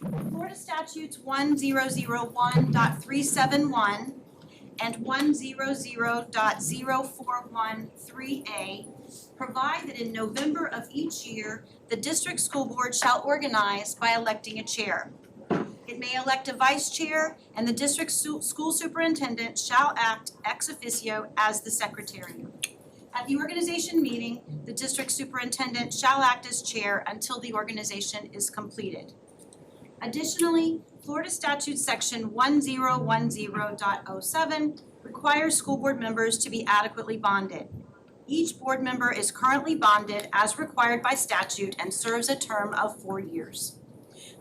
Florida Statutes 1001.371 and 100.0413A provide that in November of each year, the district school board shall organize by electing a chair. It may elect a vice chair, and the district school superintendent shall act ex officio as the secretary. At the organization meeting, the district superintendent shall act as chair until the organization is completed. Additionally, Florida Statute Section 1010.07 requires school board members to be adequately bonded. Each board member is currently bonded as required by statute and serves a term of 4 years.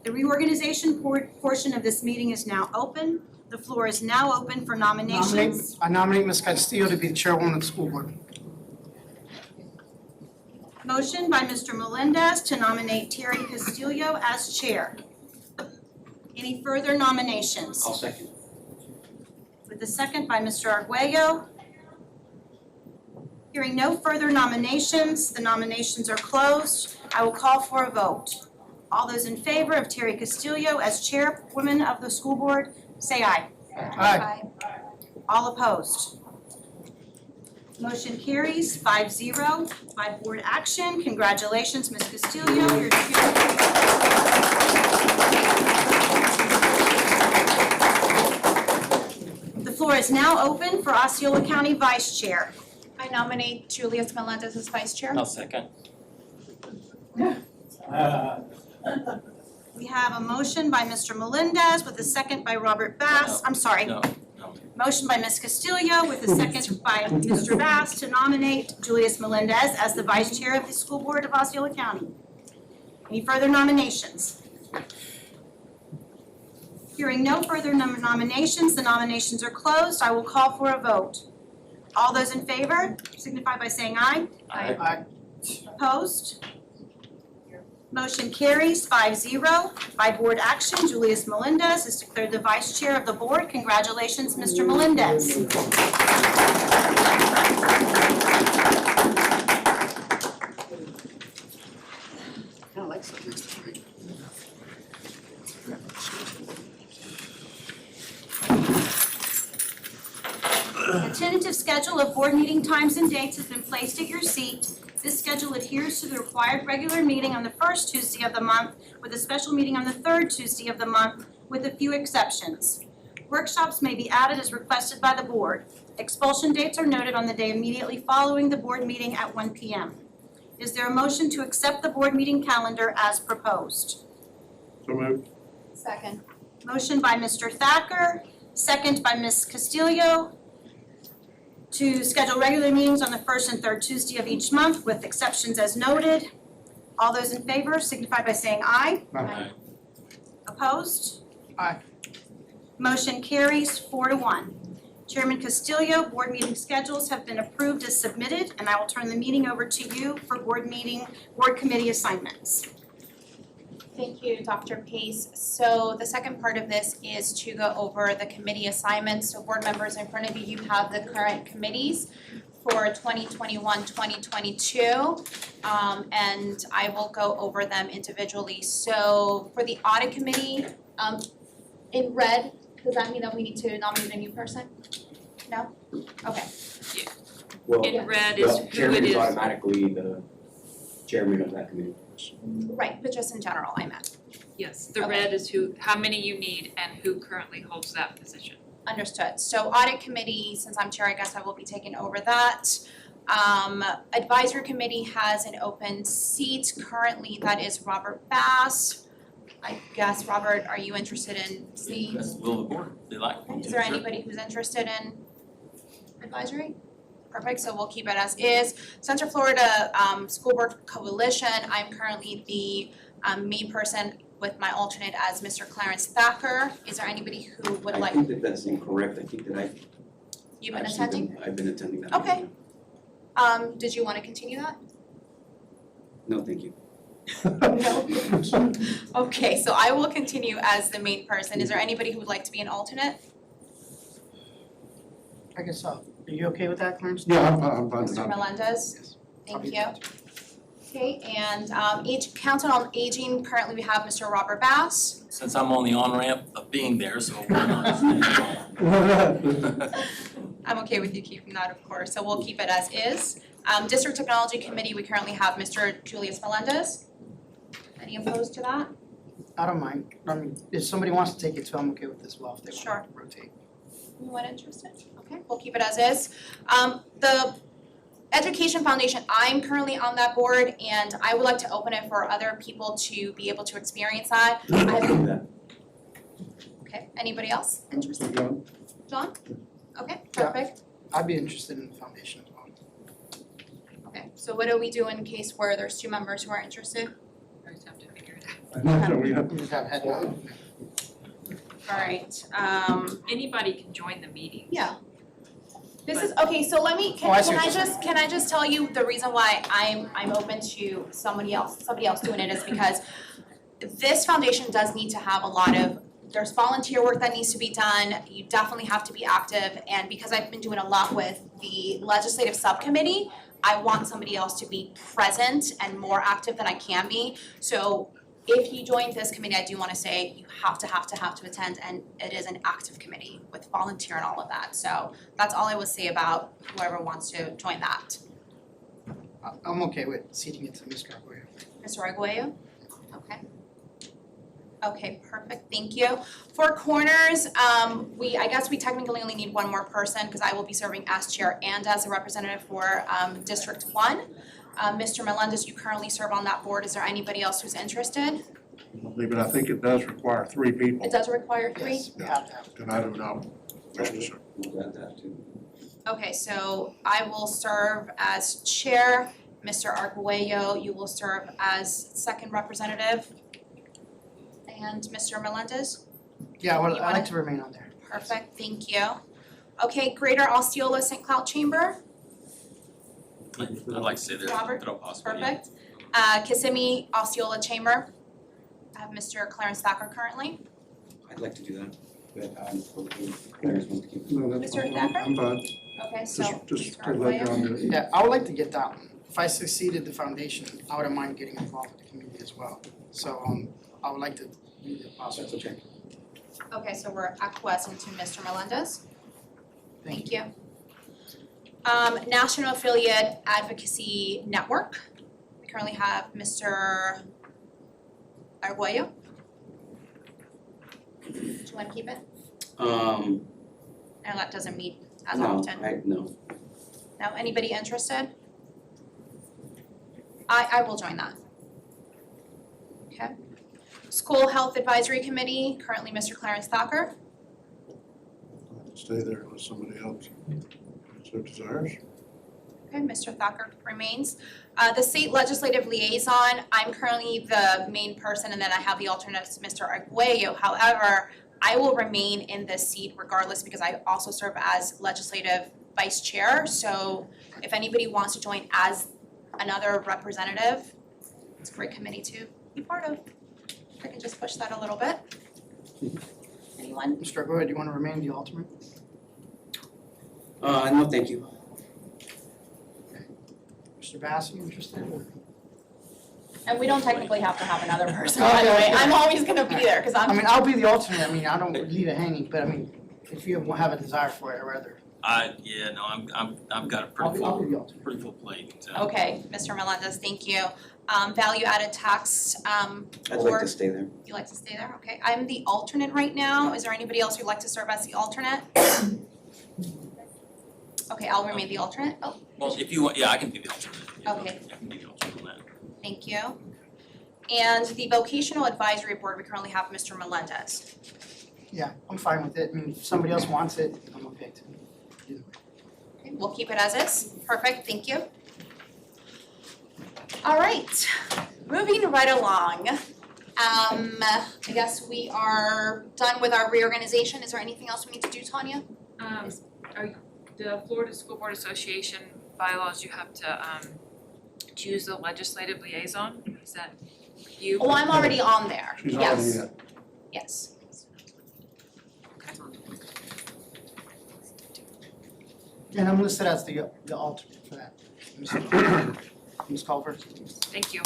The reorganization portion of this meeting is now open. The floor is now open for nominations. I nominate Ms. Castillo to be the chairwoman of the school board. Motion by Mr. Melendez to nominate Terry Castillo as chair. Any further nominations? I'll second. With a second by Mr. Arguello. Hearing no further nominations, the nominations are closed. I will call for a vote. All those in favor of Terry Castillo as chairwoman of the school board, say aye. Aye. All opposed? Motion carries 5-0 by board action. Congratulations, Ms. Castillo. You're chair. The floor is now open for Osceola County Vice Chair. I nominate Julius Melendez as vice chair. I'll second. We have a motion by Mr. Melendez with a second by Robert Bass. I'm sorry. No. Motion by Ms. Castillo with a second by Mr. Bass to nominate Julius Melendez as the Vice Chair of the School Board of Osceola County. Any further nominations? Hearing no further nominations, the nominations are closed. I will call for a vote. All those in favor signify by saying aye. Aye. Opposed? Motion carries 5-0 by board action. Julius Melendez is declared the Vice Chair of the board. Congratulations, Mr. Melendez. Kinda like something. A tentative schedule of board meeting times and dates has been placed at your seat. This schedule adheres to the required regular meeting on the first Tuesday of the month, with a special meeting on the third Tuesday of the month, with a few exceptions. Workshops may be added as requested by the board. Expulsion dates are noted on the day immediately following the board meeting at 1 p.m. Is there a motion to accept the board meeting calendar as proposed? So moved. Second. Motion by Mr. Thacker, second by Ms. Castillo, to schedule regular meetings on the first and third Tuesday of each month with exceptions as noted. All those in favor signify by saying aye. Aye. Opposed? Aye. Motion carries 4-1. Chairman Castillo, board meeting schedules have been approved as submitted, and I will turn the meeting over to you for board committee assignments. Thank you, Dr. Pace. So the second part of this is to go over the committee assignments. So board members, in front of you, you have the current committees for 2021-2022, and I will go over them individually. So for the audit committee, in red, does that mean that we need to nominate a new person? No? Okay. Well, In red is the who chairman it is is. automatically the chairman of that committee. Right, but just in general, I meant. Yes, the Okay. red is how many you need and who currently holds that position. Understood. So audit committee, since I'm chair, I guess I will be taking over that. Advisory committee has an open seat currently, that is Robert Bass. I guess, Robert, are you interested in seeing? That's the will of the board, they like. Is there anybody who's interested in advisory? Perfect, so we'll keep it as is. Central Florida School Board Coalition, I'm currently the main person with my alternate as Mr. Clarence Thacker. Is there anybody who would like? I think that that's incorrect, I think that You've been actually attending? I've been attending that. Okay. Did you want to continue that? No, thank you. No. Okay, so I will continue as the main person. Is there anybody who would like to be an alternate? I guess so. Are you okay with that, Clarence? Yeah, I'm fine with Mr. that. Melendez? Yes. Thank you. Okay, and Council on Aging, currently we have Mr. Robert Bass. Since I'm on the on-ramp of being there, so why not? I'm okay with you keeping that, of course, so we'll keep it as is. District Technology Committee, we currently have Mr. Julius Melendez. Any opposed to that? I don't mind. I mean, if somebody wants to take it too, I'm okay with this as well, if they Sure. want to rotate. Anyone interested? Okay, we'll keep it as is. The Education Foundation, I'm currently on that board, and I would like to open it for other people to be able to experience that. Okay, anybody else interested? John? Okay, perfect. I'd be interested in the foundation as well. Okay, so what do we do in case where there's two members who are interested? I just have to figure it We just have head down. Alright, Anybody can join the meeting. yeah. This is, okay, so let me, Oh, I see can what I you're can I just tell you the reason why I'm open to somebody else doing it is because this foundation does need to have a lot of, there's volunteer work that needs to be done, you definitely have to be active, and because I've been doing a lot with the legislative subcommittee, I want somebody else to be present and more active than I can be. So if you join this committee, I do wanna say you have to attend, and it is an active committee with volunteer and all of that. So that's all I would say about whoever wants to join that. I'm okay with seating it to Mr. Aguirre. Mr. Arguello? Okay. Okay, perfect, thank you. For corners, I guess we technically only need one more person, because I will be serving as chair and as a representative for District 1. Mr. Melendez, you currently serve on that board, is there anybody else who's interested? But I think it does require 3 people, It does require 3? Yes, we have to have. and I do not wish to serve. We'll add that too. Okay, so I will serve as chair, Mr. Arguello, you will serve as second representative. And Mr. Melendez? Yeah, well, You I'd wanna- like to remain on there. Perfect, thank you. Okay, Greater Osceola St. Cloud Chamber, I'd like to say there, Robert? if at all possible, yeah. perfect. Kissimmee Osceola Chamber, I have Mr. Clarence Thacker currently. I'd like to do that, but okay, Clarence wants to keep. No, that's Mr. fine. Thacker? I'm fine, Okay, so just Mr. to let Arguello. John do it. Yeah, I would like to get that one. If I succeeded the foundation, I wouldn't mind getting involved with the community as well. So, I would like to be the possible. That's okay. Okay, so we're acquiescing to Mr. Melendez. Thank Thank you. National Affiliate Advocacy Network, we currently have Mr. Arguello. Do you wanna keep it? I know that doesn't meet as often. No, No, anybody interested? I will join that. Okay. School Health Advisory Committee, currently Mr. Clarence Thacker. I can stay there unless somebody else so desires. Okay, Mr. Thacker remains. The State Legislative Liaison, I'm currently the main person, and then I have the alternates, Mr. Arguello. However, I will remain in this seat regardless because I also serve as Legislative Vice Chair. So if anybody wants to join as another representative, it's a great committee to be part of. I can just push that a little bit. Anyone? Mr. Aguirre, do you want to remain the alternate? no, thank you. Mr. Bass, are you interested? And we don't technically have to have another person, Okay, by the way. okay. I'm always gonna be there because I I'm mean, I'll be the alternate. I mean, I don't leave it hanging, but I mean, if you have a desire for it, I'd rather. I've got a I'll pretty be full, the alternate. pretty full plate, so. okay, Mr. Melendez, thank you. Value added tax, I'd like board, to stay there. you like to stay there? Okay, I'm the alternate right now. Is there anybody else who'd like to serve as the alternate? Okay, I'll remain the alternate. Oh, Well, if you want, yeah, I can be the alternate. Okay. I can be the alternate on that. thank you. And the vocational advisory board, we currently have Mr. Melendez. Yeah, I'm fine with it. I mean, if somebody else wants it, I'm okay too. Okay, we'll keep it as is. Perfect, thank you. All right, moving right along. I guess we are done with our reorganization. Is there anything else we need to do, Tanya? The Florida School Board Association bylaws, you have to choose the legislative liaison, is that you? Oh, I'm already on there. She's already Yes, in. yes. And I'm listed as the alternate for that. Ms. Culver. Thank you.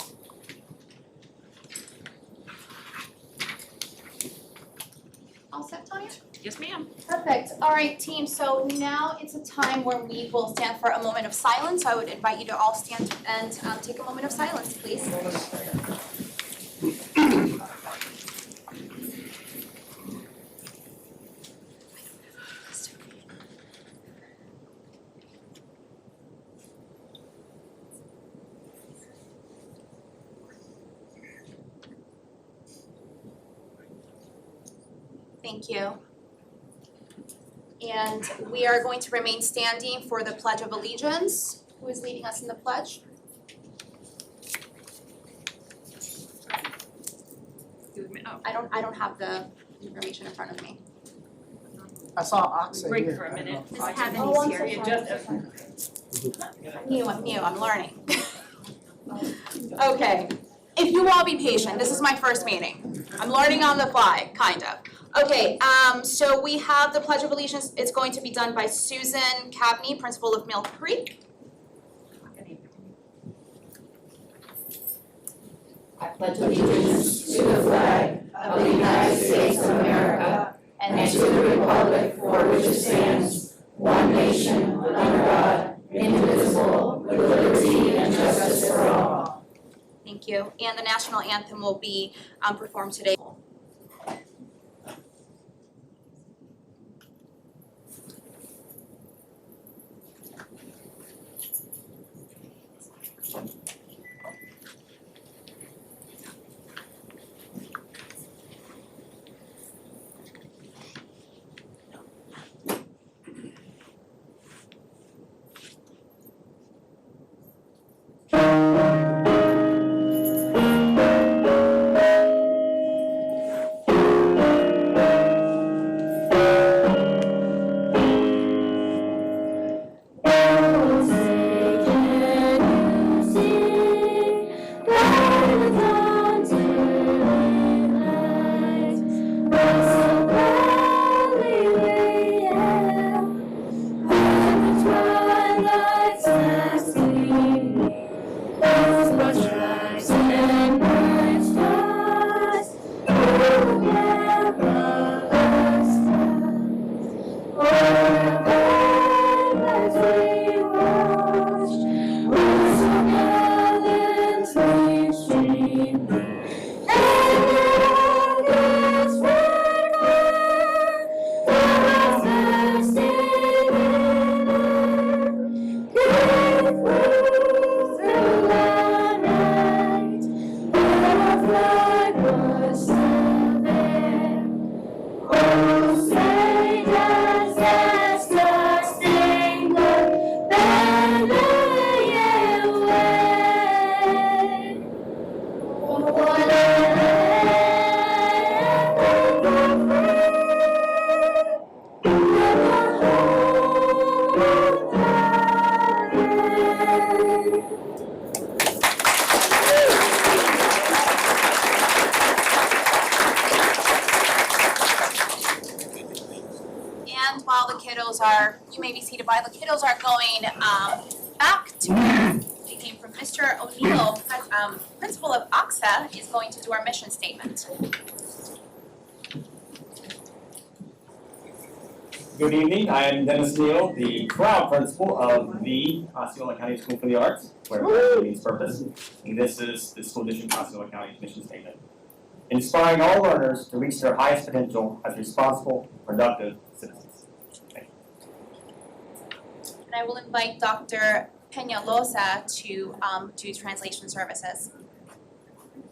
All set, Tanya? Yes, ma'am. Perfect. All right, team. So now it's a time where we will stand for a moment of silence. So I would invite you to all stand and take a moment of silence, please. Thank you. And we are going to remain standing for the Pledge of Allegiance. Who is leading us in the pledge? Oh, I don't have the information in front of me. I saw Oxa here. break for a minute. Ms. Cavaney's Oh, I'm here. so I'm new, I'm learning. Okay, if you all be patient, this is my first meeting. I'm learning on the fly, kind of. Okay, so we have the Pledge of Allegiance. It's going to be done by Susan Cavaney, Principal of Mill Creek. I pledge allegiance to the flag of the United States of America and to the republic for which it stands, one nation, under God, indivisible, with liberty and justice for all. Thank you. And the national anthem will be performed today. And while the kiddos are, you may be seated while the kiddos are going back to where they came from, Mr. O'Neill, Principal of OXA, is going to do our mission statement. Good evening, I am Dennis Neal, the proud principal of the Osceola County School for the Arts, where my means purpose, and this is the school district Osceola County's mission statement. Inspiring all learners to reach their highest potential as responsible, productive citizens. Thank you. And I will invite Dr. Peñalosa to do translation services.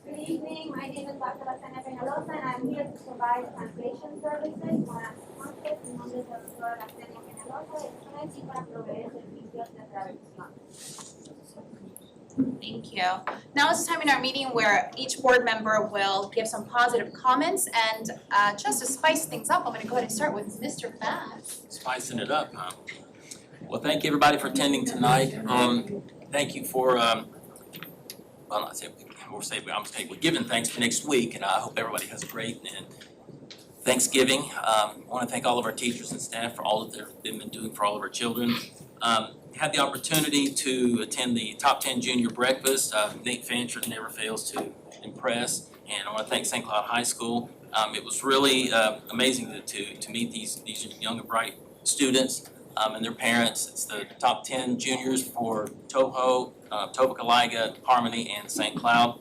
Good evening, my name is Dr. Peñalosa and I'm here to provide translation services para sus mi nombre es doctora Araceli Peñalosa y estoy aquí para proveer servicios de traducción. Thank you. Now is the time in our meeting where each board member will give some positive comments, and just to spice things up, I'm going to go ahead and start with Mr. Bass. Spicing it up, huh? Well, thank you everybody for attending tonight. Thank you for, we're giving thanks for next week, and I hope everybody has a great Thanksgiving. I want to thank all of our teachers and staff for all that they've been doing for all of our children. had the opportunity to attend the Top 10 Junior Breakfast. Nate Fancher never fails to impress, and I want to thank St. Cloud High School. It was really amazing to meet these young and bright students and their parents. It's the top 10 juniors for Toho, Toba-Caliga, Harmony, and St. Cloud.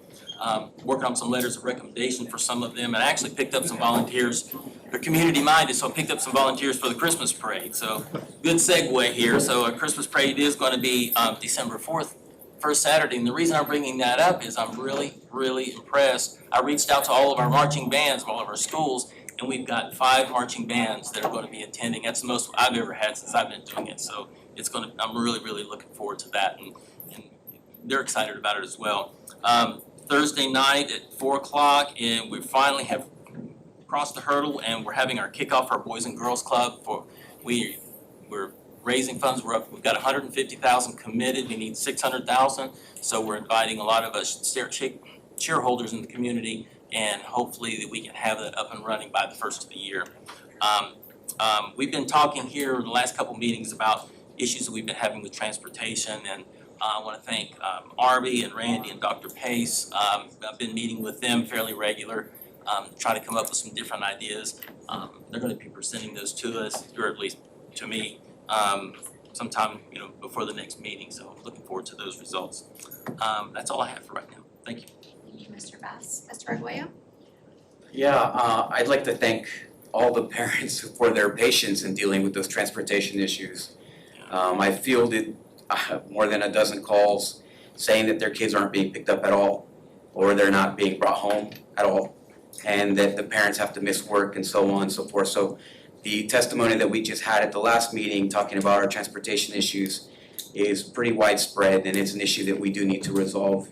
Working on some letters of recommendation for some of them, and I actually picked up some volunteers. They're community-minded, so I picked up some volunteers for the Christmas parade. So good segue here. So a Christmas parade is going to be December 4th, first Saturday. And the reason I'm bringing that up is I'm really, really impressed. I reached out to all of our marching bands, all of our schools, and we've got 5 marching bands that are going to be attending. That's the most I've ever had since I've been doing it. So it's going to. I'm really, really looking forward to that, and they're excited about it as well. Thursday night at 4 o'clock, and we finally have crossed the hurdle, and we're having our kickoff for our Boys and Girls Club. We're raising funds. We've got 150,000 committed. We need 600,000. So we're inviting a lot of us shareholders in the community, and hopefully that we can have that up and running by the first of the year. We've been talking here in the last couple meetings about issues that we've been having with transportation, and I want to thank Arby and Randy and Dr. Pace. I've been meeting with them fairly regular, try to come up with some different ideas. They're going to be presenting those to us, or at least to me, sometime before the next meeting. So looking forward to those results. That's all I have for right now. Thank you. Thank you, Mr. Bass. Mr. Arguello? Yeah, I'd like to thank all the parents for their patience in dealing with those transportation issues. I fielded more than a dozen calls saying that their kids aren't being picked up at all, or they're not being brought home at all, and that the parents have to miss work and so on and so forth. So the testimony that we just had at the last meeting talking about our transportation issues is pretty widespread, and it's an issue that we do need to resolve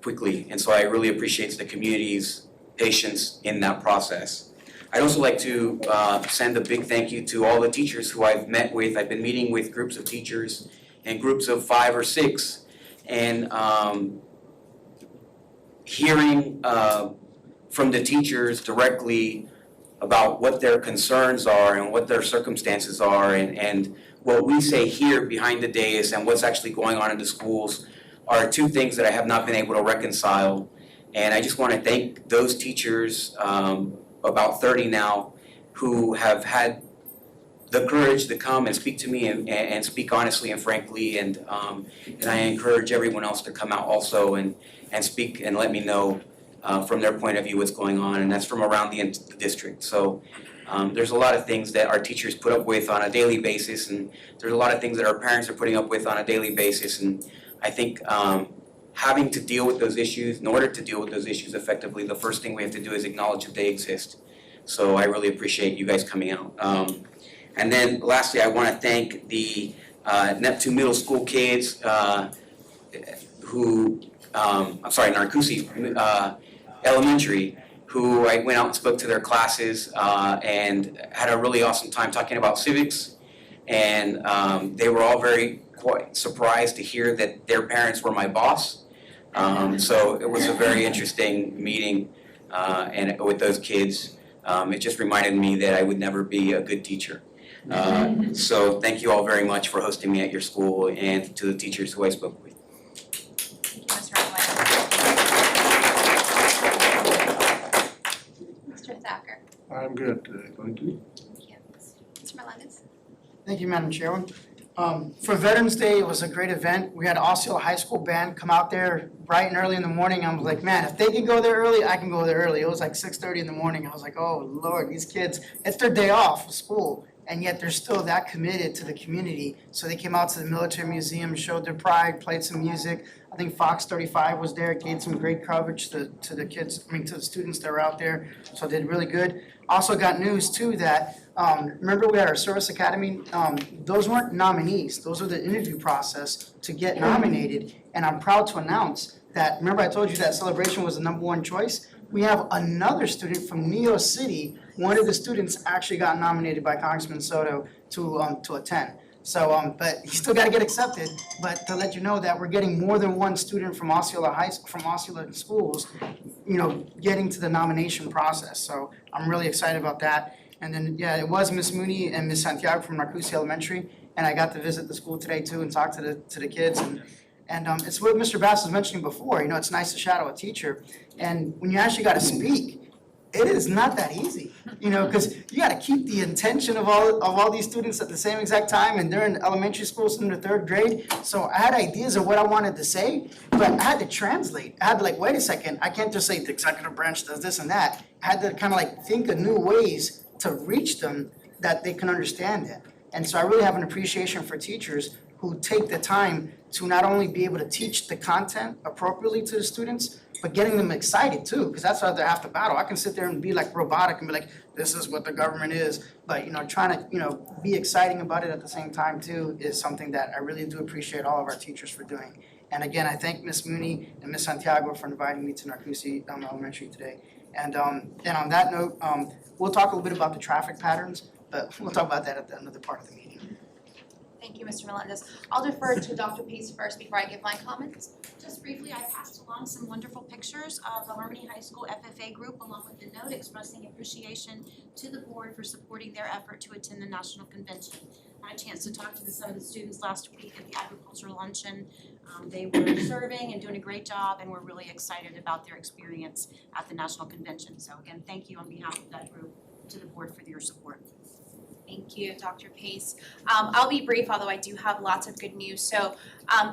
quickly. And so I really appreciate the community's patience in that process. I'd also like to send a big thank you to all the teachers who I've met with. I've been meeting with groups of teachers and groups of 5 or 6, and hearing from the teachers directly about what their concerns are and what their circumstances are, and what we say here behind the dais and what's actually going on in the schools are 2 things that I have not been able to reconcile. And I just want to thank those teachers, about 30 now, who have had the courage to come and speak to me and speak honestly and frankly, and I encourage everyone else to come out also and speak and let me know from their point of view what's going on, and that's from around the district. So there's a lot of things that our teachers put up with on a daily basis, and there's a lot of things that our parents are putting up with on a daily basis, and I think having to deal with those issues, in order to deal with those issues effectively, the first thing we have to do is acknowledge that they exist. So I really appreciate you guys coming out. And then lastly, I want to thank the Neptune Middle School kids who, Narcoossee Elementary, who I went out and spoke to their classes and had a really awesome time talking about civics. And they were all quite surprised to hear that their parents were my boss. So it was a very interesting meeting and with those kids. It just reminded me that I would never be a good teacher. So thank you all very much for hosting me at your school, and to the teachers who I spoke with. Thank you, Mr. Arguello. Mr. Thacker? I'm good today, thank you. Thank you. Mr. Melendez? Thank you, Madam Chairman. For Veterans Day, it was a great event. We had Osceola High School band come out there bright and early in the morning. I was like, man, if they can go there early, I can go there early. It was like 6:30 in the morning. I was like, oh Lord, these kids, it's their day off of school, and yet they're still that committed to the community. So they came out to the Military Museum, showed their pride, played some music. I think Fox 35 was there, gave some great coverage to the kids, to the students that were out there. So they did really good. Also got news too that, remember we had our service academy, those weren't nominees, those are the interview process to get nominated. And I'm proud to announce that, remember I told you that Celebration was the #1 choice? We have another student from Neo City, one of the students actually got nominated by Congressman Soto to attend. So, but you still gotta get accepted, but to let you know that we're getting more than one student from Osceola schools, getting to the nomination process. So I'm really excited about that. And then, yeah, it was Miss Mooney and Miss Santiago from Narcoossee Elementary. and I got to visit the school today too and talk to the kids, and it's what Mr. Bass was mentioning before, you know, it's nice to shadow a teacher, and when you actually gotta speak, it is not that easy, you know, because you gotta keep the attention of all these students at the same exact time, and they're in elementary school, some in the 3rd grade. So I had ideas of what I wanted to say, but I had to translate. I had to wait a second, I can't just say the executive branch does this and that. I had to kind of think of new ways to reach them that they can understand it. And so I really have an appreciation for teachers who take the time to not only be able to teach the content appropriately to the students, but getting them excited too, because that's how they're half the battle. I can sit there and be robotic and be like, this is what the government is, but trying to, be exciting about it at the same time too is something that I really do appreciate all of our teachers for doing. And again, I thank Ms. Mooney and Ms. Santiago for inviting me to Narcoossee Elementary today. And on that note, we'll talk a little bit about the traffic patterns, but we'll talk about that at another part of the meeting. Thank you, Mr. Melendez. I'll defer to Dr. Pace first before I give my comments. Just briefly, I passed along some wonderful pictures of the Harmony High School FFA group along with a note expressing appreciation to the board for supporting their effort to attend the national convention. I had a chance to talk to some of the students last week at the agricultural luncheon. They were serving and doing a great job, and we're really excited about their experience at the national convention. So again, thank you on behalf of that group to the board for your support. Thank you, Dr. Pace. I'll be brief, although I do have lots of good news. So,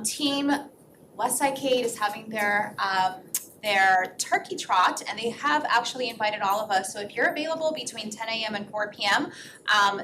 Team Westside Cade is having their turkey trot, and they have actually invited all of us. So if you're available between 10 a.m. and 4 p.m.,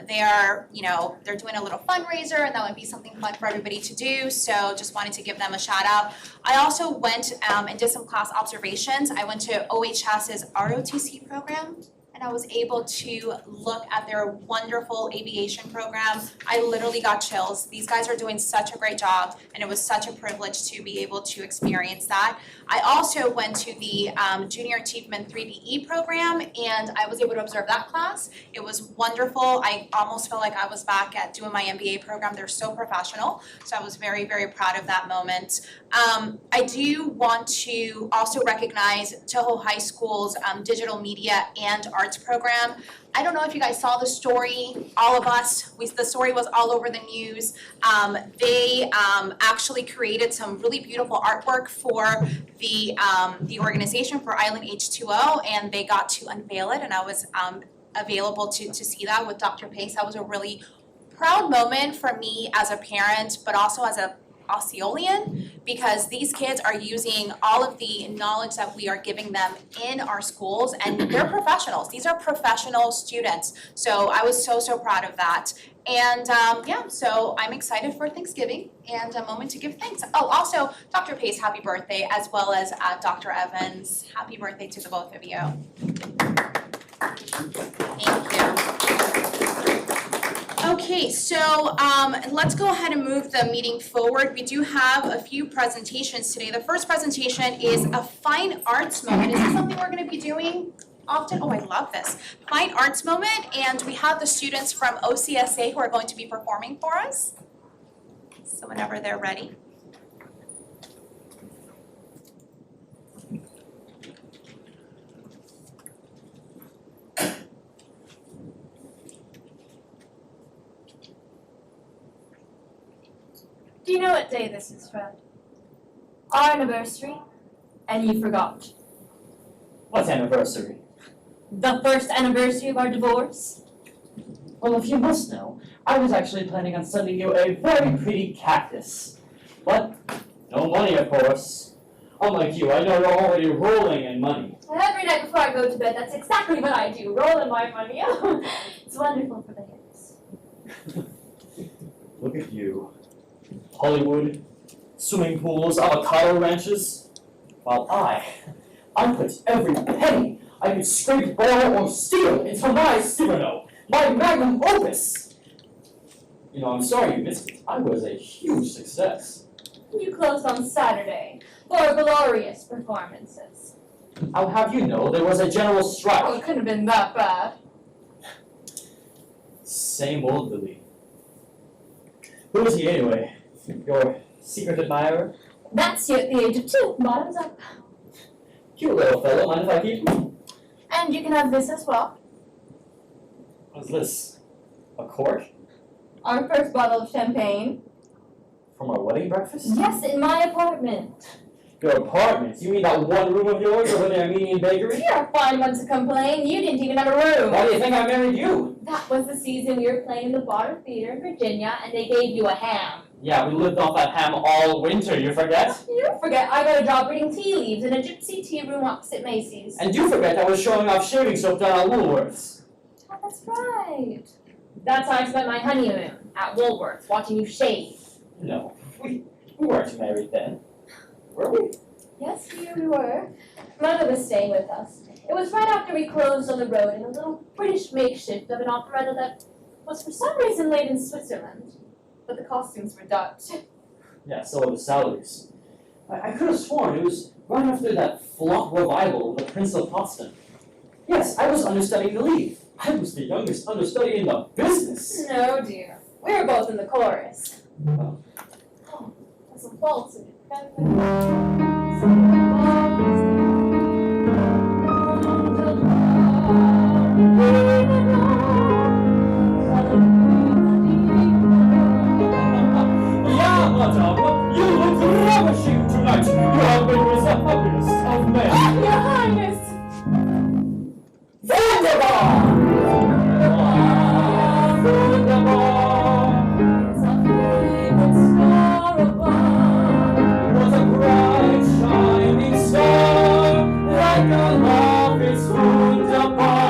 they're doing a little fundraiser, and that would be something fun for everybody to do. So just wanted to give them a shout out. I also went and did some class observations. I went to OHS's ROTC program, and I was able to look at their wonderful aviation program. I literally got chills. These guys are doing such a great job, and it was such a privilege to be able to experience that. I also went to the Junior Achievement 3DE program, and I was able to observe that class. It was wonderful. I almost felt like I was back at doing my MBA program. They're so professional, so I was very, very proud of that moment. I do want to also recognize Toho High School's digital media and arts program. I don't know if you guys saw the story, all of us, the story was all over the news. They actually created some really beautiful artwork for the organization for Island H2O, and they got to unveil it, and I was available to see that with Dr. Pace. That was a really proud moment for me as a parent, but also as a Osceolian, because these kids are using all of the knowledge that we are giving them in our schools, and they're professionals. These are professional students. So I was so proud of that. And so I'm excited for Thanksgiving and a moment to give thanks. Oh, also, Dr. Pace, happy birthday, as well as Dr. Evans. Happy birthday to the both of you. Thank you. Okay, so let's go ahead and move the meeting forward. We do have a few presentations today. The first presentation is a fine arts moment. Is this something we're going to be doing often? Oh, I love this. Fine arts moment, and we have the students from OCSA who are going to be performing for us. So whenever they're ready. Do you know what day this is, Fred? Our anniversary, and you forgot. What anniversary? The first anniversary of our divorce? Well, if you must know, I was actually planning on sending you a very pretty cactus. But no money, of course. Unlike you, I know you're already rolling in money. Every night before I go to bed, that's exactly what I do, roll in my money. It's wonderful for the hips. Look at you. Hollywood, swimming pools, avocado ranches. While I put every penny I could scrape, borrow, or steal into my Cyrano, my magnum opus. You know, I'm sorry you missed it. I was a huge success. You closed on Saturday for glorious performances. I'll have you know there was a general strike. Oh, it couldn't have been that bad. Same old Billy. Who is he anyway? Your secret admirer? That's you at the age of 2, bottoms up. Cute little fellow, mind if I keep him? And you can have this as well. What's this? A cork? our first bottle of champagne. From our wedding breakfast? Yes, in my apartment. Your apartment? You mean that one room of yours over the Armenian bakery? You're a fine one to complain. You didn't even have a room. Why do you think I married you? That was the season we were playing in the Bar Theater in Virginia, and they gave you a ham. Yeah, we lived off that ham all winter, you forget? You forget I got a job reading tea leaves in a gypsy tea room opposite Macy's. And you forget I was showing off shaving soap down at Woolworths. Oh, that's right. That's how I spent my honeymoon, at Woolworths, watching you shave. No, we weren't married then. Were we? Yes, dear, we were. Mother was staying with us. It was right after we closed on the road in a little British makeshift of an operetta that was for some reason laid in Switzerland. But the costumes were Dutch. Yeah, so were the salaries. I could have sworn it was right after that flop revival of the Prince of Potsdam. Yes, I was understudying the lead. I was the youngest understudy in the business. No, dear. We were both in the chorus. Oh. Oh, there's some faults in it. Yeah, madame, you look ravishing tonight. Your wig is the happiest of men. Your Highness! Wunderbar! Wunderbar! It's our favorite star above. What a bright shining star, like a love is wunderbar.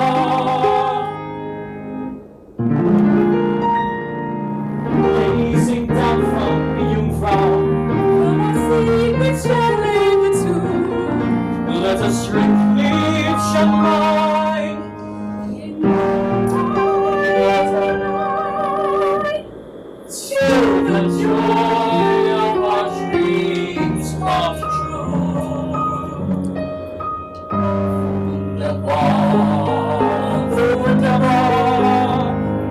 Gazing down from the Jungfrau, From our secret chalet between. let us drink each and mine. To the joy of our dreams come true. Wunderbar, wunderbar,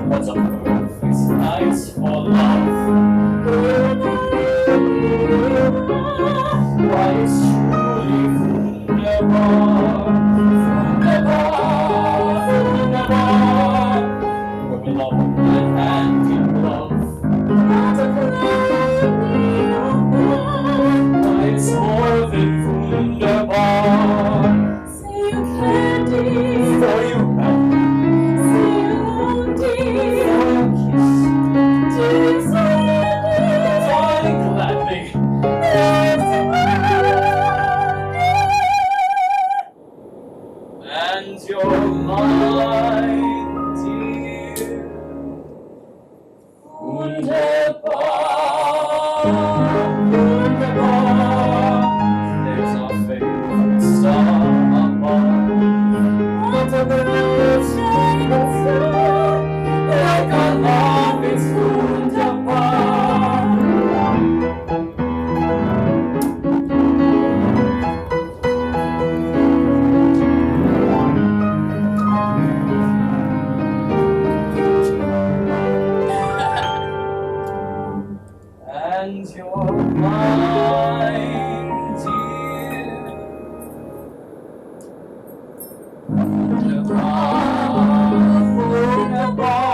what a perfect night for love. Why, it's truly wunderbar, wunderbar, wunderbar. We're belong hand in glove. Why, it's more than wunderbar. Say you candy. For you and Say you won't for dear. your kiss, Dear, say darling, gladly. And you're mine, dear. Wunderbar, wunderbar. There's our favorite star above. What a bright shining star, like our love is wunderbar. And you're mine, dear. Wunderbar, wunderbar.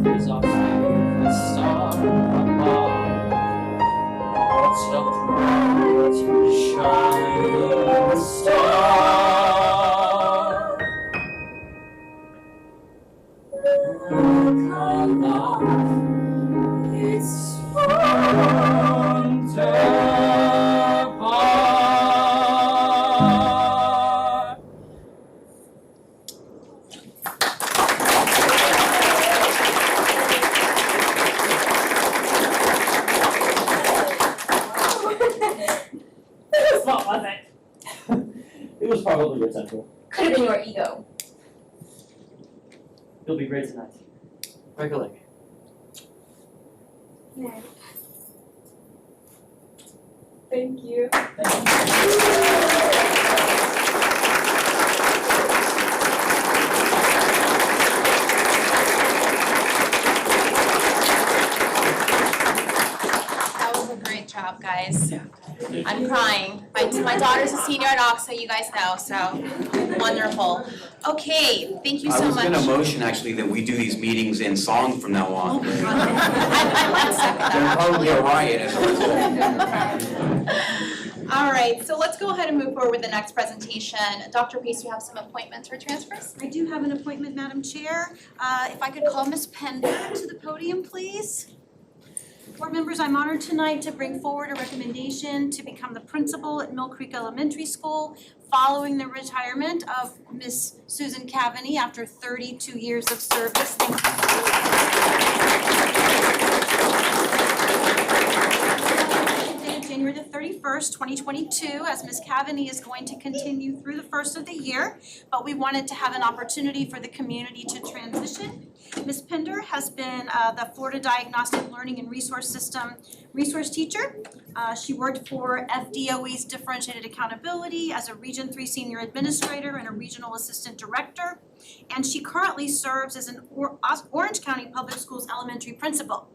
There's our favorite star above. What a bright shining star. Look along. It's wunderbar. What was it? It was probably your temple. Could have been your ego. You'll be great tonight. Break a leg. Thank you. That was a great job. job, guys. I'm crying. My daughter's a senior at Oxford, you guys know, so wonderful. Okay, thank you so much. I was gonna motion actually that we do these meetings in song from now on. I might second that, There'll probably be a actually. riot as a result. All right, so let's go ahead and move forward with the next presentation. Dr. Pace, you have some appointments or transfers? I do have an appointment, Madam Chair. If I could call Ms. Pender to the podium, please. Board members, I'm honored tonight to bring forward a recommendation to become the principal at Mill Creek Elementary School following the retirement of Ms. Susan Cavaney after 32 years of service. Thank you. January the 31st, 2022, as Ms. Cavaney is going to continue through the first of the year, but we wanted to have an opportunity for the community to transition. Ms. Pender has been the Florida Diagnostic Learning and Resource System resource teacher. She worked for FDOE's Differentiated Accountability as a Region 3 Senior Administrator and a Regional Assistant Director. And she currently serves as an Orange County Public Schools elementary principal.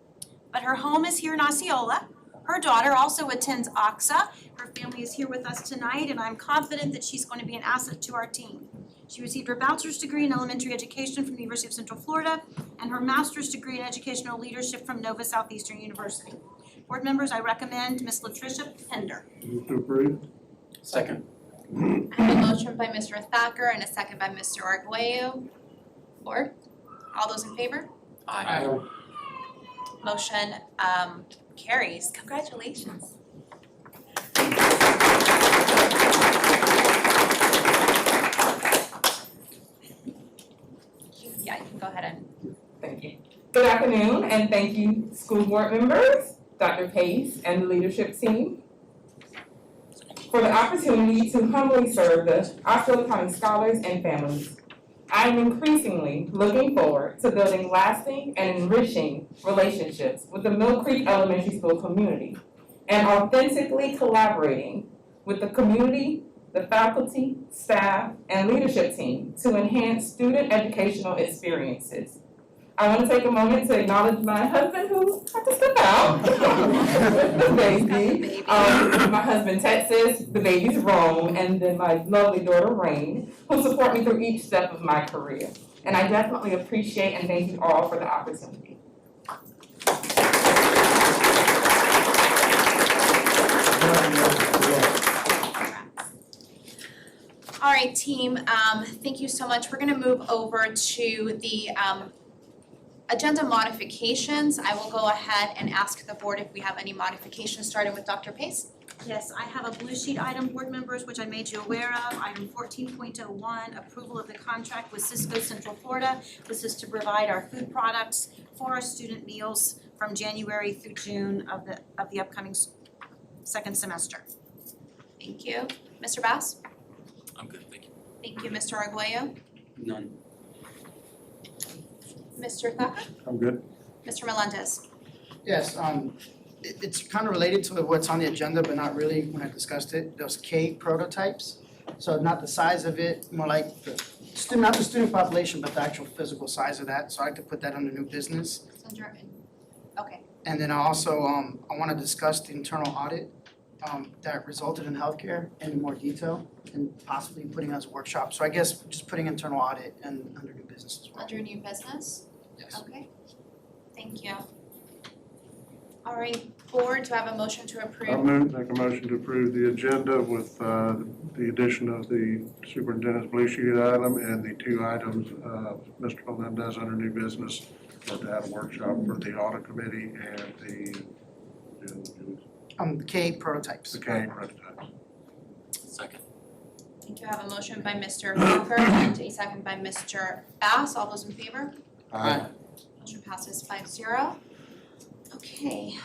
But her home is here in Osceola. Her daughter also attends OXA. Her family is here with us tonight, and I'm confident that she's going to be an asset to our team. She received her bachelor's degree in elementary education from the University of Central Florida and her master's degree in educational leadership from Nova Southeastern University. Board members, I recommend Ms. Latricia Pender. Move to approve. Second. I have a motion by Mr. Thacker and a second by Mr. Arguello. Board, all those in favor? Aye. Motion carries. Congratulations. Yeah, you can go ahead and. Thank you. Good afternoon, and thank you, school board members, Dr. Pace, and the leadership team, for the opportunity to humbly serve the Osceola County scholars and families. I am increasingly looking forward to building lasting and enriching relationships with the Mill Creek Elementary School community and authentically collaborating with the community, the faculty, staff, and leadership team to enhance student educational experiences. I want to take a moment to acknowledge my husband who had to step out with the baby. My husband Texas, the baby's Rome, and then my lovely daughter Rain, who support me through each step of my career. And I definitely appreciate and thank you all for the opportunity. All right, team, thank you so much. We're gonna move over to the agenda modifications. I will go ahead and ask the board if we have any modifications, starting with Dr. Pace. Yes, I have a blue sheet item, board members, which I made you aware of. Item 14.01, approval of the contract with Cisco Central Florida. This is to provide our food products for our student meals from January through June of the upcoming second semester. Thank you. Mr. Bass? I'm good, thank you. Thank you, Mr. Arguello. None. Mr. Thacker? I'm good. Mr. Melendez? Yes, it's kind of related to what's on the agenda, but not really when I discussed it. Those K prototypes. So not the size of it, more like the student, not the student population, but the actual physical size of that. So I like to put that under new business. Okay. And then I also, I want to discuss the internal audit that resulted in healthcare in more detail and possibly putting as a workshop. So I guess just putting internal audit and under new business as well. Under new business? Yes. Okay. Thank you. All right, board, do I have a motion to approve? Make a motion to approve the agenda with the addition of the superintendent's blue sheet item and the two items, Mr. Melendez under new business, to have a workshop for the audit committee and the K prototypes. the K prototypes. Second. Thank you. I have a motion by Mr. Thacker and a second by Mr. Bass. All those in favor? Aye. Motion passes 5-0. Okay.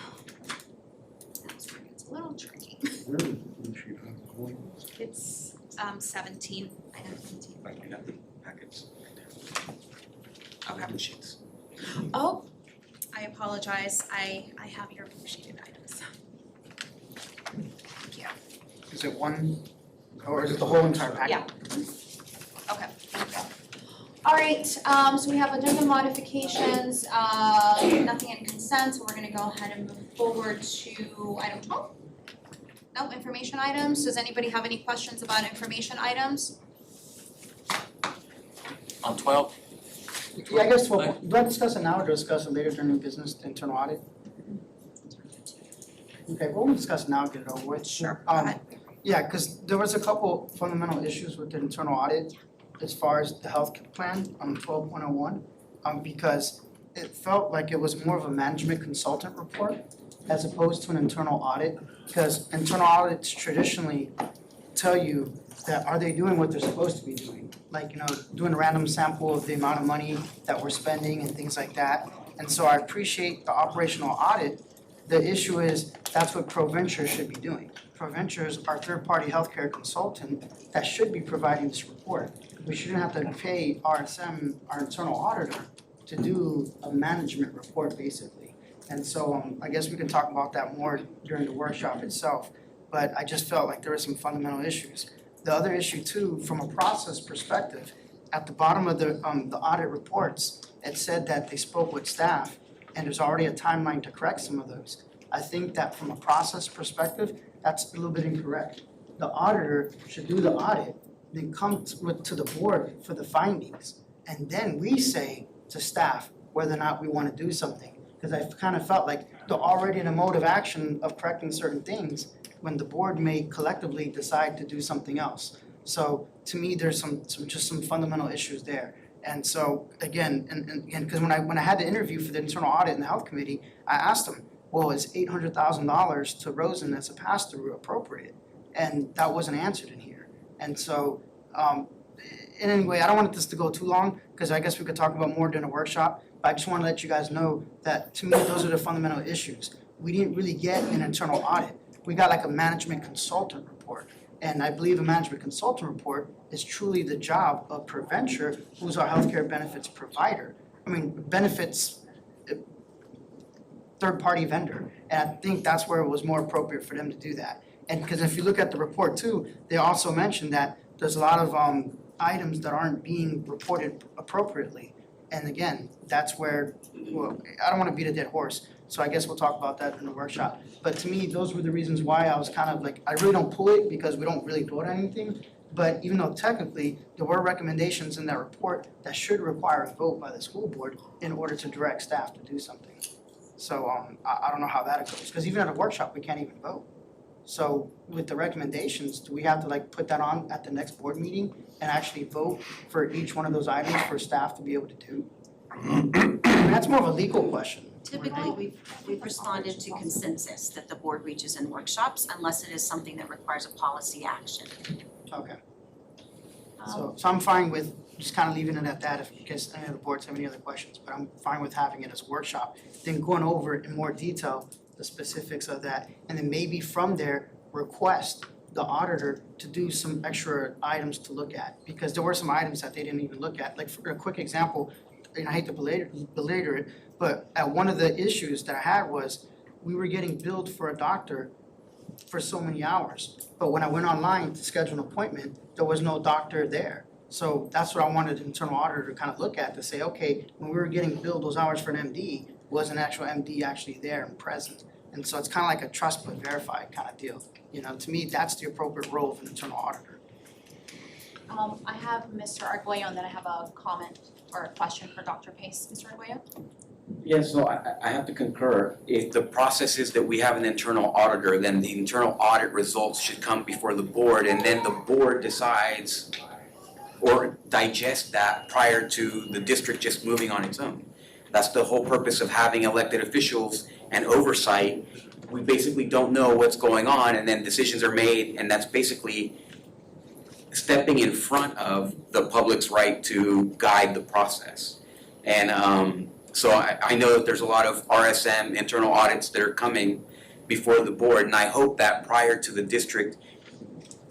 That's where it gets a little tricky. Where is the blue sheet item going? It's 17, item 17. Like you have the packets right there. Okay. The sheets. Oh, I apologize. I have your blue sheeted items. Thank you. Is it one, or is it the whole entire packet? Yeah. Okay. Alright, so we have agenda modifications, nothing in consent, so we're gonna go ahead and move forward to item 12. No information items, does anybody have any questions about information items? On 12, Yeah, I guess, well, do I discuss it now or discuss it later during new business, the internal audit? Okay, well, we'll discuss it now, get it over with. Sure, go ahead. Yeah, because there was a couple fundamental issues with the internal audit as far as the health plan on 12.01, because it felt like it was more of a management consultant report as opposed to an internal audit, because internal audits traditionally tell you that are they doing what they're supposed to be doing? Like, doing a random sample of the amount of money that we're spending and things like that. And so I appreciate the operational audit. The issue is that's what ProVenture should be doing. ProVenture is our third-party healthcare consultant that should be providing this report. We shouldn't have to pay RSM, our internal auditor, to do a management report basically. And so I guess we can talk about that more during the workshop itself, but I just felt like there were some fundamental issues. The other issue too, from a process perspective, at the bottom of the audit reports, it said that they spoke with staff and there's already a timeline to correct some of those. I think that from a process perspective, that's a little bit incorrect. The auditor should do the audit, then come to the board for the findings. And then we say to staff whether or not we want to do something. Because I kind of felt like they're already in a mode of action of correcting certain things when the board may collectively decide to do something else. So to me, there's some fundamental issues there. And so again, and because when I had the interview for the internal audit in the health committee, I asked them, well, is $800,000 to Rosen as a pass-through appropriate? And that wasn't answered in here. And so, anyway, I don't want this to go too long because I guess we could talk about more during a workshop. But I just want to let you guys know that to me, those are the fundamental issues. We didn't really get an internal audit. We got like a management consultant report. And I believe a management consultant report is truly the job of ProVenture, who's our healthcare benefits provider. Benefits third-party vendor. And I think that's where it was more appropriate for them to do that. And because if you look at the report too, they also mentioned that there's a lot of items that aren't being reported appropriately. And again, that's where, well, I don't want to beat a dead horse, so I guess we'll talk about that in the workshop. But to me, those were the reasons why I was kind of like, I really don't pull it because we don't really vote on anything. But even though technically there were recommendations in that report that should require a vote by the school board in order to direct staff to do something. So I don't know how that goes, because even at a workshop, we can't even vote. So with the recommendations, do we have to like put that on at the next board meeting and actually vote for each one of those items for staff to be able to do? That's more of a legal question. Typically, we've responded to consensus that the board reaches in workshops unless it is something that requires a policy action. Okay. So I'm fine with just kind of leaving it at that in case any of the boards have any other questions, but I'm fine with having it as a workshop, then going over in more detail the specifics of that, and then maybe from there, request the auditor to do some extra items to look at, because there were some items that they didn't even look at. Like for a quick example, and I hate to belabor it, but one of the issues that I had was we were getting billed for a doctor for so many hours, but when I went online to schedule an appointment, there was no doctor there. So that's what I wanted the internal auditor to kind of look at, to say, okay, when we were getting billed those hours for an MD, was an actual MD actually there and present? And so it's kind of like a trust but verify kind of deal. To me, that's the appropriate role of an internal auditor. I have Mr. Arguello, and then I have a comment or a question for Dr. Pace. Mr. Arguello? Yeah, so I have to concur. If the process is that we have an internal auditor, then the internal audit results should come before the board, and then the board decides or digests that prior to the district just moving on its own. That's the whole purpose of having elected officials and oversight. We basically don't know what's going on, and then decisions are made, and that's basically stepping in front of the public's right to guide the process. And so I know that there's a lot of RSM internal audits that are coming before the board, and I hope that prior to the district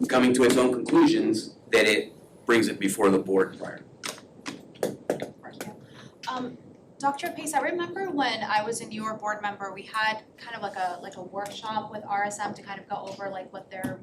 coming to its own conclusions, that it brings it before the board prior. Dr. Pace, I remember when I was a newer board member, we had kind of like a workshop with RSM to kind of go over like what their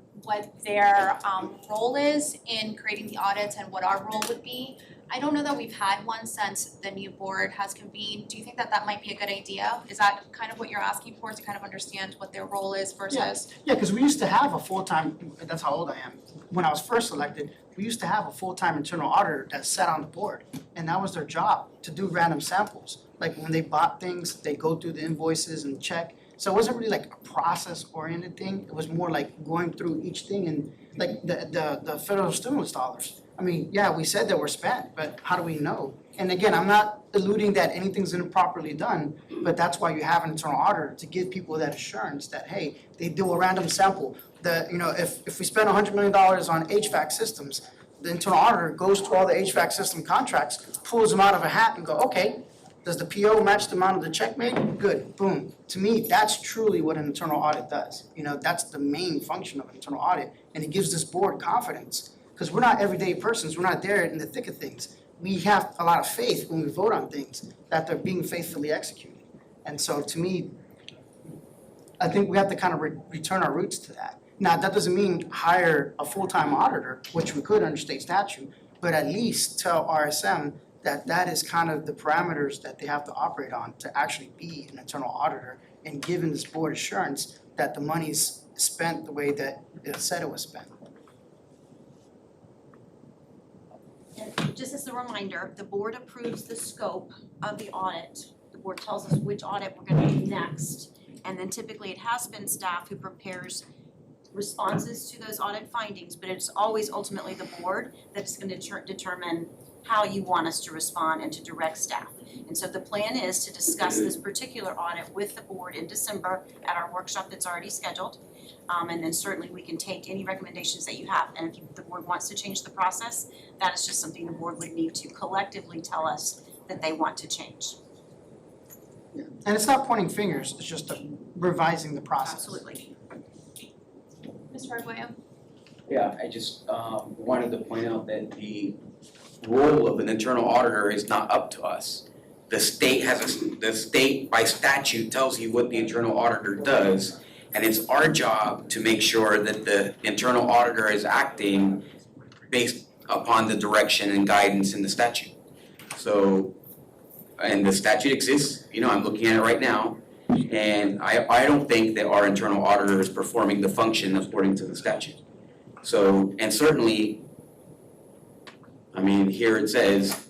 role is in creating the audits and what our role would be. I don't know that we've had one since the new board has convened. Do you think that that might be a good idea? Is that kind of what you're asking for, to kind of understand what their role is versus? Yeah, because we used to have a full-time, that's how old I am. When I was first elected, we used to have a full-time internal auditor that sat on the board, and that was their job, to do random samples. Like when they bought things, they go through the invoices and check. So it wasn't really like a process-oriented thing. It was more like going through each thing and like the federal stimulus dollars. I mean, yeah, we said that were spent, but how do we know? And again, I'm not alluding that anything's improperly done, but that's why you have an internal auditor, to give people that assurance that, hey, they do a random sample. If we spend $100 million on HVAC systems, the internal auditor goes to all the HVAC system contracts, pulls them out of a hat and go, okay, does the PO match the amount of the check made? Good, boom. To me, that's truly what an internal audit does. That's the main function of an internal audit, and it gives this board confidence. Because we're not everyday persons, we're not there in the thick of things. We have a lot of faith when we vote on things, that they're being faithfully executed. And so to me, I think we have to kind of return our roots to that. Now, that doesn't mean hire a full-time auditor, which we could under state statute, but at least tell RSM that that is kind of the parameters that they have to operate on to actually be an internal auditor, and giving this board assurance that the money's spent the way that it said it was spent. And just as a reminder, the board approves the scope of the audit. The board tells us which audit we're gonna do next. And then typically it has been staff who prepares responses to those audit findings, but it's always ultimately the board that's gonna determine how you want us to respond and to direct staff. And so the plan is to discuss this particular audit with the board in December at our workshop that's already scheduled. And then certainly we can take any recommendations that you have. And if the board wants to change the process, that is just something the board would need to collectively tell us that they want to change. And it's not pointing fingers, it's just revising the process. Absolutely. Mr. Arguello? Yeah, I just wanted to point out that the role of an internal auditor is not up to us. The state by statute tells you what the internal auditor does, and it's our job to make sure that the internal auditor is acting based upon the direction and guidance in the statute. So, and the statute exists, I'm looking at it right now, and I don't think that our internal auditor is performing the function according to the statute. So, and certainly, here it says,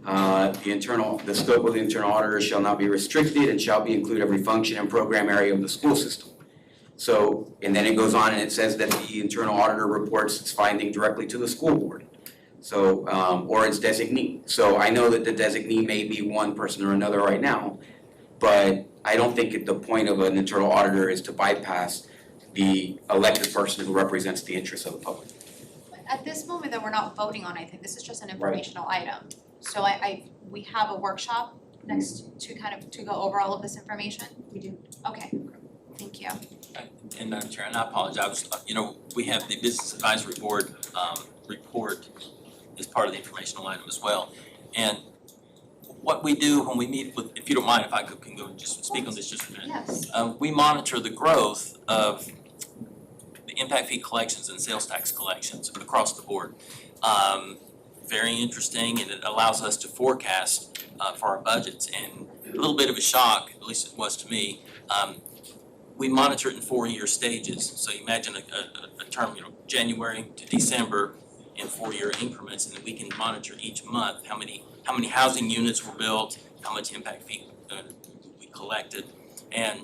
the scope of the internal auditor shall not be restricted and shall include every function and program area of the school system. So, and then it goes on and it says that the internal auditor reports its finding directly to the school board. So, or its designee. So I know that the designee may be one person or another right now, but I don't think the point of an internal auditor is to bypass the elected person who represents the interests of the public. At this moment that we're not voting on anything, this is just an informational item. So we have a workshop next to to go over all of this information? We do. Okay, thank you. And Madam Chair, and I apologize, we have the Business Advisory Board report as part of the informational item as well. And what we do when we meet with, if you don't mind, if I can go just speak on this just a minute. Yes. We monitor the growth of the impact fee collections and sales tax collections across the board. Very interesting, and it allows us to forecast for our budgets. And a little bit of a shock, at least it was to me, we monitor it in 4-year stages. So you imagine a term, January to December in 4-year increments, and then we can monitor each month how many housing units were built, how much impact fee we collected. And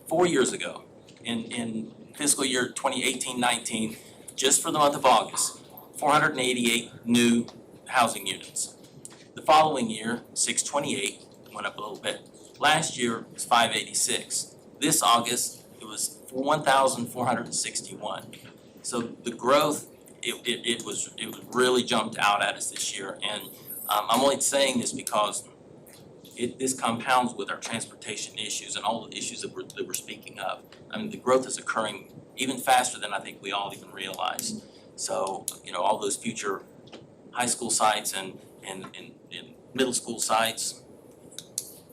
4 years ago, in fiscal year 2018-19, just for the month of August, 488 new housing units. The following year, 628, went up a little bit. Last year it was 586. This August, it was 1,461. So the growth, it was really jumped out at us this year. And I'm only saying this because this compounds with our transportation issues and all the issues that we're speaking of. The growth is occurring even faster than I think we all even realize. So, all those future high school sites and middle school sites,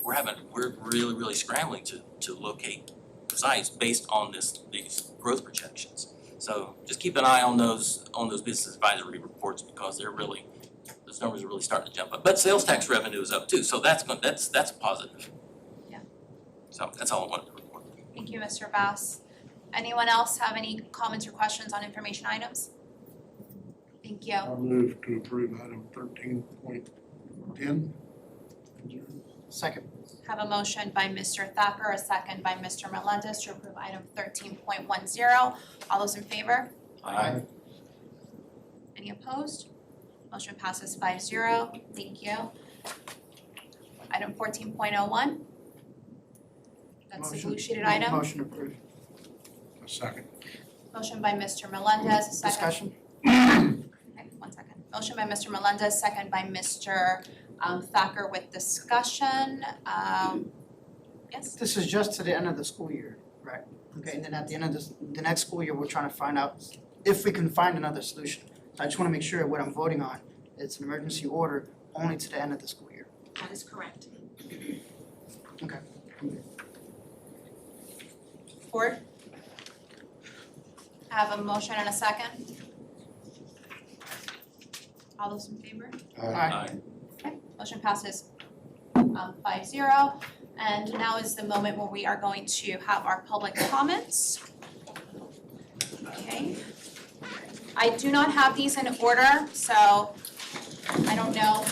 we're really scrambling to locate sites based on these growth projections. So just keep an eye on those business advisory reports because they're really those numbers are really starting to jump up. But sales tax revenue is up too, so that's positive. Yeah. So that's all I wanted to report. Thank you, Mr. Bass. Anyone else have any comments or questions on information items? Thank you. I'll move to approve item 13.10. Second. Have a motion by Mr. Thacker, a second by Mr. Melendez to approve item 13.10. All those in favor? Aye. Any opposed? Motion passes 5-0. Thank you. Item 14.01. That's the Motion. blue sheeted item. Motion approved. A second. Motion by Mr. Melendez, a second. Discussion? Okay, 1 second. Motion by Mr. Melendez, second by Mr. Thacker with discussion. Yes? This is just to the end of the school year, right? Okay, and then at the end of the next school year, we're trying to find out if we can find another solution. So I just wanna make sure what I'm voting on, it's an emergency order only to the end of the school year. That is correct. Okay. Board? I have a motion and a second. All those in favor? Aye. Okay, motion passes 5-0. And now is the moment where we are going to have our public comments. Okay. I do not have these in order, so I don't know.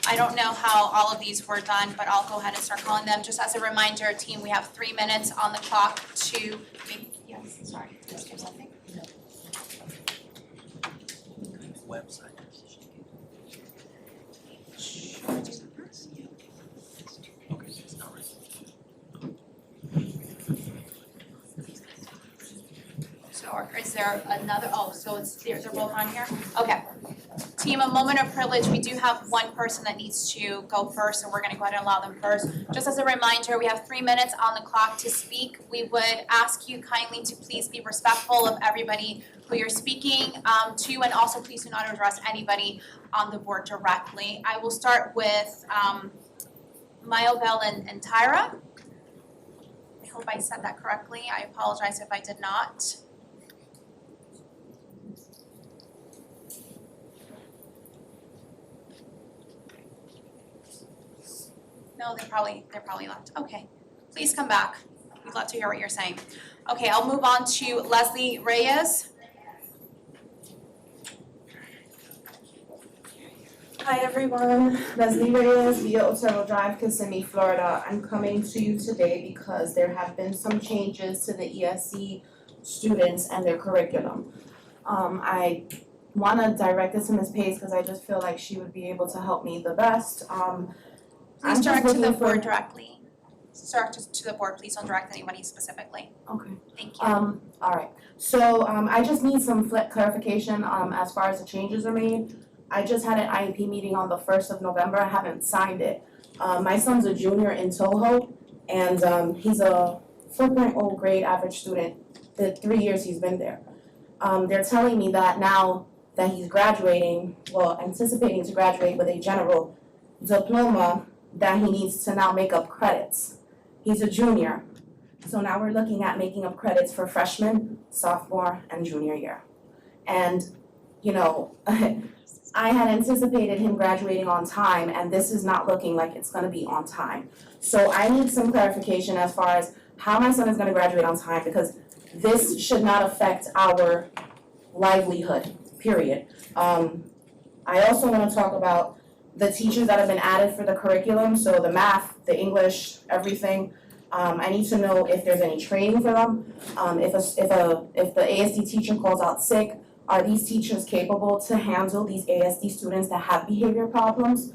I don't know how all of these were done, but I'll go ahead and start calling them. Just as a reminder, team, we have 3 minutes on the clock to make, yes, sorry, just do something. Website. Okay, it's not ready. So is there another, so they're both on here? Okay. Team, a moment of privilege, we do have one person that needs to go first, so we're gonna go ahead and allow them first. Just as a reminder, we have 3 minutes on the clock to speak. We would ask you kindly to please be respectful of everybody who you're speaking to, and also please do not address anybody on the board directly. I will start with Mayobel and Tyra. I hope I said that correctly. I apologize if I did not. No, they're probably left. Okay, please come back. We'd love to hear what you're saying. Okay, I'll move on to Leslie Reyes. Hi everyone, Leslie Reyes via Osceola Drive, Kissimmee, Florida. I'm coming to you today because there have been some changes to the ESC students and their curriculum. I want to direct this to Ms. Pace because I just feel like she would be able to help me the best. Please direct to the board directly. Direct to the board, please don't direct anybody specifically. Okay. Thank you. All right. So I just need some clarification as far as the changes are made. I just had an IEP meeting on the 1st of November. I haven't signed it. My son's a junior in Toho, and he's a 4.0 grade average student the 3 years he's been there. They're telling me that now that he's graduating, well, anticipating to graduate with a general diploma, that he needs to now make up credits. He's a junior. So now we're looking at making up credits for freshman, sophomore, and junior year. And, you know, I had anticipated him graduating on time, and this is not looking like it's gonna be on time. So I need some clarification as far as how my son is gonna graduate on time, because this should not affect our livelihood, period. I also wanna talk about the teachers that have been added for the curriculum, so the math, the English, everything. I need to know if there's any training for them. If the ASD teacher calls out sick, are these teachers capable to handle these ASD students that have behavior problems?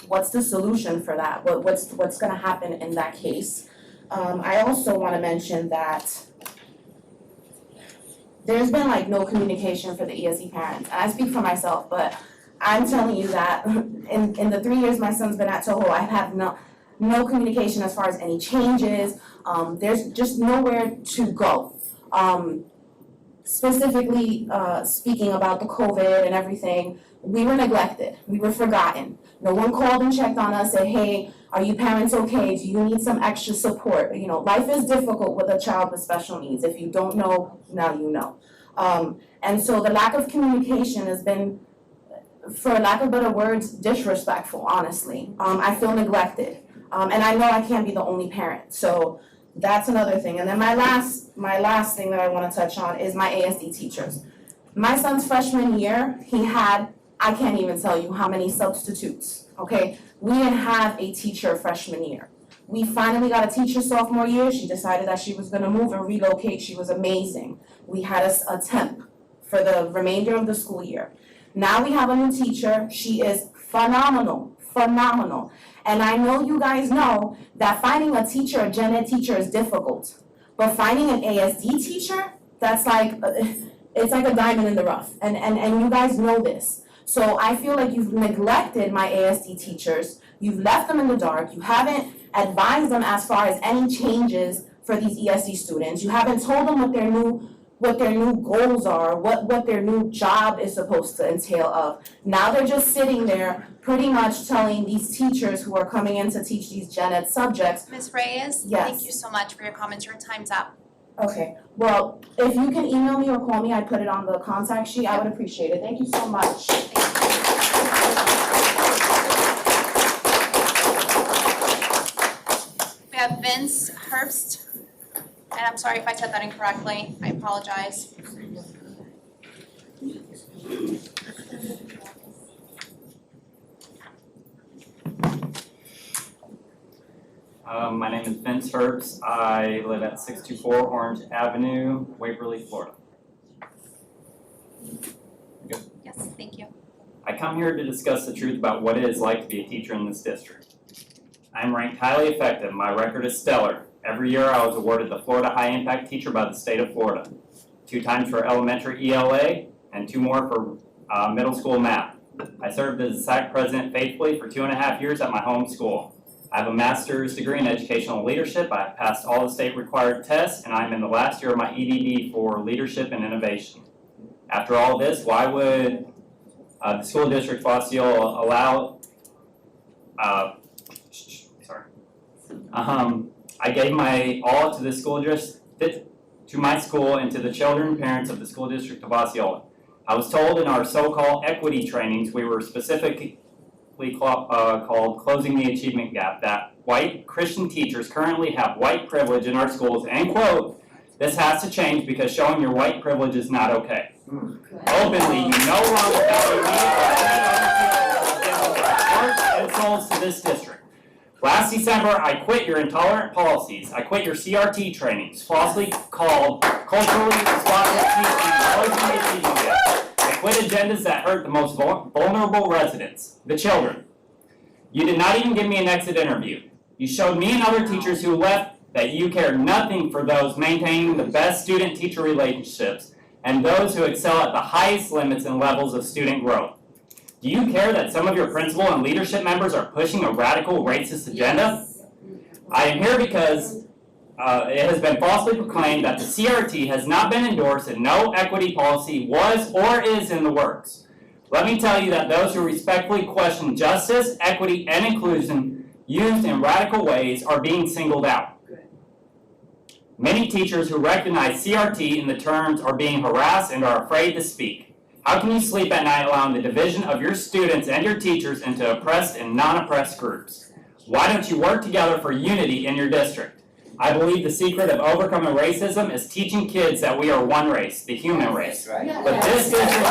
What's the solution for that? What's gonna happen in that case? I also wanna mention that there's been like no communication for the ESD parents. And I speak for myself, but I'm telling you that in the 3 years my son's been at Toho, I have no communication as far as any changes. There's just nowhere to go. Specifically speaking about the COVID and everything, we were neglected, we were forgotten. No one called and checked on us, said, hey, are you parents okay? Do you need some extra support? You know, life is difficult with a child with special needs. If you don't know, now you know. And so the lack of communication has been for lack of better words, disrespectful, honestly. I feel neglected. And I know I can't be the only parent, so that's another thing. And then my last thing that I wanna touch on is my ASD teachers. My son's freshman year, he had, I can't even tell you how many substitutes, okay? We didn't have a teacher freshman year. We finally got a teacher sophomore year. She decided that she was gonna move and relocate. She was amazing. We had a temp for the remainder of the school year. Now we have a new teacher. She is phenomenal. And I know you guys know that finding a teacher, a gen ed teacher, is difficult. But finding an ASD teacher, that's like, it's like a diamond in the rough. And you guys know this. So I feel like you've neglected my ASD teachers. You've left them in the dark. You haven't advised them as far as any changes for these ESD students. You haven't told them what their new goals are, what their new job is supposed to entail of. Now they're just sitting there pretty much telling these teachers who are coming in to teach these gen ed subjects. Ms. Reyes, Yes. thank you so much for your comments. Your time's up. Okay, well, if you can email me or call me, I put it on the contact sheet, I would appreciate it. Thank you so much. We have Vince Herbst, and I'm sorry if I said that incorrectly. I apologize. My name is Vince Herbst. I live at 624 Orange Avenue, Waverly, Florida. Yes, thank you. I come here to discuss the truth about what it is like to be a teacher in this district. I'm ranked highly effective. My record is stellar. Every year I was awarded the Florida High Impact Teacher by the state of Florida. 2 times for elementary ELA and 2 more for middle school math. I served as SAC president faithfully for 2.5 years at my home school. I have a master's degree in educational leadership. I have passed all the state required tests, and I'm in the last year of my EDD for leadership and innovation. After all this, why would the school district of Osceola allow, I gave my all to the school to my school and to the children and parents of the school district of Osceola. I was told in our so-called equity trainings, we were specifically called Closing the Achievement Gap, that white Christian teachers currently have white privilege in our schools, and quote, this has to change because showing your white privilege is not okay. Openly, you no longer value me insults to this district. Last December, I quit your intolerant policies. I quit your CRT trainings, falsely called culturally responsible teaching, Closing the Achievement Gap. I quit agendas that hurt the most vulnerable residents, the children. You did not even give me an exit interview. You showed me and other teachers who left that you care nothing for those maintaining the best student-teacher relationships and those who excel at the highest limits and levels of student growth. Do you care that some of your principal and leadership members are pushing a radical racist agenda? I am here because it has been falsely proclaimed that the CRT has not been endorsed and no equity policy was or is in the works. Let me tell you that those who respectfully question justice, equity, and inclusion used in radical ways are being singled out. Many teachers who recognize CRT in the terms are being harassed and are afraid to speak. How can you sleep at night allowing the division of your students and your teachers into oppressed and non-oppressed groups? Why don't you work together for unity in your district? I believe the secret of overcoming racism is teaching kids that we are one race, the human race. But this district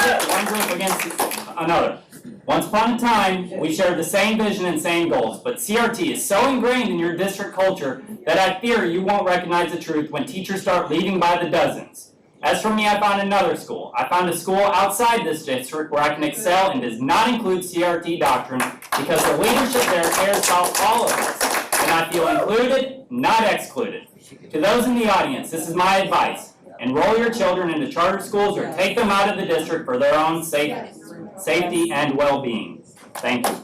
pit one group against another. Once upon a time, we shared the same vision and same goals, but CRT is so ingrained in your district culture that I fear you won't recognize the truth when teachers start leaving by the dozens. As for me, I found another school. I found a school outside this district where I can excel and does not include CRT doctrine because the leadership there cares about all of us. And I feel included, not excluded. To those in the audience, this is my advice. Enroll your children into charter schools or take them out of the district for their own safety and well-being. Thank you.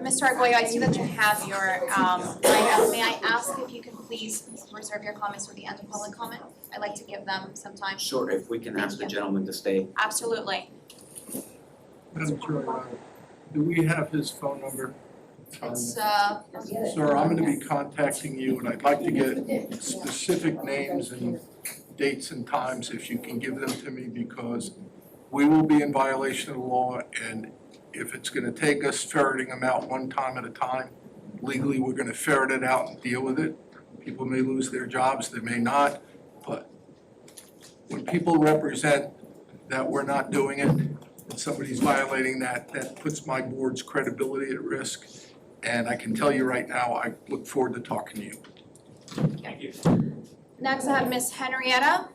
Mr. Arguello, I see that you have your lineup. May I ask if you could please reserve your comments for the end of public comment? I'd like to give them some time. Sure, if we can ask the gentleman to stay. Absolutely. Madam Chair, do we have his phone number? It's Sir, I'm gonna be contacting you and I'd like to get specific names and dates and times if you can give them to me because we will be in violation of the law and if it's gonna take us ferreting them out one time at a time, legally, we're gonna ferret it out and deal with it. People may lose their jobs, they may not, but when people represent that we're not doing it and somebody's violating that, that puts my board's credibility at risk. And I can tell you right now, I look forward to talking to you. Thank you. next I have Miss Henrietta.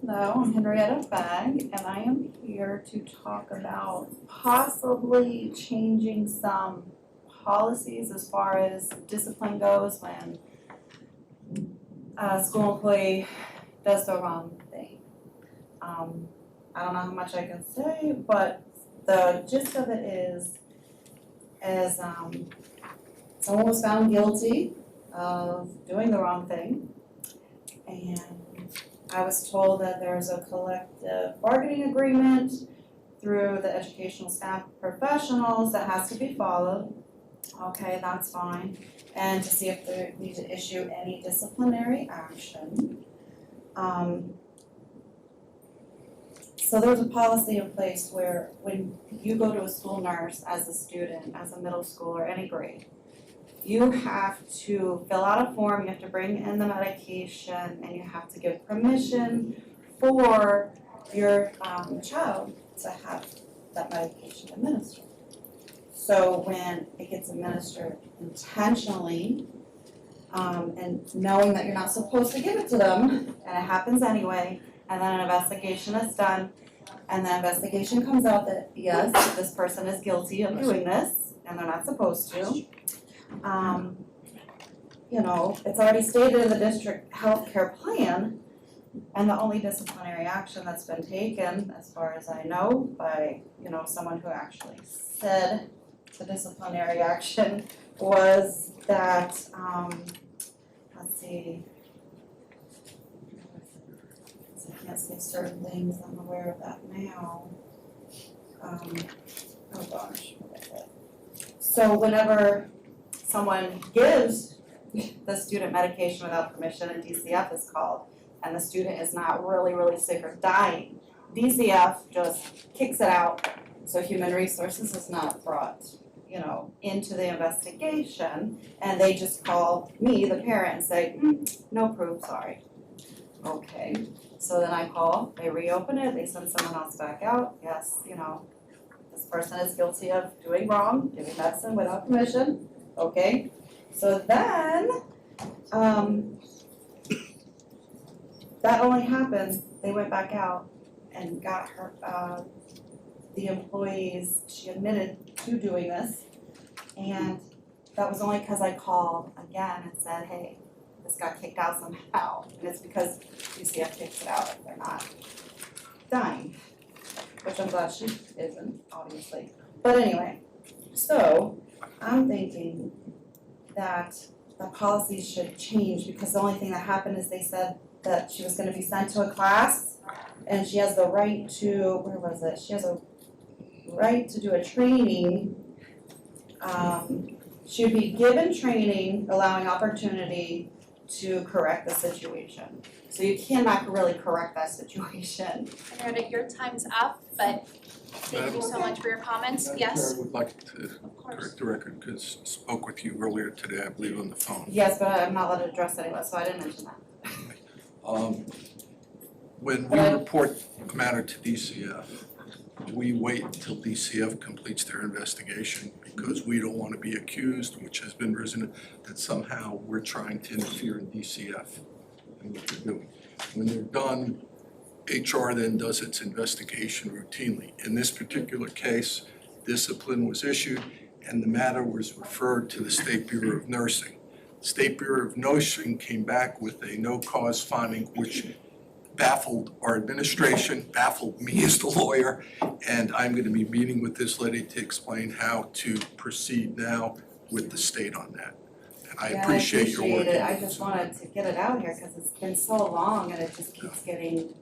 Hello, I'm Henrietta Bagg, and I am here to talk about possibly changing some policies as far as discipline goes when a school employee does the wrong thing. I don't know how much I can say, but the gist of it is someone was found guilty of doing the wrong thing, and I was told that there's a collective bargaining agreement through the educational staff professionals that has to be followed. Okay, that's fine. And to see if they need to issue any disciplinary action. So there's a policy in place where when you go to a school nurse as a student, as a middle school or any grade, you have to fill out a form, you have to bring in the medication, and you have to give permission for your child to have that medication administered. So when it gets administered intentionally, and knowing that you're not supposed to give it to them, and it happens anyway, and then an investigation is done, and the investigation comes out that, yes, this person is guilty of doing this, and they're not supposed to. You know, it's already stated in the district healthcare plan, and the only disciplinary action that's been taken, as far as I know, by, you know, someone who actually said the disciplinary action was that, let's see, I can't say certain things, I'm aware of that now. Oh gosh, what is it? So whenever someone gives the student medication without permission, a DCF is called, and the student is not really sick or dying, DCF just kicks it out, so human resources is not brought, you know, into the investigation, and they just call me, the parent, and say, no proof, sorry. Okay, so then I call, they reopen it, they send someone else back out, yes, you know, this person is guilty of doing wrong, giving medicine without permission, okay? So then, that only happened, they went back out and got her, the employees, she admitted to doing this, and that was only because I called again and said, hey, this got kicked out somehow, and it's because UCF kicks it out if they're not dying, which I'm glad she isn't, obviously. But anyway, so I'm thinking that the policy should change because the only thing that happened is they said that she was gonna be sent to a class and she has the right to, where was it? She has a right to do a training. She'd be given training, allowing opportunity to correct the situation. So you cannot really correct that situation. Henrietta, your time's up, but thank you so much for your comments. Yes? I would like to correct the record because I spoke with you earlier today, I believe, on the phone. Yes, but I'm not allowed to address anyone, so I didn't mention that. When we report a matter to DCF, we wait until DCF completes their investigation because we don't want to be accused, which has been risen, that somehow we're trying to interfere in DCF and what they're doing. When they're done, HR then does its investigation routinely. In this particular case, discipline was issued and the matter was referred to the State Bureau of Nursing. State Bureau of Nursing came back with a no cause finding, which baffled our administration, baffled me as the lawyer, and I'm going to be meeting with this lady to explain how to proceed now with the state on that. And I appreciate your work. It. I just wanted to get it out here because it's been so long and it just keeps getting,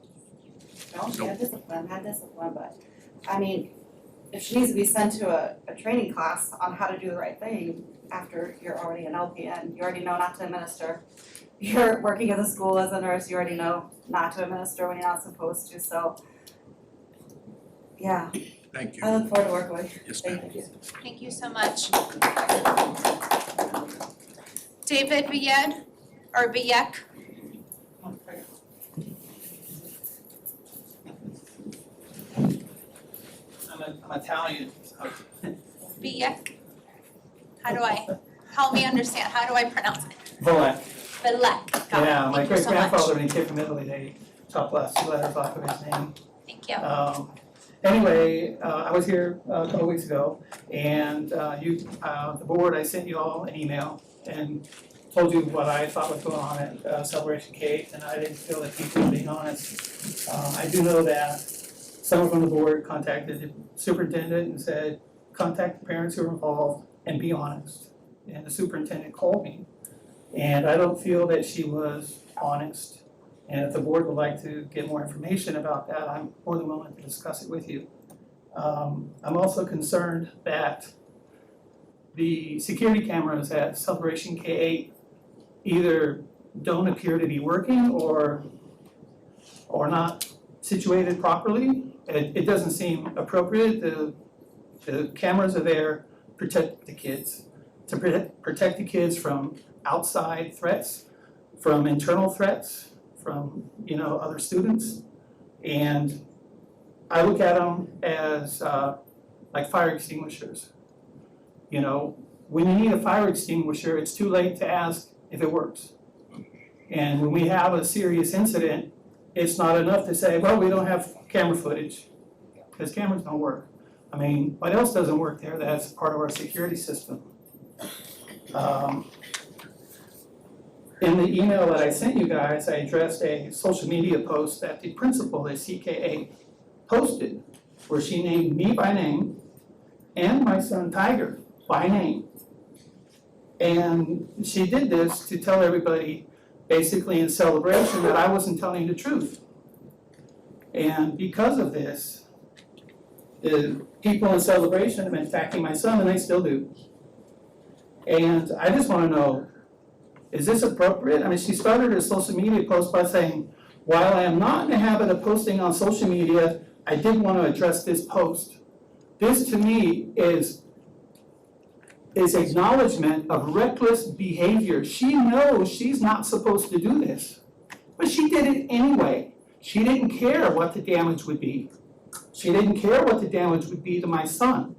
well, she had discipline, but I mean, if she needs to be sent to a training class on how to do the right thing after you're already an LPN, you already know not to administer. You're working at the school as a nurse, you already know not to administer when you're not supposed to, so. Yeah, Thank I look forward to working with you. Yes, ma'am. Thank you. Thank you so much. David Villed, or Villek? I'm Italian, so. Villek? Help me understand, how do I pronounce it? Villek. Villek, got it, Yeah, my thank you so much. great-grandfather, when he came from Italy, they chopped last 2 letters off of his name. Thank you. Anyway, I was here a couple weeks ago, and the board, I sent you all an email and told you what I thought was going on at Celebration K, and I didn't feel that people were being honest. I do know that someone from the board contacted the superintendent and said, contact the parents who are involved and be honest. And the superintendent called me, and I don't feel that she was honest. And if the board would like to get more information about that, I'm more than willing to discuss it with you. I'm also concerned that the security cameras at Celebration K-8 either don't appear to be working or not situated properly. It doesn't seem appropriate. The cameras are there to protect the kids, to protect the kids from outside threats, from internal threats, from other students. And I look at them as like fire extinguishers. When you need a fire extinguisher, it's too late to ask if it works. And when we have a serious incident, it's not enough to say, well, we don't have camera footage, because cameras don't work. I mean, what else doesn't work there that's part of our security system? In the email that I sent you guys, I addressed a social media post that the principal at CK8 posted, where she named me by name and my son Tiger by name. And she did this to tell everybody, basically in celebration, that I wasn't telling the truth. And because of this, the people in celebration have been attacking my son, and they still do. And I just want to know, is this appropriate? I mean, she started her social media post by saying, while I am not in the habit of posting on social media, I did want to address this post. This to me is acknowledgement of reckless behavior. She knows she's not supposed to do this, but she did it anyway. She didn't care what the damage would be. She didn't care what the damage would be to my son.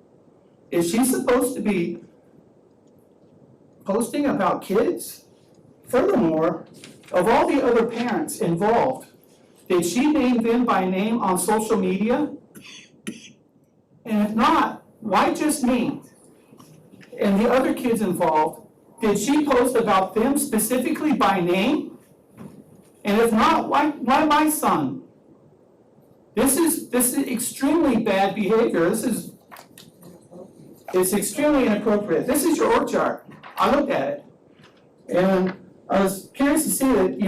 Is she supposed to be posting about kids? Furthermore, of all the other parents involved, did she name them by name on social media? And if not, why just me? And the other kids involved, did she post about them specifically by name? And if not, why my son? This is extremely bad behavior. It's extremely inappropriate. This is your org chart. I looked at it. And I was curious to see that,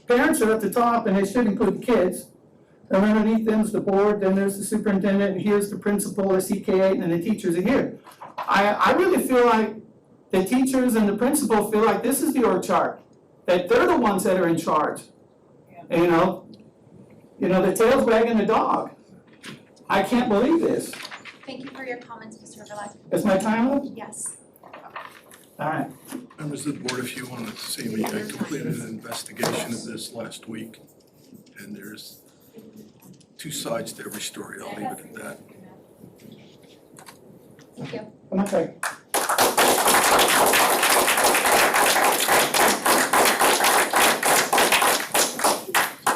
parents are at the top and they should include kids. And underneath them is the board, then there's the superintendent, and here's the principal, the CK8, and the teachers are here. I really feel like the teachers and the principal feel like this is the org chart, that they're the ones that are in charge. And, the tail's wagging the dog. I can't believe this. Thank you for your comments, Mr. Villek. Is my time up? Yes. All right. Members of the board, if you want to see me, I completed an investigation of this last week, and there's 2 sides to every story. I'll leave it at that. Thank you. Okay.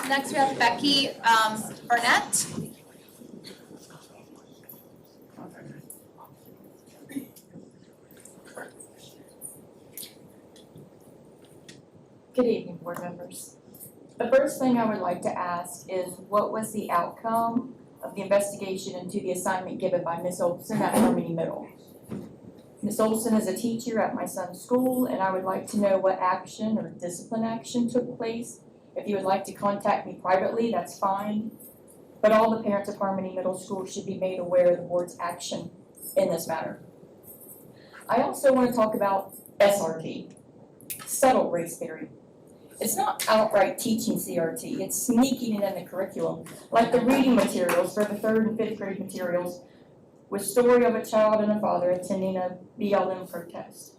Next, we have Becky Burnett. Good evening, board members. The first thing I would like to ask is, what was the outcome of the investigation into the assignment given by Ms. Olson at Harmony Middle? Ms. Olson is a teacher at my son's school, and I would like to know what action or discipline action took place. If you would like to contact me privately, that's fine. but all the parents of Harmony Middle School should be made aware of the board's action in this matter. I also want to talk about SRT, subtle race theory. It's not outright teaching CRT, it's sneaking it in the curriculum, like the reading materials for the 3rd and 5th grade materials with story of a child and a father attending a BLM protest.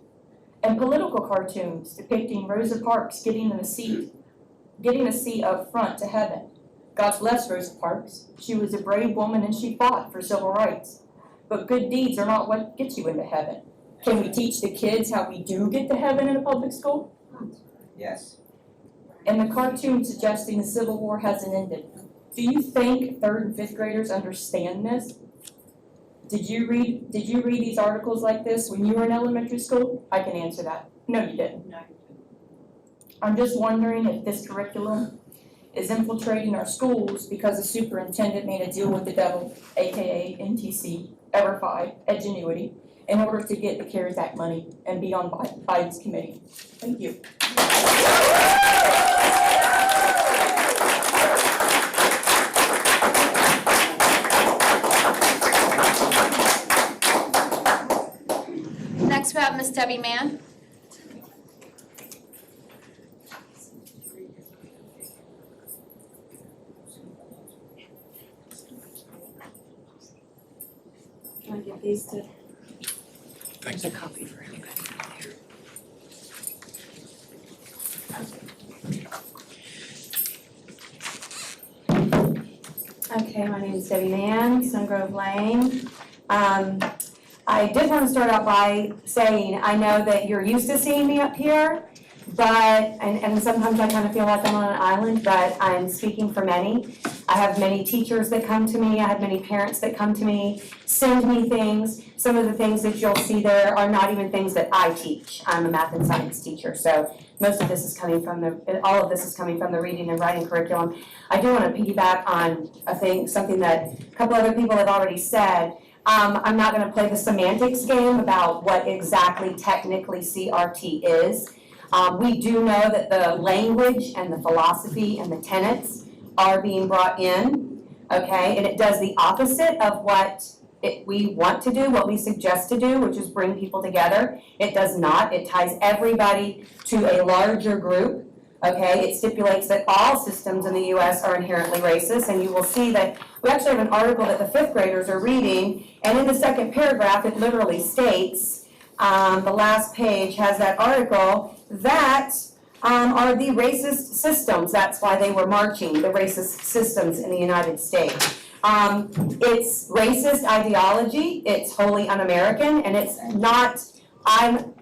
And political cartoons depicting Rosa Parks getting a seat up front to heaven. God bless Rosa Parks. She was a brave woman and she fought for civil rights. But good deeds are not what gets you into heaven. Can we teach the kids how we do get to heaven in a public school? Yes. And the cartoon suggesting the Civil War hasn't ended. Do you think 3rd and 5th graders understand this? Did you read these articles like this when you were in elementary school? I can answer that. No, you didn't. No. I'm just wondering if this curriculum is infiltrating our schools because the superintendent made a deal with the devil, aka NTC, EverFi, Edgenuity, in order to get the CARES Act money and be on Biden's committee. Thank you. Next we have Miss Debbie Mann. Can I give these to? Thanks. There's a copy for anybody here. Okay, my name is Debbie Mann, Sungrove Lane. I did want to start out by saying I know that you're used to seeing me up here, and sometimes I kind of feel like I'm on an island, but I'm speaking for many. I have many teachers that come to me, I have many parents that come to me, send me things. Some of the things that you'll see there are not even things that I teach. I'm a math and science teacher, so most of this is coming from all of this is coming from the reading and writing curriculum. I do want to piggyback on something that a couple other people have already said. I'm not going to play the semantics game about what exactly technically CRT is. We do know that the language and the philosophy and the tenets are being brought in, okay? And it does the opposite of what we want to do, what we suggest to do, which is bring people together. It does not. It ties everybody to a larger group, okay? It stipulates that all systems in the U.S. are inherently racist, and you will see that we actually have an article that the 5th graders are reading, and in the second paragraph, it literally states, the last page has that article, that are the racist systems. That's why they were marching, the racist systems in the United States. It's racist ideology, it's wholly un-American, and it's not,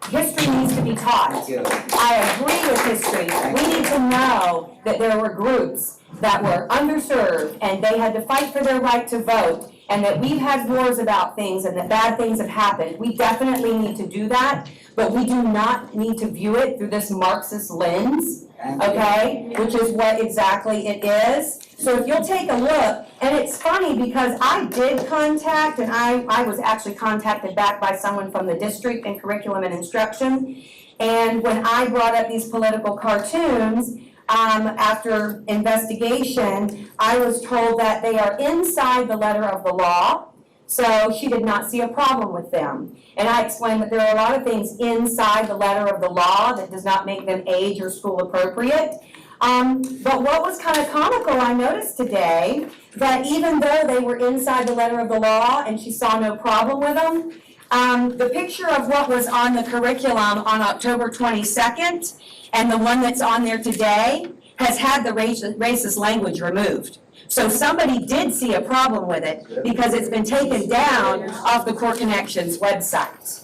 history needs to be taught. I agree with history. We need to know that there were groups that were underserved and they had to fight for their right to vote, and that we've had wars about things and that bad things have happened. We definitely need to do that, but we do not need to view it through this Marxist lens, okay? Which is what exactly it is. So if you'll take a look, and it's funny because I did contact, and I was actually contacted back by someone from the district in curriculum and instruction, and when I brought up these political cartoons, after investigation, I was told that they are inside the letter of the law, so she did not see a problem with them. And I explained that there are a lot of things inside the letter of the law that does not make them age or school appropriate. But what was kind of comical, I noticed today, that even though they were inside the letter of the law and she saw no problem with them, the picture of what was on the curriculum on October 22nd and the one that's on there today has had the racist language removed. So somebody did see a problem with it because it's been taken down off the Core Connections website.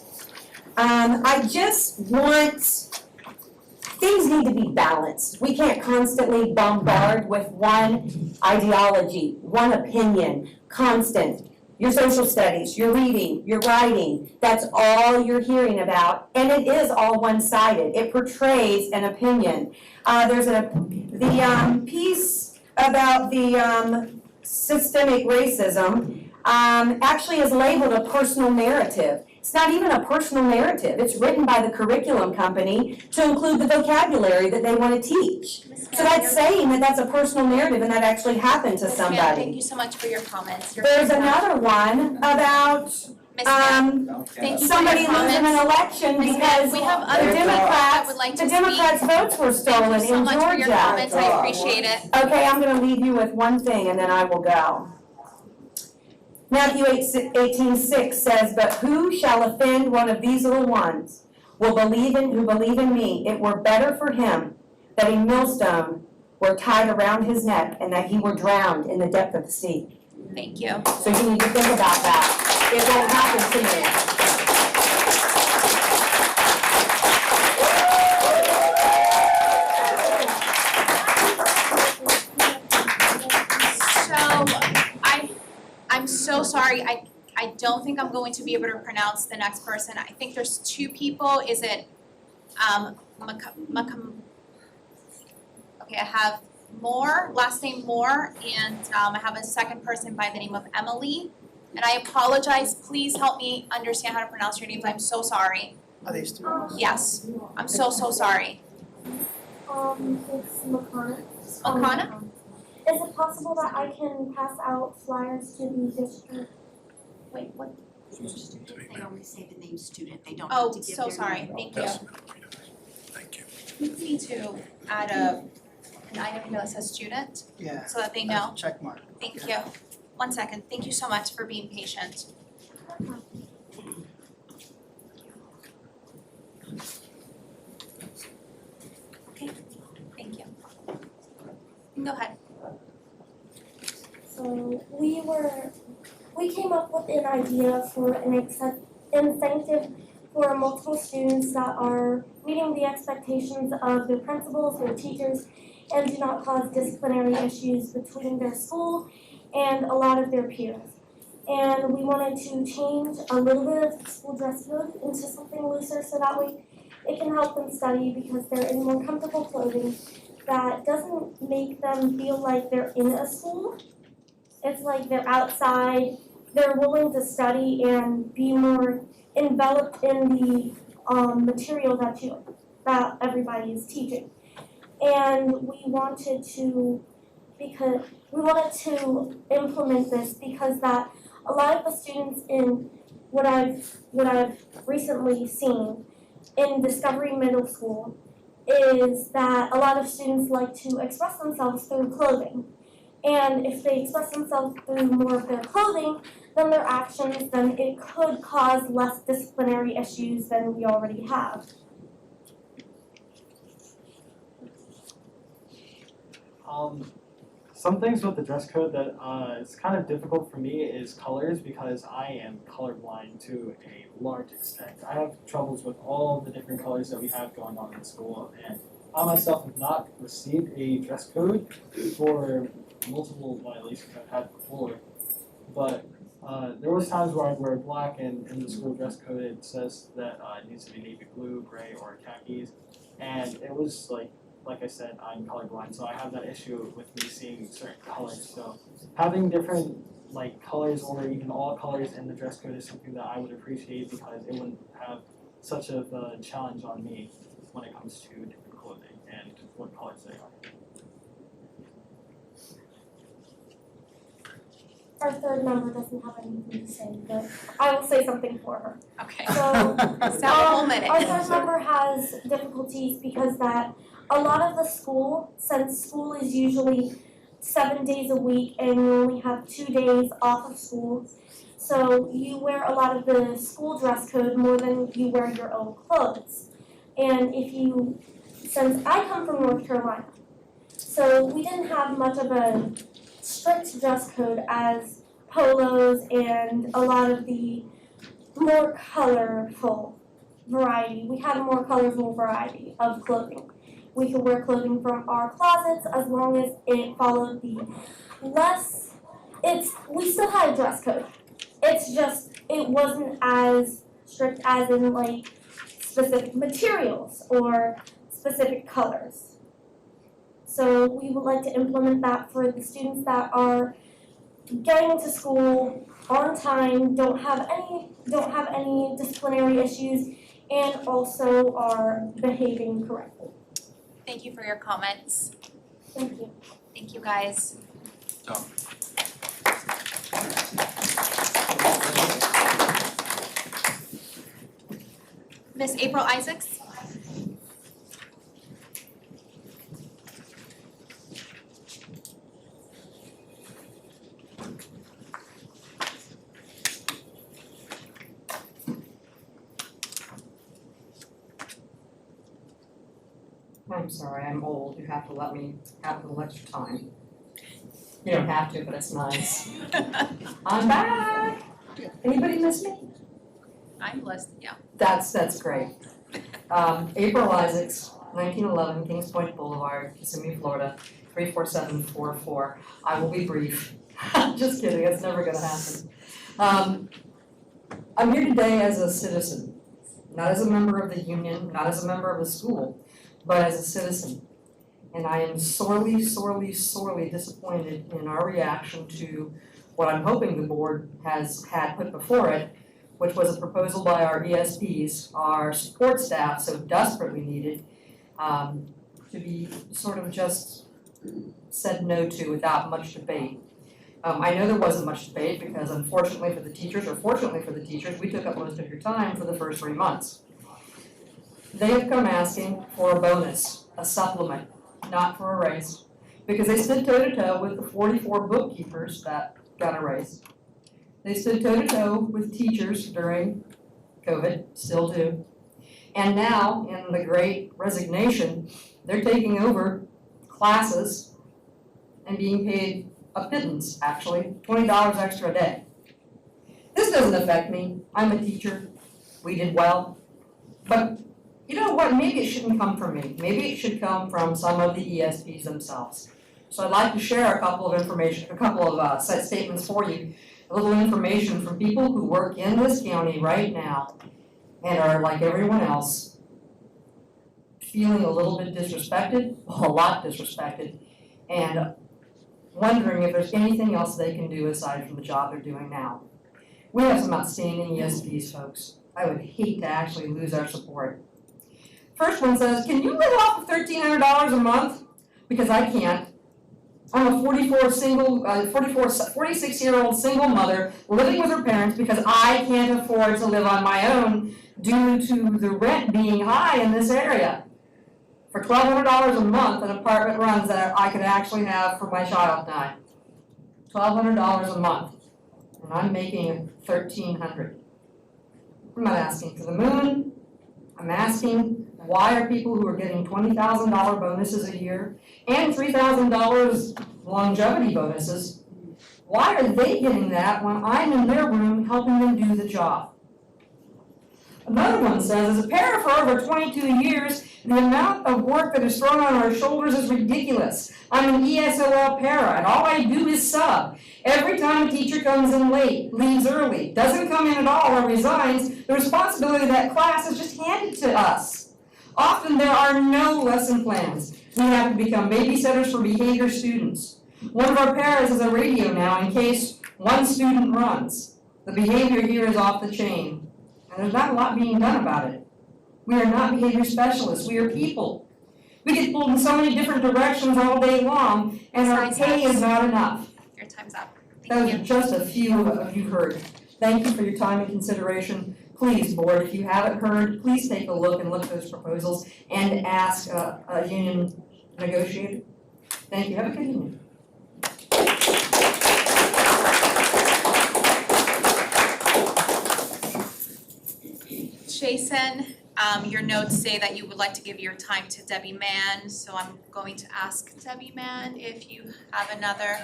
I just want, things need to be balanced. We can't constantly bombard with one ideology, one opinion, constant. Your social studies, your reading, your writing, that's all you're hearing about, and it is all one-sided. It portrays an opinion. There's the piece about the systemic racism actually is labeled a personal narrative. It's not even a personal narrative. It's written by the curriculum company to include the vocabulary that they want to teach. So that's saying that that's a personal narrative and that actually happened to Ms. Pam, thank somebody. you so much for your comments. There's another one about, Ms. Pam, thank you for somebody your losing an comments. election Ms. Pam, because we have the other people that Democrats, would like to the speak. Democrats' votes were stolen in Georgia. Thank you so much for your comments, I appreciate it. Okay, I'm gonna leave you with one thing and then I will go. Matthew 18:6 says, "But who shall offend one of these little ones who believe in me? It were better for him that a millstone were tied around his neck and that he were drowned in the depth of the sea." Thank you. So you need to think about that. It won't happen to me. I'm so sorry, I don't think I'm going to be able to pronounce the next person. I think there's two people, is it, okay, I have Moore, last name Moore, and I have a second person by the name of Emily. And I apologize, please help me understand how to pronounce your names, I'm so sorry. Are they students? Yes, I'm so sorry. It's Makana. Makana? Is it possible that I can pass out flyers to the district? Wait, what? They only say the name student, they don't Oh, have to give so their sorry, name. thank you. Thank you. We need to add an item here that says student, Yeah. so that they know. Check mark. Thank you. One second, thank you so much for being patient. Okay, thank you. You can go ahead. So we came up with an idea for an incentive for multiple students that are meeting the expectations of their principals, their teachers, and do not cause disciplinary issues between their school and a lot of their peers. And we wanted to change a little bit of the school dress code into something looser so that way it can help them study because they're in more comfortable clothing that doesn't make them feel like they're in a school. It's like they're outside, they're willing to study and be more enveloped in the material that everybody is teaching. And we wanted to implement this because that a lot of the students in what I've recently seen in Discovery Middle School is that a lot of students like to express themselves through clothing. And if they express themselves through more of their clothing than their actions, then it could cause less disciplinary issues than we already have. Some things with the dress code that is kind of difficult for me is colors because I am colorblind to a large extent. I have troubles with all the different colors that we have going on in school, and I myself have not received a dress code for multiple violations I've had before. But there was times where I'd wear black and in the school dress code it says that it needs to be navy blue, gray, or khakis, and it was like I said, I'm colorblind, so I have that issue with me seeing certain colors. So having different colors or even all colors in the dress code is something that I would appreciate because it wouldn't have such of a challenge on me when it comes to different clothing and what colors they are. Our third member doesn't have anything to say, but I will say something for her. Okay. So, Just have a whole minute. our third member has difficulties because that a lot of the school, since school is usually 7 days a week and you only have 2 days off of school, so you wear a lot of the school dress code more than you wear your own clothes. And since I come from North Carolina, so we didn't have much of a strict dress code as polos and a lot of the more colorful variety. We had a more colorful variety of clothing. We could wear clothing from our closets as long as it followed we still had a dress code. It's just, it wasn't as strict as in specific materials or specific colors. So we would like to implement that for the students that are getting to school on time, don't have any disciplinary issues, and also are behaving correctly. Thank you for your comments. Thank you. Thank you, guys. So, Miss April Isaacs? I'm sorry, I'm old, you have to let me have a little extra time. You don't have to, but it's nice. I'm back! Anybody miss me? I'm listening, yeah. That's great. April Isaacs, 1911 Kings Point Boulevard, Kissimmee, Florida, 34744. I will be brief. Just kidding, it's never gonna happen. I'm here today as a citizen, not as a member of the union, not as a member of the school, but as a citizen. And I am sorely, sorely, sorely disappointed in our reaction to what I'm hoping the board has had put before it, which was a proposal by our ESPs, our support staff so desperately needed, to be sort of just said no to without much debate. I know there wasn't much debate because unfortunately for the teachers, or fortunately for the teachers, we took up most of your time for the first 3 months. They have come asking for a bonus, a supplement, not for a raise, because they stood toe-to-toe with the 44 bookkeepers that got a raise. They stood toe-to-toe with teachers during COVID, still do. And now, in the great resignation, they're taking over classes and being paid a pittance, actually, $20 extra a day. This doesn't affect me. I'm a teacher. We did well. But you know what? Maybe it shouldn't come from me. Maybe it should come from some of the ESPs themselves. So I'd like to share a couple of statements for you. A little information from people who work in this county right now and are, like everyone else, feeling a little bit disrespected, a lot disrespected, and wondering if there's anything else they can do aside from the job they're doing now. We have some outstanding ESPs, folks. I would hate to actually lose our support. First one says, can you live off of $1,300 a month? Because I can't. I'm a 46-year-old single mother living with her parents because I can't afford to live on my own due to the rent being high in this area. For $1,200 a month, an apartment runs that I could actually have for my child and I. $1,200 a month, and I'm making $1,300. I'm not asking for the moon. I'm asking, why are people who are getting $20,000 bonuses a year and $3,000 longevity bonuses, why are they getting that when I'm in their room helping them do the job? Another one says, as a para for over 22 years, the amount of work that is thrown on our shoulders is ridiculous. I'm an ESOL para, and all I do is sub. Every time a teacher comes in late, leaves early, doesn't come in at all, or resigns, the responsibility of that class is just handed to us. Often there are no lesson plans. We have to become babysitters for behavior students. One of our paras is a radio now in case one student runs. The behavior here is off the chain, and there's not a lot being done about it. We are not behavior specialists, we are people. We get pulled in so many different directions all day long, and our pay is not enough. Your time's up. Those are just a few of you heard. Thank you for your time and consideration. Please, board, if you haven't heard, please take a look and look at those proposals and ask a union negotiator. Thank you. Have a good evening. Jason, your notes say that you would like to give your time to Debbie Mann, so I'm going to ask Debbie Mann if you have another.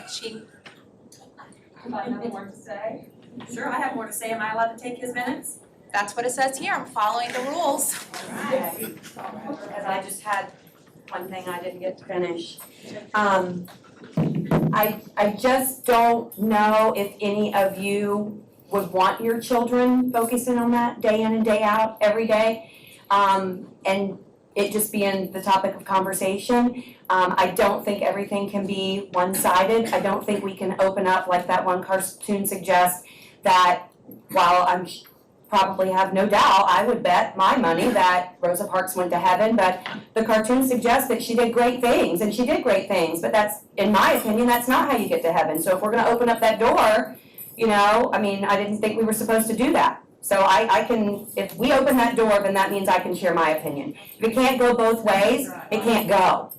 Have I more to say? Sure, I have more to say. Am I allowed to take his minutes? That's what it says here. I'm following the rules. Okay. Because I just had one thing I didn't get to finish. I just don't know if any of you would want your children focusing on that day in and day out, every day, and it just being the topic of conversation. I don't think everything can be one-sided. I don't think we can open up, like that one cartoon suggests, that while I'm probably have no doubt, I would bet my money that Rosa Parks went to heaven, but the cartoon suggests that she did great things, and she did great things, but that's, in my opinion, that's not how you get to heaven. So if we're gonna open up that door, you know, I mean, I didn't think we were supposed to do that. So I can, if we open that door, then that means I can share my opinion. If it can't go both ways, it can't go.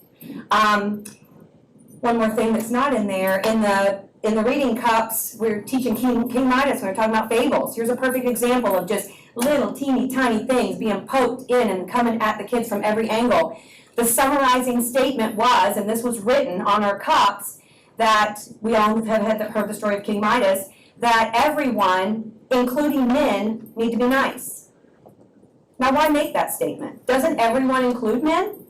One more thing that's not in there, in the reading cups, we're teaching King Midas when we're talking about fables. Here's a perfect example of just little teeny tiny things being poked in and coming at the kids from every angle. The summarizing statement was, and this was written on our cups, that we all have heard the story of King Midas, that everyone, including men, need to be nice. Now why make that statement? Doesn't everyone include men?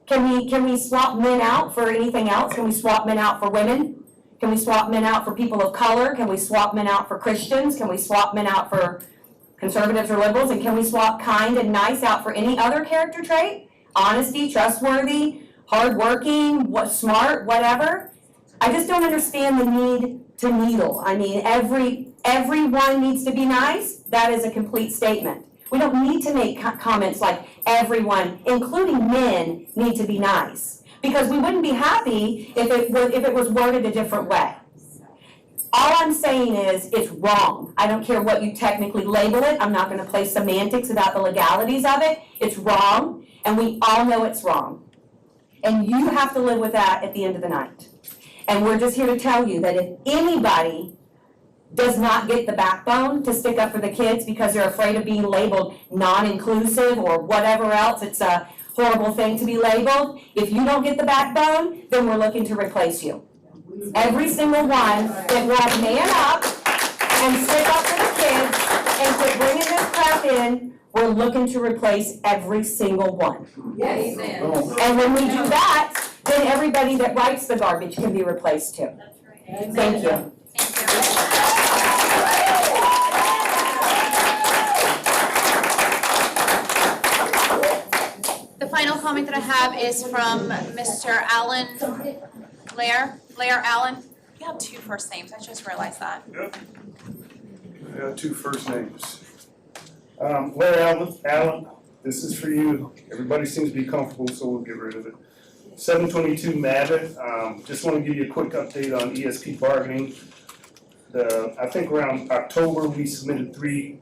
Can we swap men out for anything else? Can we swap men out for women? Can we swap men out for people of color? Can we swap men out for Christians? Can we swap men out for conservatives or liberals? And can we swap kind and nice out for any other character trait? Honesty, trustworthy, hardworking, smart, whatever. I just don't understand the need to needle. I mean, everyone needs to be nice. That is a complete statement. We don't need to make comments like everyone, including men, need to be nice. Because we wouldn't be happy if it was worded a different way. All I'm saying is it's wrong. I don't care what you technically label it. I'm not going to play semantics about the legalities of it. It's wrong, and we all know it's wrong. And you have to live with that at the end of the night. And we're just here to tell you that if anybody does not get the backbone to stick up for the kids because they're afraid of being labeled non-inclusive or whatever else, it's a horrible thing to be labeled. If you don't get the backbone, then we're looking to replace you. Every single one that will man up and stick up for the kids and quit bringing this crap in, we're looking to replace every single one. Yes. And when we do that, then everybody that writes the garbage can be replaced too. Thank you. The final comment that I have is from Mr. Alan Blair Allen. You have two first names, I just realized that. Yep. I got two first names. Larry Allen, this is for you. Everybody seems to be comfortable, so we'll get rid of it. 722 Maverick, just want to give you a quick update on ESP bargaining. I think around October, we submitted 3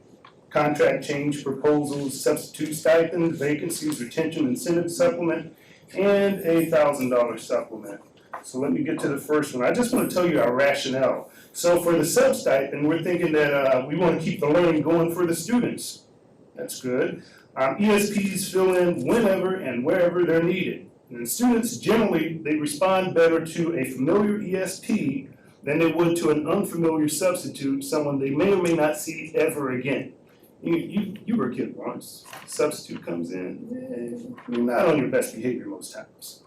contract change proposals, substitute stipend, vacancies, retention incentive supplement, and a $1,000 supplement. So let me get to the first one. I just want to tell you our rationale. So for the sub stipend, we're thinking that we want to keep the learning going for the students. That's good. ESPs fill in whenever and wherever they're needed. And students generally, they respond better to a familiar ESP than they would to an unfamiliar substitute, someone they may or may not see ever again. You were a kid once. Substitute comes in, you're not on your best behavior most times.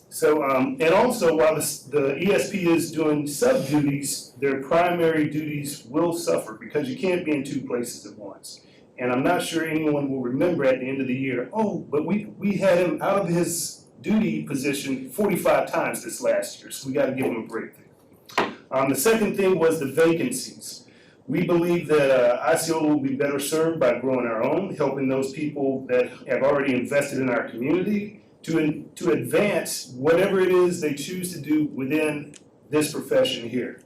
So, and also while the ESP is doing sub duties, their primary duties will suffer because you can't be in 2 places at once. And I'm not sure anyone will remember at the end of the year, oh, but we had him out of his duty position 45 times this last year, so we got to give him a break there. The second thing was the vacancies. We believe that Osceola will be better served by growing our own, helping those people that have already invested in our community to advance whatever it is they choose to do within this profession here.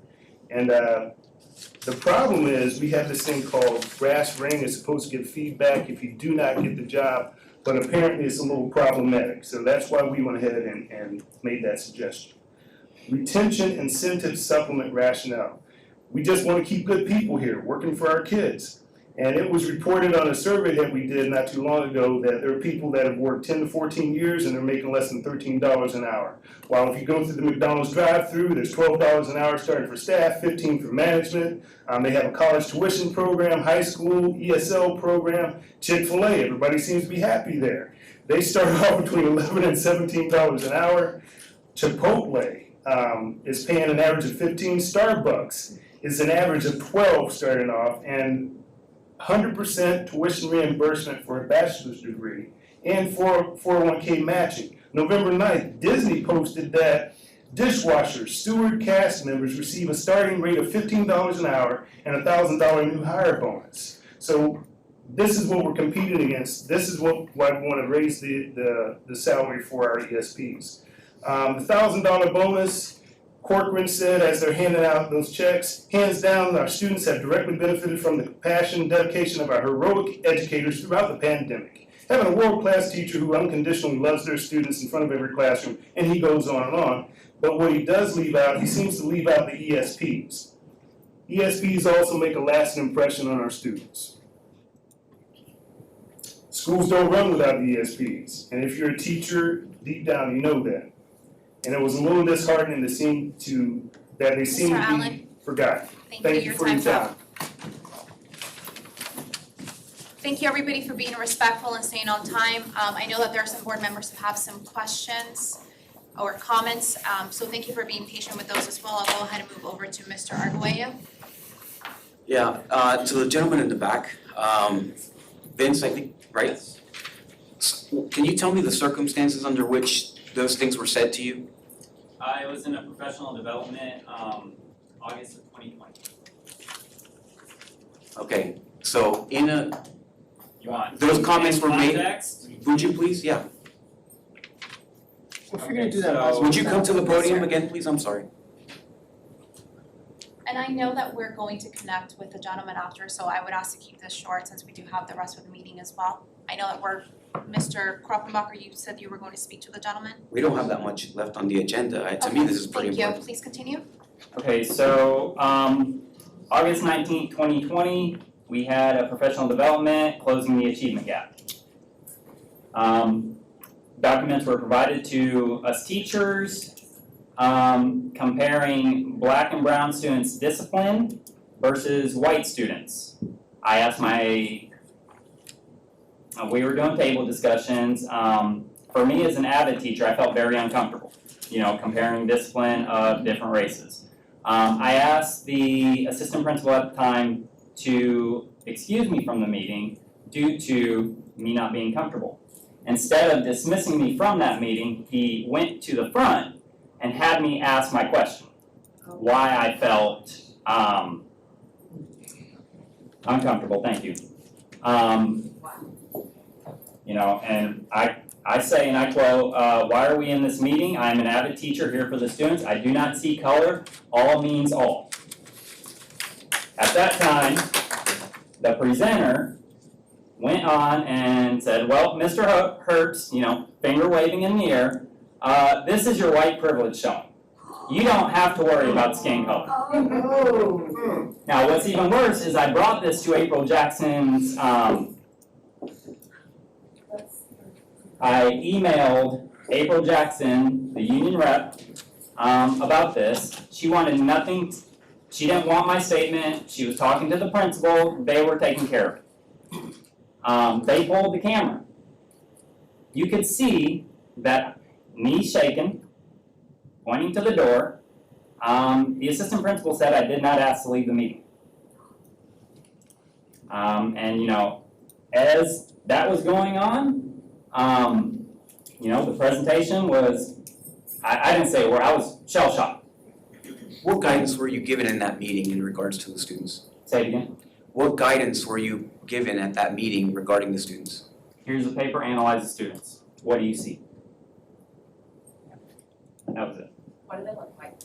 And the problem is we have this thing called brass ring. It's supposed to give feedback if you do not get the job, but apparently it's a little problematic. So that's why we went ahead and made that suggestion. Retention incentive supplement rationale. We just want to keep good people here working for our kids. And it was reported on a survey that we did not too long ago that there are people that have worked 10 to 14 years and they're making less than $13 an hour. While if you go through the McDonald's drive-thru, there's $12 an hour starting for staff, $15 for management. They have a college tuition program, high school, ESL program, Chick-fil-A. Everybody seems to be happy there. They start off between $11 and $17 an hour. Chipotle is paying an average of $15. Starbucks is an average of $12 starting off, and 100% tuition reimbursement for a bachelor's degree, and 401k matching. November 9th, Disney posted that dishwashers, steward cast members receive a starting rate of $15 an hour and a $1,000 new hire bonus. So this is what we're competing against. This is why we want to raise the salary for our ESPs. The $1,000 bonus, Corcoran said as they're handing out those checks, hands down, our students have directly benefited from the passion and dedication of our heroic educators throughout the pandemic. Having a world-class teacher who unconditionally loves their students in front of every classroom, and he goes on and on. But what he does leave out, he seems to leave out the ESPs. ESPs also make a lasting impression on our students. Schools don't run without the ESPs, and if you're a teacher, deep down you know that. And it was a little disheartening to seem that they seem to be forgotten. Thank you for your time. Thank you, everybody, for being respectful and staying on time. I know that there are some board members who have some questions or comments, so thank you for being patient with those as well. I'll go ahead and move over to Mr. Arguello. Yeah, to the gentleman in the back, Vince, I think, right? Can you tell me the circumstances under which those things were said to you? It was in a professional development, August of 2020. Okay, so in a, You want those comments were made, context? would you please, yeah. If you're gonna do that, so- Would you come to the podium again, please? I'm sorry. And I know that we're going to connect with the gentleman after, so I would ask to keep this short since we do have the rest of the meeting as well. I know that Mr. Kroppenbacher, you said you were going to speak to the gentleman. We don't have that much left on the agenda. To me, this is pretty important. Thank you, please continue. Okay, so, August 19th, 2020, we had a professional development closing the achievement gap. Documents were provided to us teachers, comparing black and brown students' discipline versus white students. I asked we were doing table discussions. For me as an avid teacher, I felt very uncomfortable, comparing discipline of different races. I asked the assistant principal at the time to excuse me from the meeting due to me not being comfortable. Instead of dismissing me from that meeting, he went to the front and had me ask my question, why I felt uncomfortable, thank you. And I say, and I quote, why are we in this meeting? I'm an avid teacher here for the students. I do not see color. All means all. At that time, the presenter went on and said, well, Mr. Hertz, finger waving in the air, this is your white privilege showing. You don't have to worry about skin color. Now, what's even worse is I brought this to April Jackson's, I emailed April Jackson, the union rep, about this. She wanted nothing, she didn't want my statement, she was talking to the principal, they were taking care of it. They pulled the camera. You could see that me shaking, pointing to the door. The assistant principal said I did not ask to leave the meeting. As that was going on, the presentation was, I didn't say a word, I was shell-shocked. What guidance were you given in that meeting in regards to the students? Say it again. What guidance were you given at that meeting regarding the students? Here's the paper, analyze the students. What do you see? That was it. What do they look like?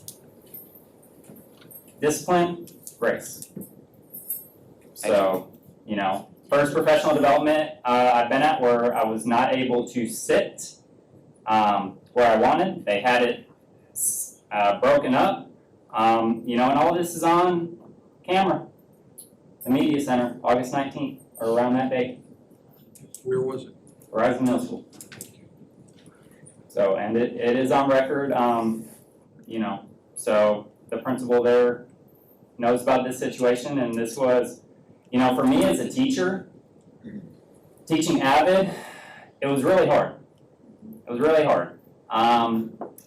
Discipline, grace. So, first professional development I've been at where I was not able to sit where I wanted. They had it broken up, and all this is on camera. The media center, August 19th, or around that date. Where was it? Horizon Middle School. So, and it is on record, so the principal there knows about this situation, and this was, for me as a teacher, teaching avid, it was really hard. It was really hard.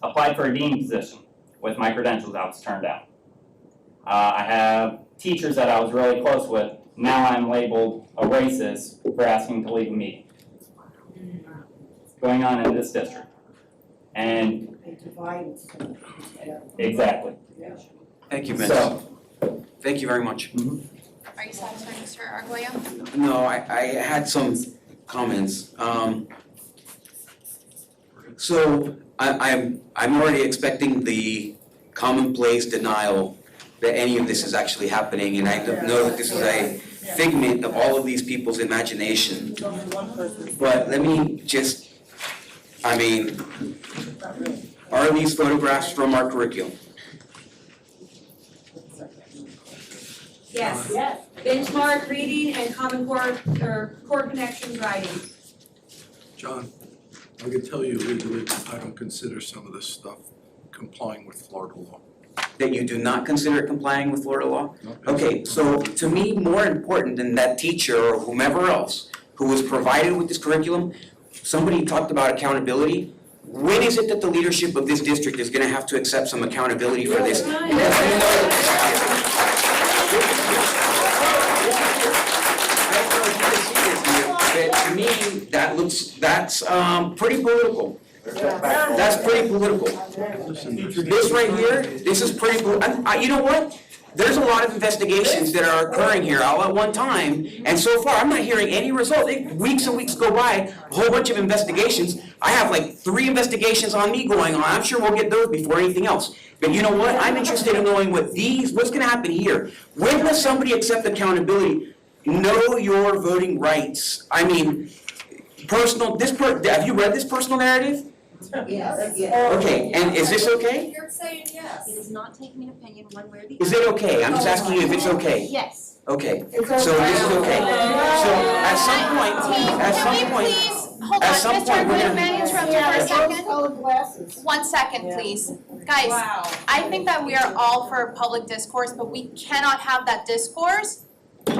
Applied for a dean position with my credentials I was turned down. I have teachers that I was really close with, now I'm labeled a racist for asking to leave a meeting. It's going on in this district. And exactly. Thank you, Vince. So, Thank you very much. Are you satisfied, Mr. Arguello? No, I had some comments. So I'm already expecting the commonplace denial that any of this is actually happening, and I know that this is a figment of all of these people's imagination. But let me just, I mean, are these photographs from our curriculum? Yes. Benchmark reading and Common Core, or Core Connections writing. John, I can tell you legally, I don't consider some of this stuff complying with Florida law. That you do not consider it complying with Florida law? No. Okay, so to me, more important than that teacher or whomever else who was provided with this curriculum, somebody talked about accountability. When is it that the leadership of this district is gonna have to accept some accountability for this? Because we know that to me, that's pretty political. That's pretty political. This right here, this is pretty, you know what? There's a lot of investigations that are occurring here all at one time, and so far, I'm not hearing any result. Weeks and weeks go by, a whole bunch of investigations. I have like 3 investigations on me going on. I'm sure we'll get those before anything else. But you know what? I'm interested in knowing what's gonna happen here. When does somebody accept accountability? Know your voting rights. I mean, have you read this personal narrative? Yes. Okay, and is this okay? You're saying yes. It is not taking an opinion one way or the other. Is it okay? I'm just asking you if it's okay. Yes. Okay, so this is okay. So at some point, Hold on, at some Mr. point, we're Arguello, gonna. may I interrupt you for a second? 1 second, please. Guys, I think that we are all for public discourse, but we cannot have that discourse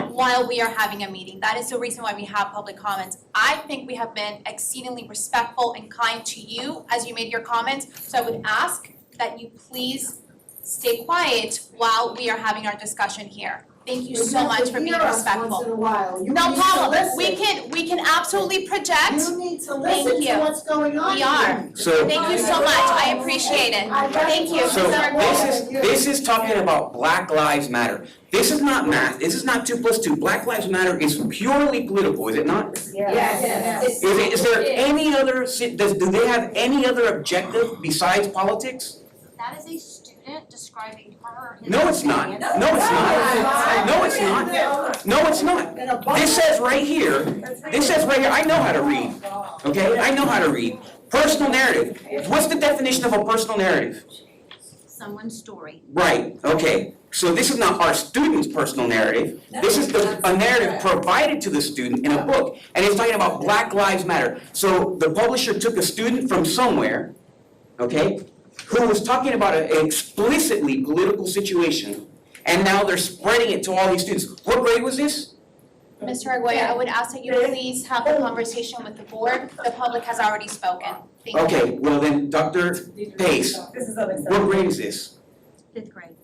while we are having a meeting. That is the reason why we have public comments. I think we have been exceedingly respectful and kind to you as you made your comments, so I would ask that you please stay quiet while we are having our discussion here. Thank you so much for being respectful. Once in a while. You No need to problem, listen. we can absolutely project. You need to Thank listen you. to what's going on. We are. So. Thank you so much, I appreciate it. Thank you. So Mr. this is talking about Black Lives Matter. This is not math, this is not 2 + 2. Black Lives Matter is purely political, is it not? Yes. Is there any other, do they have any other objective besides politics? That is a student describing her. No, it's not. No, it's not. No, it's not. No, it's not. This says right here, I know how to read, okay? I know how to read. Personal narrative. What's the definition of a personal narrative? Someone's story. Right, okay. So this is not our student's personal narrative. This is a narrative provided to the student in a book. And it's talking about Black Lives Matter. So the publisher took a student from somewhere, okay, who was talking about an explicitly political situation, and now they're spreading it to all these students. What grade was this? Mr. Arguello, I would ask that you please have a conversation with the board. The public has already spoken. Thank you. Okay, well then, Dr. Pace, what grade is this? 5th grade.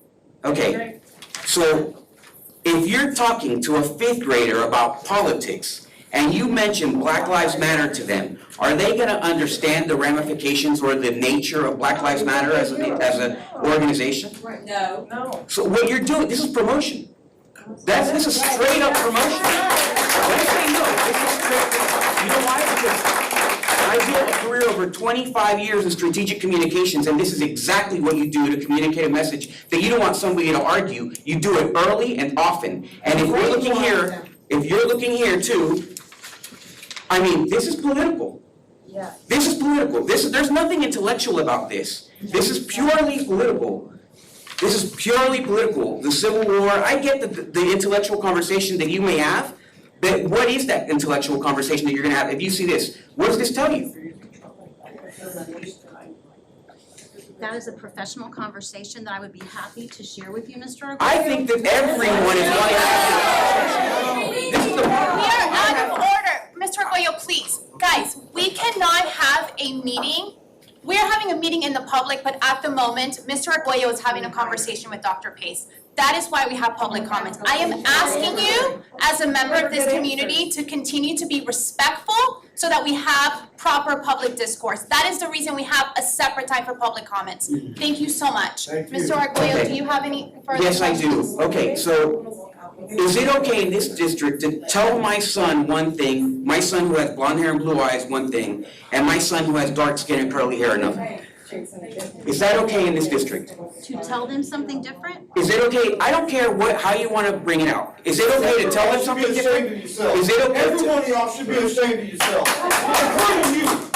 Okay, so if you're talking to a 5th grader about politics, and you mention Black Lives Matter to them, are they gonna understand the ramifications or the nature of Black Lives Matter as an organization? No. So what you're doing, this is promotion. This is straight up promotion. When I say no, this is straight, you know why? Because I built a career over 25 years in strategic communications, and this is exactly what you do to communicate a message that you don't want somebody to argue. You do it early and often. And if you're looking here too, I mean, this is political. Yeah. This is political. There's nothing intellectual about this. This is purely political. This is purely political. The Civil War, I get the intellectual conversation that you may have, but what is that intellectual conversation that you're gonna have? If you see this, what does this tell you? That is a professional conversation that I would be happy to share with you, Mr. Arguello. I think that everyone is wanting to. This is the. We are out of order. Mr. Arguello, please. Guys, we cannot have a meeting. We are having a meeting in the public, but at the moment, Mr. Arguello is having a conversation with Dr. Pace. That is why we have public comments. I am asking you, as a member of this community, to continue to be respectful so that we have proper public discourse. That is the reason we have a separate time for public comments. Thank you so much. Thank you. Mr. Arguello, Okay. do you have any further Yes, I questions? do. Okay, so Is it okay in this district to tell my son one thing, my son who has blonde hair and blue eyes one thing, and my son who has dark skin and curly hair another? Is that okay in this district? To tell them something different? Is it okay, I don't care how you wanna bring it out. Is it okay to tell them something different? Is it okay to? Every one of y'all should be ashamed of yourself, including you.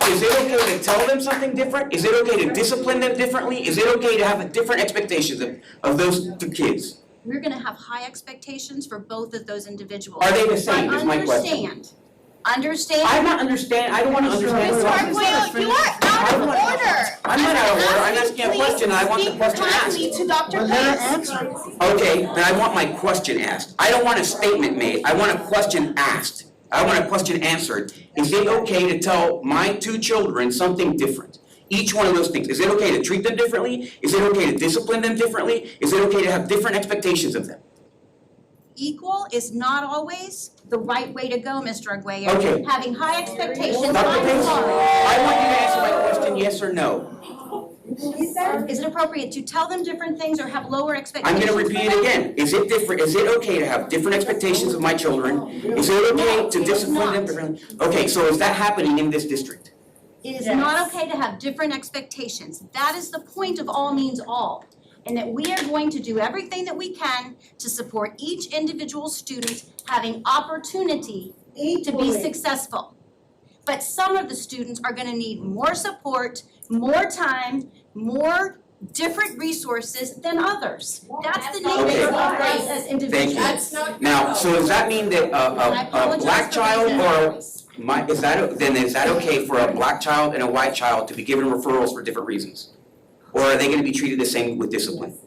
Is it okay to tell them something different? Is it okay to discipline them differently? Is it okay to have different expectations of those two kids? We're gonna have high expectations for both of those individuals. Are they the same, is my question. Understand. I'm not understand, I don't wanna understand. Mr. Arguello, you are out of order. I'm not out of order, I'm asking a question, I want the question asked. Please speak kindly to Dr. Pace. Okay, then I want my question asked. I don't want a statement made, I want a question asked. I want a question answered. Is it okay to tell my two children something different? Each one of those things. Is it okay to treat them differently? Is it okay to discipline them differently? Is it okay to have different expectations of them? Equal is not always the right way to go, Mr. Arguello. Okay. Having high expectations, Dr. Pace, I want you to answer my question, yes or no. Is it appropriate to tell them different things or have lower I'm expectations? gonna repeat it again. Is it okay to have different expectations of my children? Is it okay to discipline them differently? Okay, so is that happening in this district? It is not okay to have different expectations. That is the point of all means all. And that we are going to do everything that we can to support each individual student having opportunity to be successful. But some of the students are gonna need more support, more time, more different resources than others. That's the nature of us as individuals. Thank you. Now, so does that mean that a black child or is that okay for a black child and a white child to be given referrals for different reasons? Or are they gonna be treated the same with discipline?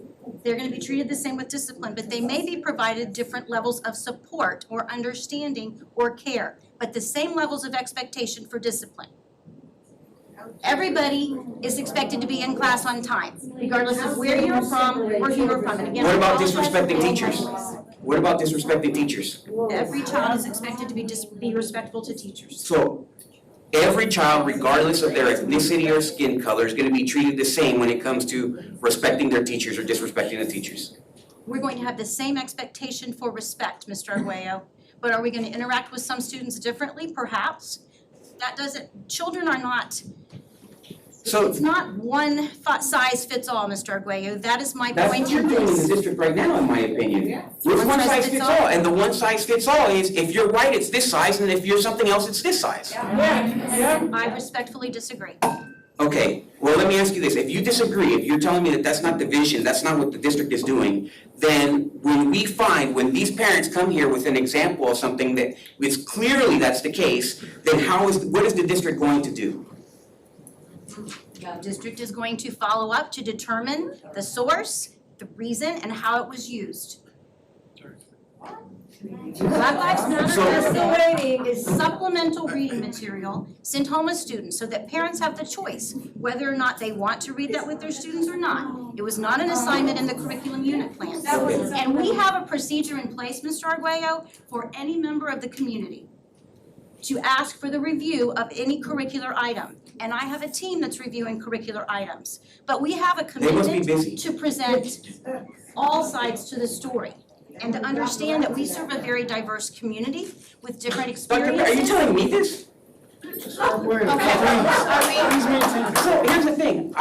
They're gonna be treated the same with discipline, but they may be provided different levels of support or understanding or care, but the same levels of expectation for discipline. Everybody is expected to be in class on time, regardless of where you're from or who you're from. And again, What about disrespecting teachers? What about disrespecting teachers? every child is expected to be respectful to teachers. So, every child, regardless of their ethnicity or skin color, is gonna be treated the same when it comes to respecting their teachers or disrespecting the teachers. We're going to have the same expectation for respect, Mr. Arguello, but are we gonna interact with some students differently? Perhaps. Children are not, it's not one size fits all, Mr. Arguello. That is my That's point what you're in doing in the this. district right now, in my opinion. It's one One size size fits fits all. all, and the one size fits all is if you're white, it's this size, and if you're something else, it's this size. I respectfully disagree. Okay, well, let me ask you this, if you disagree, if you're telling me that that's not the vision, that's not what the district is doing, then when these parents come here with an example of something that is clearly that's the case, then what is the district going to do? The district is going to follow up to determine the source, the reason, and how it was used. Black Lives Matter is supplemental reading material sent home with students so that parents have the choice whether or not they want to read that with their students or not. It was not an assignment in the curriculum unit plan. And we have a procedure in place, Mr. Arguello, for any member of the community to ask for the review of any curricular item. And I have a team that's reviewing curricular items. But we have a commitment to present all sides to the story. And to understand that we serve a very diverse community with different experiences. Are you telling me this? So here's the thing,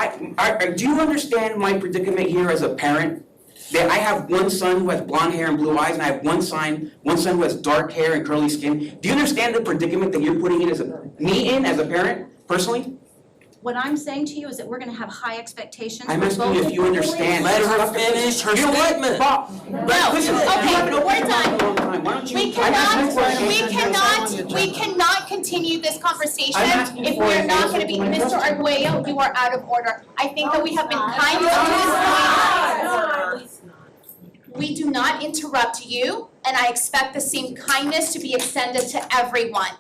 do you understand my predicament here as a parent? That I have one son who has blonde hair and blue eyes, and I have one son who has dark hair and curly skin. Do you understand the predicament that you're putting me in as a parent, personally? What I'm saying to you is that we're gonna have high expectations I'm for asking both you of if you the understand. boys. Let her finish her statement. No, Listen, okay, we're Why done. don't you? We cannot continue this conversation I'm asking if for we are an not answer gonna be, to my Mr. question. Arguello, you are out of order. I think that we have been kind to this point. We do not interrupt you, and I expect the same kindness to be extended to everyone.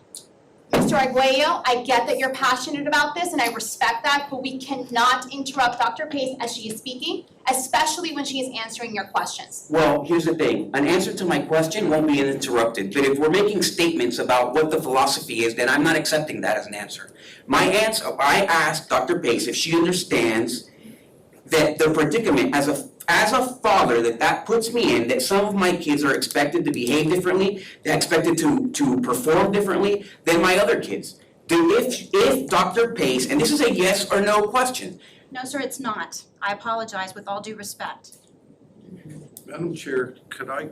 Mr. Arguello, I get that you're passionate about this, and I respect that, but we cannot interrupt Dr. Pace as she is speaking, especially when she is answering your questions. Well, here's the thing, an answer to my question won't be interrupted, but if we're making statements about what the philosophy is, then I'm not accepting that as an answer. I asked Dr. Pace if she understands that the predicament as as a father that puts me in, that some of my kids are expected to behave differently, they're expected to perform differently than my other kids. If Dr. Pace, and this is a yes or no question. No, sir, it's not. I apologize with all due respect. Madam Chair, could I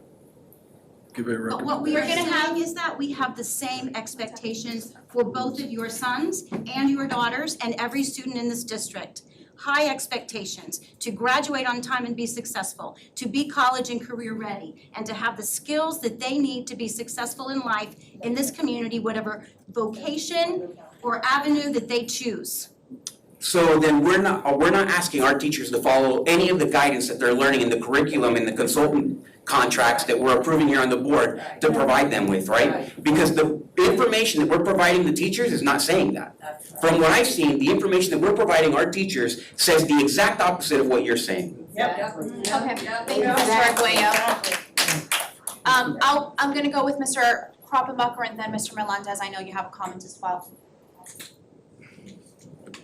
give a But recommendation? what we are saying is that we have the same expectations for both of your sons and your daughters and every student in this district. High expectations to graduate on time and be successful, to be college and career ready, and to have the skills that they need to be successful in life in this community, whatever vocation or avenue that they choose. So then we're not asking our teachers to follow any of the guidance that they're learning in the curriculum and the consultant contracts that we're approving here on the board to provide them with, right? Because the information that we're providing the teachers is not saying that. From what I've seen, the information that we're providing our teachers says the exact opposite of what you're saying. Okay, thank you, Mr. Arguello. I'm gonna go with Mr. Kroppenbacher and then Mr. Melendez. I know you have a comment as well.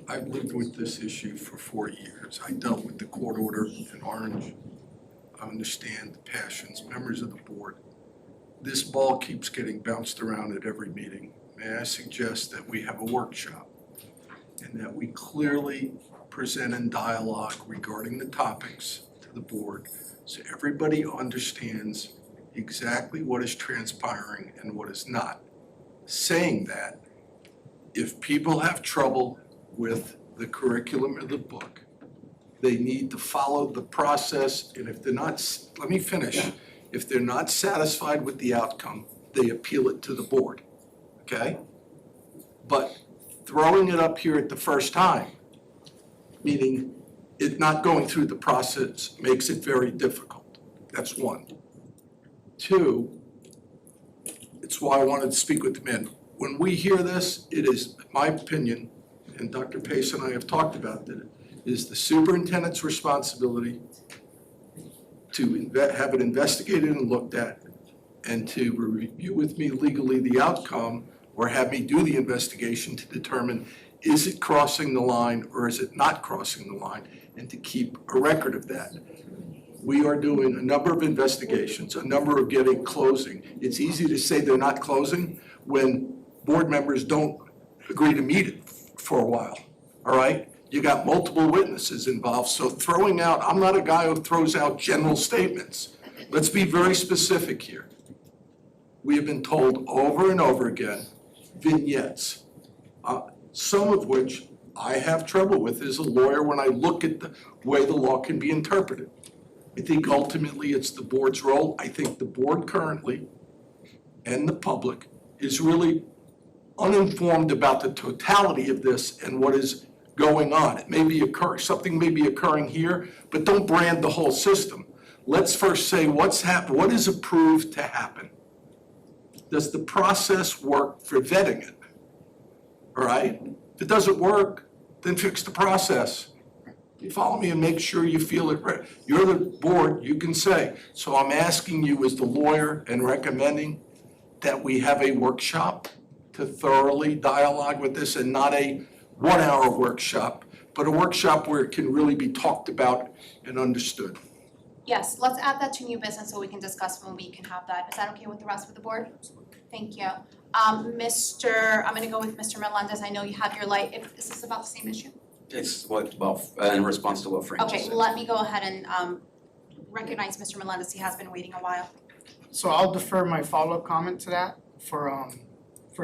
I've lived with this issue for 4 years. I dealt with the court order in Orange. I understand the passions, members of the board. This ball keeps getting bounced around at every meeting. May I suggest that we have a workshop and that we clearly present in dialogue regarding the topics to the board so everybody understands exactly what is transpiring and what is not. Saying that, if people have trouble with the curriculum of the book, they need to follow the process, and if they're not, let me finish. If they're not satisfied with the outcome, they appeal it to the board, okay? But throwing it up here at the first time, meaning it not going through the process, makes it very difficult. That's one. Two, it's why I wanted to speak with the men. When we hear this, it is, in my opinion, and Dr. Pace and I have talked about that, is the superintendent's responsibility to have it investigated and looked at and to review with me legally the outcome or have me do the investigation to determine is it crossing the line or is it not crossing the line, and to keep a record of that. We are doing a number of investigations, a number of getting closing. It's easy to say they're not closing when board members don't agree to meet it for a while, all right? You got multiple witnesses involved, so throwing out, I'm not a guy who throws out general statements. Let's be very specific here. We have been told over and over again, vignettes, some of which I have trouble with as a lawyer when I look at the way the law can be interpreted. I think ultimately it's the board's role. I think the board currently and the public is really uninformed about the totality of this and what is going on. It may be something may be occurring here, but don't brand the whole system. Let's first say what's happened, what is approved to happen? Does the process work for vetting it? All right? If it doesn't work, then fix the process. You follow me, and make sure you feel it right. You're the board, you can say. So I'm asking you as the lawyer and recommending that we have a workshop to thoroughly dialogue with this, and not a 1-hour workshop, but a workshop where it can really be talked about and understood. Yes, let's add that to new business so we can discuss when we can have that. Is that okay with the rest of the board? Thank you. I'm gonna go with Mr. Melendez. I know you have your light. Is this about the same issue? It's in response to what Frank just Okay, said. let me go ahead and recognize Mr. Melendez. He has been waiting a while. So I'll defer my follow-up comment to that for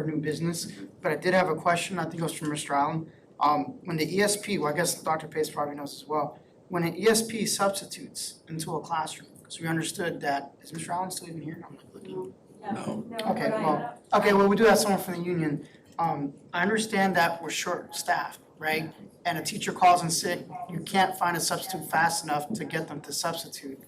new business, but I did have a question, I think it was from Mr. Allen. When the ESP, well, I guess Dr. Pace probably knows as well, when an ESP substitutes into a classroom, because we understood that, is Mr. Allen still even here? I'm not looking. No. Okay, well, we do have someone from the union. I understand that we're short-staffed, right? And a teacher calls in sick, you can't find a substitute fast enough to get them to substitute.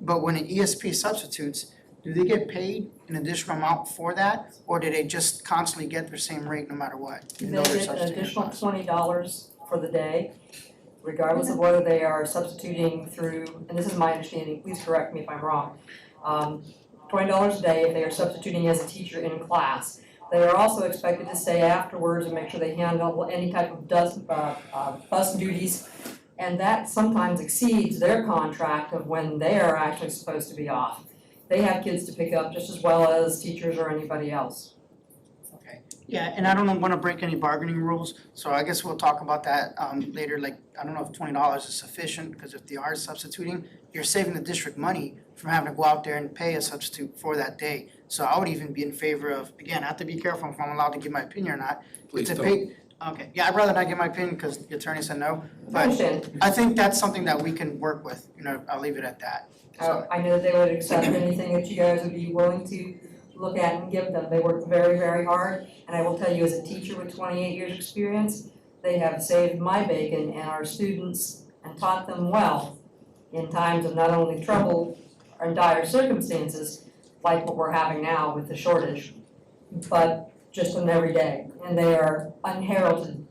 But when an ESP substitutes, do they get paid an additional amount for that? Or do they just constantly get their same rate no matter what? They even though they're get an substituting additional class? $20 for the day, regardless of whether they are substituting through, and this is my understanding, please correct me if I'm wrong. $20 a day if they are substituting as a teacher in class. They are also expected to stay afterwards and make sure they handle any type of bus duties And that sometimes exceeds their contract of when they are actually supposed to be off. They have kids to pick up just as well as teachers or anybody else. Yeah, and I don't wanna break any bargaining rules, so I guess we'll talk about that later, like, I don't know if $20 is sufficient, because if they are substituting, you're saving the district money from having to go out there and pay a substitute for that day. So I would even be in favor of, again, I have to be careful if I'm allowed to give my opinion or not. Please It's a don't. paid, okay, yeah, I'd rather not give my opinion because the attorney said no, I but understand. I think that's something that we can work with, I'll leave it at that. I know that they would accept anything that you guys would be willing to look at and give them. They work very, very hard, and I will tell you, as a teacher with 28 years' experience, they have saved my bacon and our students and taught them well in times of not only trouble or dire circumstances, like what we're having now with the shortage, but just an every day. And they are unheralded,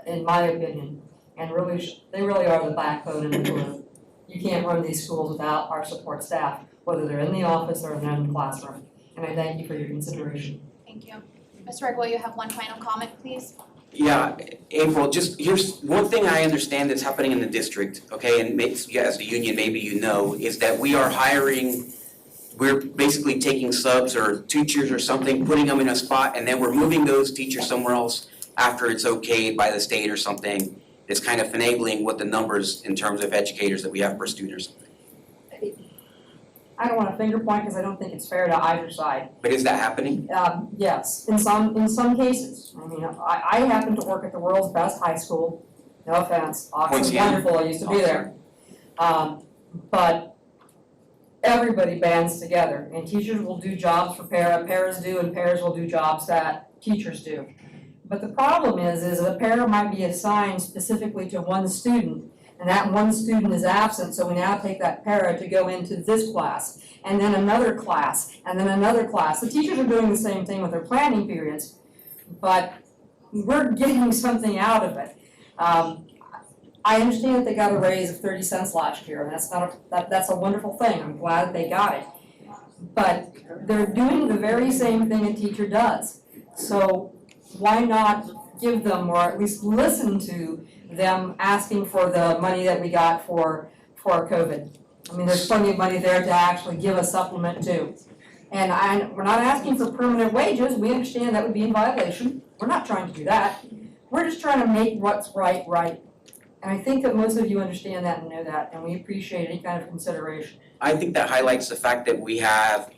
in my opinion, and they really are the backbone and the glue. You can't run these schools without our support staff, whether they're in the office or in the classroom. And I thank you for your consideration. Thank you. Mr. Rick, will you have one final comment, please? Yeah, April, just here's one thing I understand that's happening in the district, okay, and as a union, maybe you know, is that we are hiring, we're basically taking subs or teachers or something, putting them in a spot, and then we're moving those teachers somewhere else after it's okayed by the state or something. It's kind of finagling what the numbers in terms of educators that we have per student or something. I don't want to finger point because I don't think it's fair to either side. But is that happening? Yes, in some cases. I mean, I happen to work at the world's best high school. No offense, Oxford's wonderful, I used to be there. But everybody bands together, and teachers will do jobs for paras do, and paras will do jobs that teachers do. But the problem is a para might be assigned specifically to one student, and that one student is absent, so we now take that para to go into this class, and then another class, and then another class. The teachers are doing the same thing with their planning periods, but we're getting something out of it. I understand that they got a raise of 30 cents last year, and that's a wonderful thing. I'm glad that they got it. But they're doing the very same thing a teacher does. So why not give them, or at least listen to them asking for the money that we got for COVID? I mean, there's plenty of money there to actually give a supplement too. And we're not asking for permanent wages. We understand that would be in violation. We're not trying to do that. We're just trying to make what's right, right. And I think that most of you understand that and know that, and we appreciate any kind of consideration. I think that highlights the fact that we have,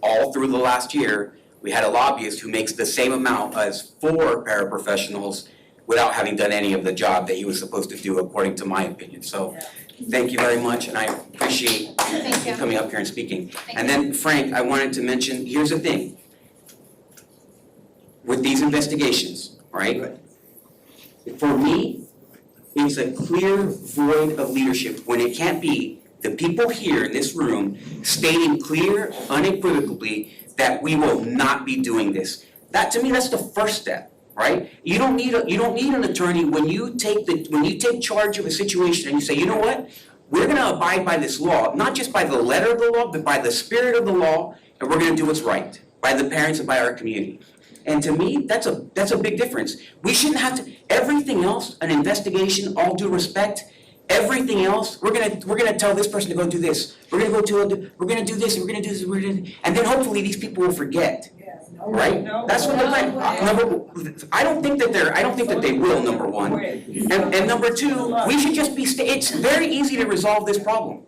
all through the last year, we had a lobbyist who makes the same amount as 4 paraprofessionals without having done any of the job that he was supposed to do, according to my opinion. So, thank you very much, and I appreciate you coming up here and speaking. And then, Frank, I wanted to mention, here's the thing. With these investigations, right? For me, it's a clear void of leadership when it can't be the people here in this room stating clear, unequivocally that we will not be doing this. That, to me, that's the first step, right? You don't need an attorney when you take charge of a situation and you say, you know what? We're gonna abide by this law, not just by the letter of the law, but by the spirit of the law, and we're gonna do what's right by the parents and by our community. And to me, that's a big difference. We shouldn't have to, everything else, an investigation, all due respect, everything else, we're gonna tell this person to go do this. We're gonna do this, and we're gonna do this, and then hopefully these people will forget. Right? That's what I don't think that they will, number one. And number two, we should just be, it's very easy to resolve this problem.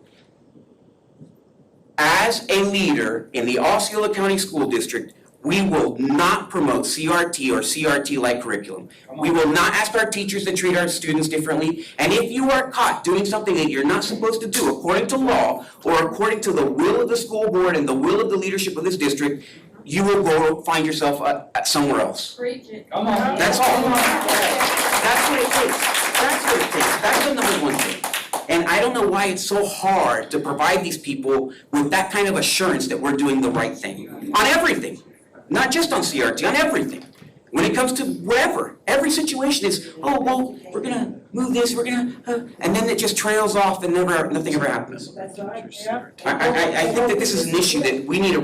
As a leader in the Osceola County School District, we will not promote CRT or CRT-like curriculum. We will not ask our teachers to treat our students differently. And if you are caught doing something that you're not supposed to do according to law or according to the will of the school board and the will of the leadership of this district, you will go find yourself somewhere else. Preach it. Come on. That's all. That's what it takes. That's what it takes. That's the number one thing. And I don't know why it's so hard to provide these people with that kind of assurance that we're doing the right thing on everything. Not just on CRT, on everything. When it comes to whatever, every situation is, oh, well, we're gonna move this, we're gonna, and then it just trails off and nothing ever happens. I think that this is an issue that we need to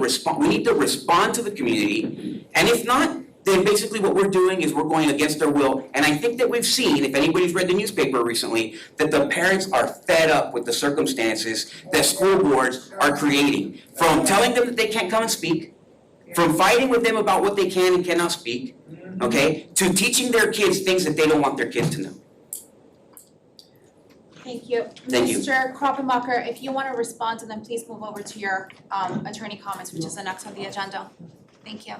respond to the community, and if not, then basically what we're doing is we're going against their will. And I think that we've seen, if anybody's read the newspaper recently, that the parents are fed up with the circumstances that school boards are creating. From telling them that they can't come and speak, from fighting with them about what they can and cannot speak, okay, to teaching their kids things that they don't want their kids to know. Thank you. Thank you. Mr. Koppenbacher, if you want to respond, and then please move over to your attorney comments, which is the next on the agenda. Thank you.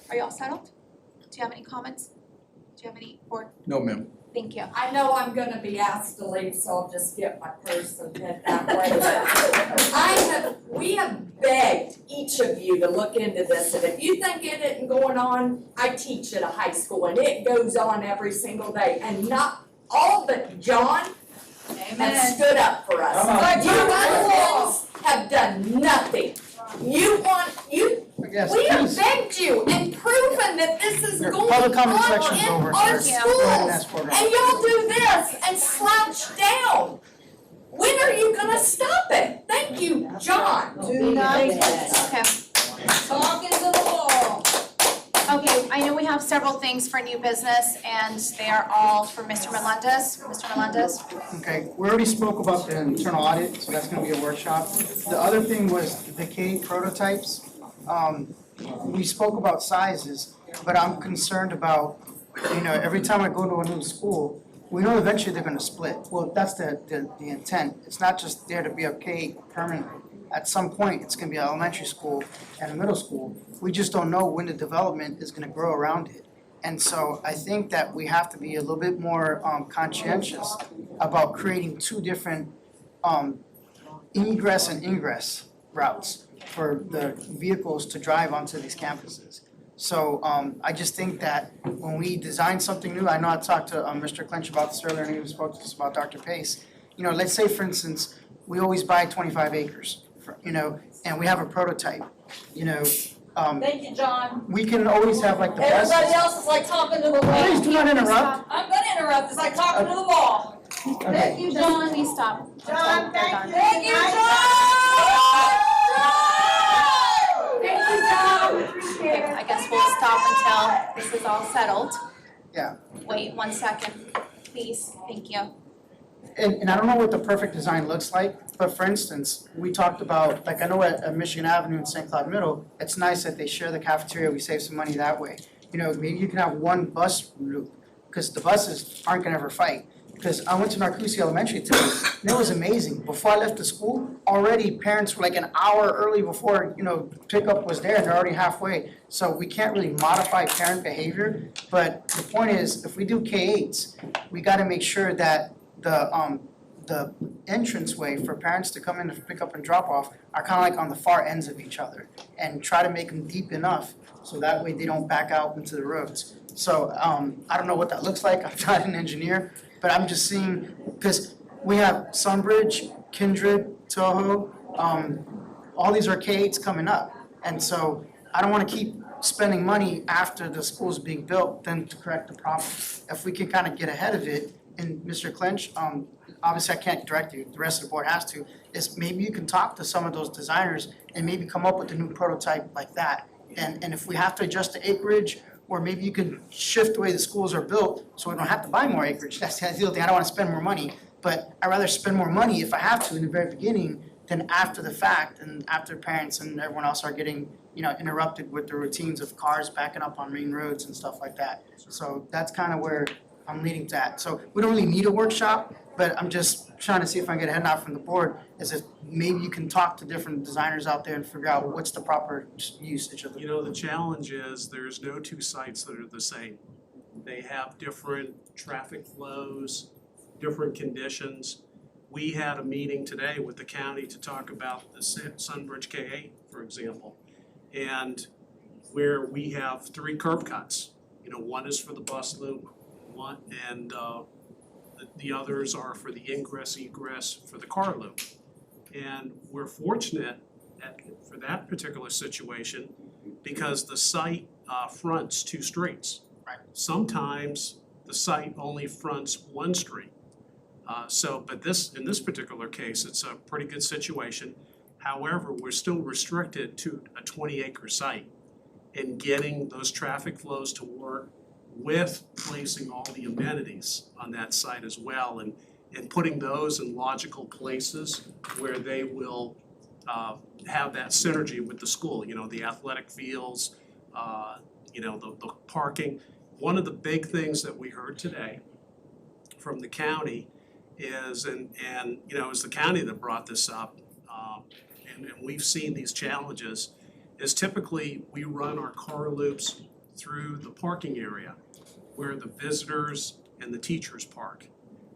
Are you all settled? Do you have any comments? Do you have any board? No, ma'am. Thank you. I know I'm gonna be asked to leave, so I'll just get my purse and head that way. We have begged each of you to look into this, and if you think it isn't going on, I teach at a high school, and it goes on every single day, and not all but John have stood up for us. Come on. You residents have done nothing. Yes, We have please. begged you and proven that this is Your going public comment on section's in over, our sir. Go ahead and ask schools. for it. And y'all do this and slouch down. When are you gonna stop it? Thank you, John. Okay. Talking to the wall. Okay, I know we have several things for new business, and they are all for Mr. Melendez. Mr. Melendez? Okay, we already spoke about the internal audit, so that's gonna be a workshop. The other thing was the K prototypes. We spoke about sizes, but I'm concerned about, every time I go to a new school, we know eventually they're gonna split. Well, that's the intent. It's not just there to be a K permanently. At some point, it's gonna be an elementary school and a middle school. We just don't know when the development is gonna grow around it. And so I think that we have to be a little bit more conscientious about creating two different egress and ingress routes for the vehicles to drive onto these campuses. So I just think that when we design something new, I know I talked to Mr. Clinch about this earlier, and he spoke to us about Dr. Pace. Let's say, for instance, we always buy 25 acres, and we have a prototype, Thank you, John. we can always have like the best. Everybody else is like talking to the wall. Please do not interrupt. I'm gonna interrupt, it's like talking to the wall. Okay. Thank you, John. Please stop. John, They're done. Thank you, John! Okay, I guess we'll stop until this is all settled. Yeah. Wait 1 second, please. Thank you. And I don't know what the perfect design looks like, but for instance, we talked about, I know at Michigan Avenue in St. Cloud Middle, it's nice that they share the cafeteria, we save some money that way. Maybe you can have one bus loop, because the buses aren't gonna ever fight. Because I went to Narcoossee Elementary today, and it was amazing. Before I left the school, already parents were like an hour early before, pickup was there, and they're already halfway. So we can't really modify parent behavior, but the point is, if we do K-8s, we gotta make sure that the entranceway for parents to come in to pick up and drop off are kind of like on the far ends of each other, and try to make them deep enough so that way they don't back out into the roads. So I don't know what that looks like, I'm not an engineer, but I'm just seeing, because we have Sunbridge, Kindred, Toho, all these are K-8s coming up. And so I don't want to keep spending money after the school's being built than to correct the problem. If we can kind of get ahead of it, and Mr. Clinch, obviously I can't direct you, the rest of the board has to, is maybe you can talk to some of those designers and maybe come up with a new prototype like that. And if we have to adjust the acreage, or maybe you can shift the way the schools are built so we don't have to buy more acreage. That's the ideal thing. I don't want to spend more money, but I'd rather spend more money if I have to in the very beginning than after the fact and after parents and everyone else are getting, interrupted with the routines of cars backing up on main roads and stuff like that. So that's kind of where I'm leading to that. So we don't really need a workshop, but I'm just trying to see if I can get a head nod from the board, is if maybe you can talk to different designers out there and figure out what's the proper usage of the. The challenge is there's no two sites that are the same. They have different traffic flows, different conditions. We had a meeting today with the county to talk about the Sunbridge K-8, for example, and where we have 3 curb cuts. One is for the bus loop, the others are for the ingress, egress for the car loop. And we're fortunate for that particular situation because the site fronts 2 streets. Right. Sometimes the site only fronts 1 street. But in this particular case, it's a pretty good situation. However, we're still restricted to a 20-acre site. in getting those traffic flows to work with placing all the amenities on that site as well, and putting those in logical places where they will have that synergy with the school, you know, the athletic fields, you know, the parking. One of the big things that we heard today from the county is, and you know, it's the county that brought this up, and we've seen these challenges, is typically we run our car loops through the parking area where the visitors and the teachers park.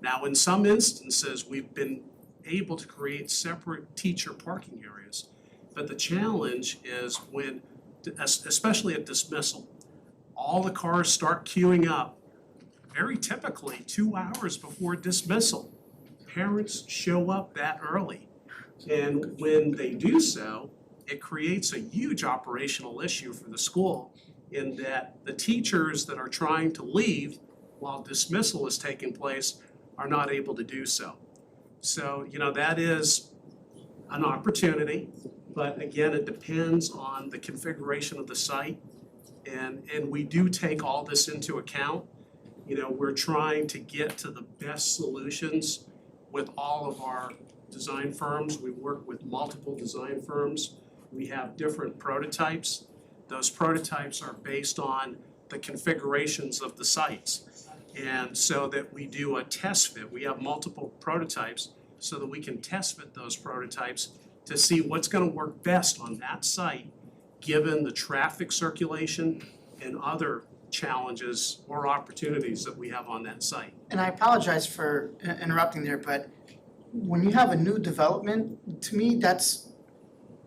Now, in some instances, we've been able to create separate teacher parking areas, but the challenge is when, especially at dismissal, all the cars start queuing up very typically 2 hours before dismissal. Parents show up that early, and when they do so, it creates a huge operational issue for the school in that the teachers that are trying to leave while dismissal is taking place are not able to do so. So, you know, that is an opportunity, but again, it depends on the configuration of the site, and we do take all this into account. You know, we're trying to get to the best solutions with all of our design firms. We work with multiple design firms. We have different prototypes. Those prototypes are based on the configurations of the sites. And so that we do a test fit. We have multiple prototypes so that we can test fit those prototypes to see what's going to work best on that site given the traffic circulation and other challenges or opportunities that we have on that site. And I apologize for interrupting there, but when you have a new development, to me, that's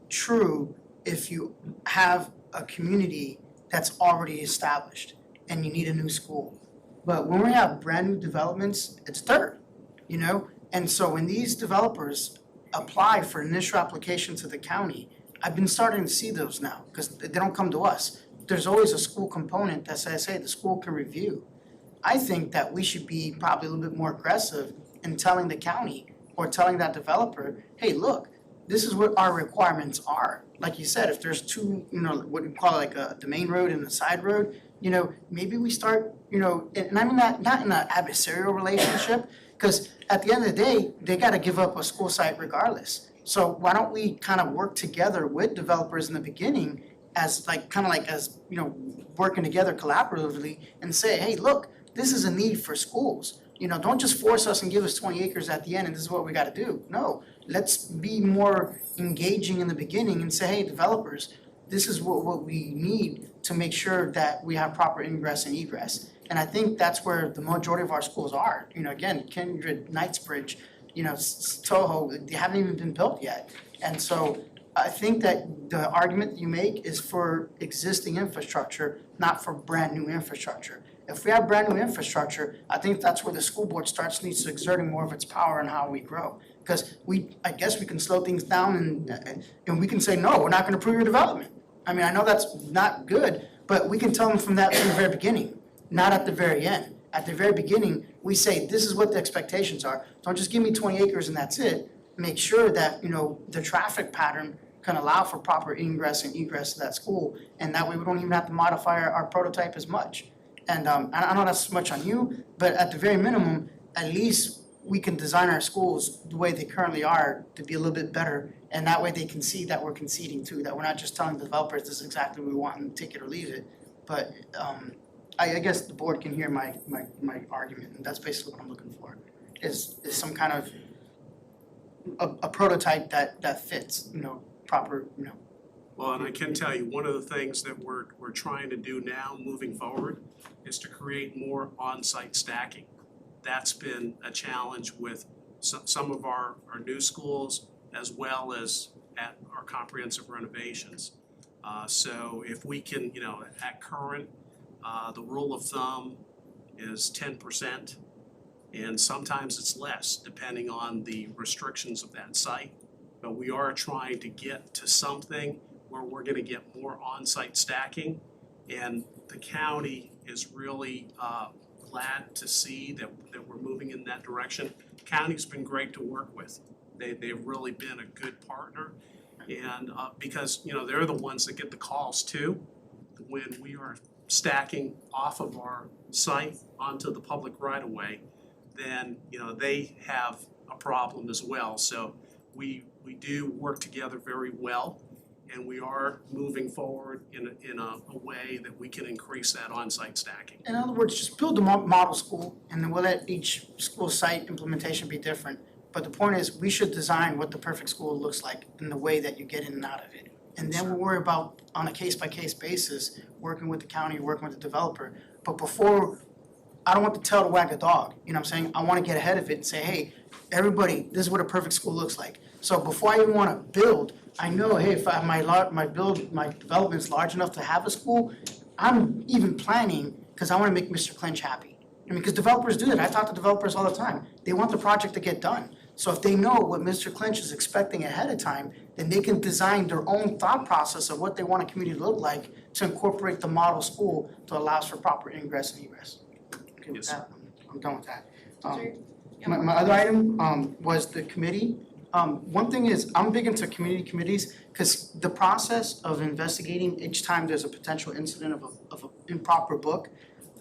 true if you have a community that's already established and you need a new school. But when we have brand new developments, it's dirt, you know? And so when these developers apply for initial application to the county, I've been starting to see those now because they don't come to us. There's always a school component that says, hey, the school can review. I think that we should be probably a little bit more aggressive in telling the county or telling that developer, hey, look, this is what our requirements are. Like you said, if there's two, you know, what we call like the main road and the side road, you know, maybe we start, you know, and I mean not in an adversarial relationship, because at the end of the day, they gotta give up a school site regardless. So why don't we kind of work together with developers in the beginning as like, kind of like as, you know, working together collaboratively and say, hey, look, this is a need for schools. You know, don't just force us and give us 20 acres at the end and this is what we gotta do. No, let's be more engaging in the beginning and say, hey, developers, this is what we need to make sure that we have proper ingress and egress. And I think that's where the majority of our schools are. You know, again, Kindred, Knightsbridge, you know, Toho, they haven't even been built yet. And so I think that the argument that you make is for existing infrastructure, not for brand new infrastructure. If we have brand new infrastructure, I think that's where the school board needs to exerting more of its power in how we grow. Because I guess we can slow things down and we can say, no, we're not gonna approve your development. I mean, I know that's not good, but we can tell them from the very beginning, not at the very end. At the very beginning, we say, this is what the expectations are. Don't just give me 20 acres and that's it. Make sure that, you know, the traffic pattern can allow for proper ingress and egress to that school. And that way we don't even have to modify our prototype as much. And I know that's much on you, but at the very minimum, at least we can design our schools the way they currently are to be a little bit better. And that way they can see that we're conceding too, that we're not just telling the developers this is exactly what we want and take it or leave it. But I guess the board can hear my argument, and that's basically what I'm looking for, is some kind of a prototype that fits, you know, proper, you know. Well, and I can tell you, one of the things that we're trying to do now moving forward is to create more on-site stacking. That's been a challenge with some of our new schools as well as at our comprehensive renovations. So if we can, you know, at current, the rule of thumb is 10%, and sometimes it's less depending on the restrictions of that site. But we are trying to get to something where we're gonna get more on-site stacking, and the county is really glad to see that we're moving in that direction. County's been great to work with. They've really been a good partner, and because, you know, they're the ones that get the calls too. when we are stacking off of our site onto the public right of way, then, they have a problem as well. So we do work together very well, and we are moving forward in a way that we can increase that on-site stacking. In other words, just build a model school, and then we'll let each school site implementation be different. But the point is, we should design what the perfect school looks like in the way that you get in and out of it. And then we'll worry about, on a case-by-case basis, working with the county, working with the developer. But before, I don't want the tail to wag a dog, you know what I'm saying? I wanna get ahead of it and say, hey, everybody, this is what a perfect school looks like. So before I even wanna build, I know, hey, if my development's large enough to have a school, I'm even planning, cause I wanna make Mr. Clinch happy. I mean, cause developers do that, I talk to developers all the time, they want the project to get done. So if they know what Mr. Clinch is expecting ahead of time, then they can design their own thought process of what they want a community to look like to incorporate the model school to allow for proper ingress and egress. Okay, with that, I'm done with that. My other item, was the committee. One thing is, I'm big into community committees, cause the process of investigating each time there's a potential incident of an improper book,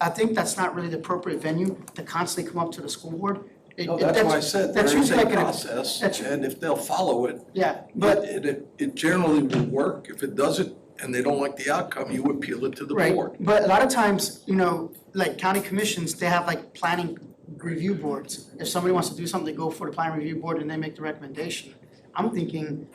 I think that's not really the appropriate venue to constantly come up to the school board. No, that's why I said that's there is usually a like an- process, that's- and if they'll follow it, Yeah, but but, it generally will work. If it doesn't, and they don't like the outcome, you appeal it to the right, board. but a lot of times, like county commissions, they have like planning review boards. If somebody wants to do something, they go for the planning review board and they make the recommendation. I'm thinking,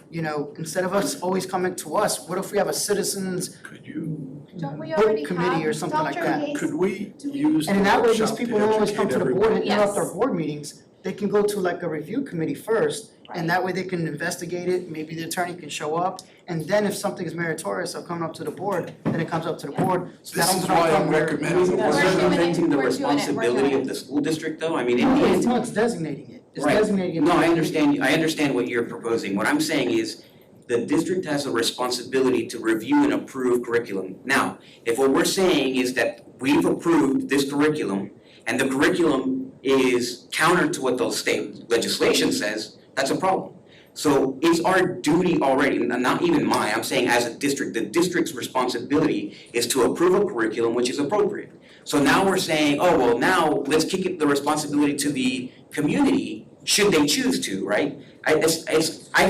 instead of us always coming to us, what if we have a citizens Could you, Don't we already book committee have or something like Dr. that? Hayes? could we use the And in that way, these workshop people to don't always come educate to the board and everyone? interrupt our Yes. board meetings. They can go to like a review committee first, and that way they can investigate it, maybe the attorney can show up. And then if something is meritorious of coming up to the board, then it comes up to the board. So that This one's is not why I'm coming here. recommending. We're We're doing it. preventing the We're doing it. We're responsibility doing of the school district though, I mean, in No, the it's end. not, it's designating it. It's Right. designating it. No, I understand what you're proposing. What I'm saying is the district has a responsibility to review and approve curriculum. Now, if what we're saying is that we've approved this curriculum and the curriculum is counter to what the state legislation says, that's a problem. So it's our duty already, not even mine, I'm saying as a district, the district's responsibility is to approve a curriculum which is appropriate. So now we're saying, oh, well, now let's kick it the responsibility to the community, should they choose to, right? I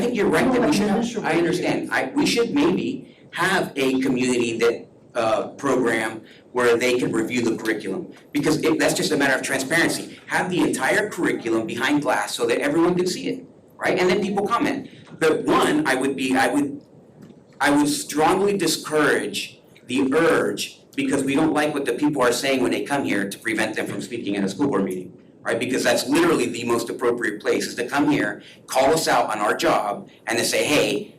think you're right that we should, I understand, we should maybe have a community that, program where they can review the curriculum. Because that's just a matter of transparency. Have the entire curriculum behind glass so that everyone can see it, right? And then people comment. But one, I would strongly discourage the urge, because we don't like what the people are saying when they come here, to prevent them from speaking at a school board meeting, right? Because that's literally the most appropriate place, is to come here, call us out on our job, and to say, hey,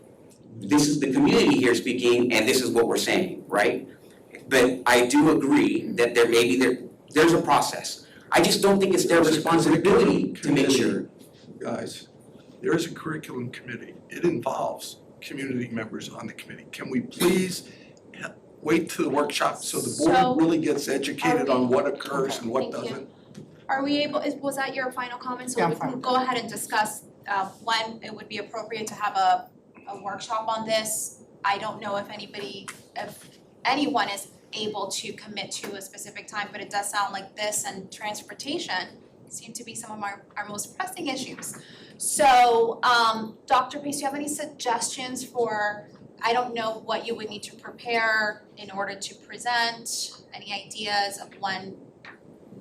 this is the community here speaking, and this is what we're saying, right? But I do agree that there's a process. I just don't think it's their responsibility to make sure. Guys, there is a curriculum committee. It involves community members on the committee. Can we please wait to the workshop so the So, board really gets educated on what occurs and what Thank you. doesn't? Are we able, was that your final comment? So Yeah, I'm we can go ahead and discuss when it would be appropriate to have a workshop on this. I don't know if anyone is able to commit to a specific time, but it does sound like this and transportation seem to be some of our most pressing issues. So, Dr. Pace, do you have any suggestions for, I don't know what you would need to prepare in order to present, any ideas of when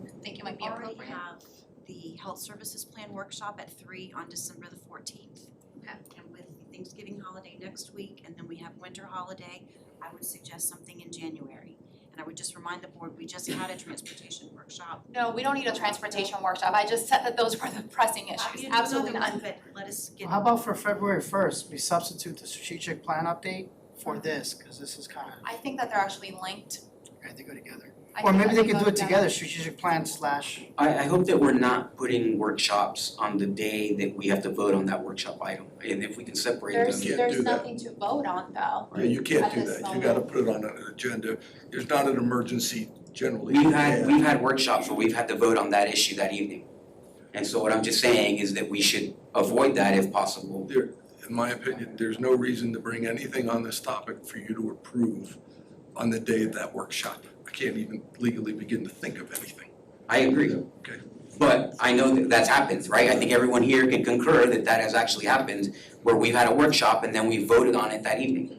you think it might be appropriate? We already have the health services plan workshop at 3 on December the 14th. Okay. And with Thanksgiving holiday next week, and then we have winter holiday, I would suggest something in January. And I would just remind the board, we just had a transportation workshop. No, we don't need a transportation workshop. I just said that those were the pressing issues. Absolutely not. But let us get. How about for February 1st, we substitute the strategic plan update for this, because this is kind of, I think that they're actually linked. right, they go together. I Or think maybe that they could go do it together, strategic plan / I hope that we're not putting workshops on the day that we have to vote on that workshop item. And if we can separate them. There's can't there's do that. nothing to vote on though. Yeah, you can't At do this that. You gotta put it on an agenda. There's not an emergency generally. We've had workshops where we've had to vote on that issue that evening. And so what I'm just saying is that we should avoid that if possible. In my opinion, there's no reason to bring anything on this topic for you to approve on the day of that workshop. I can't even legally begin to think of anything. I agree. Okay. But I know that that's happened, right? I think everyone here can concur that that has actually happened, where we've had a workshop and then we voted on it that evening.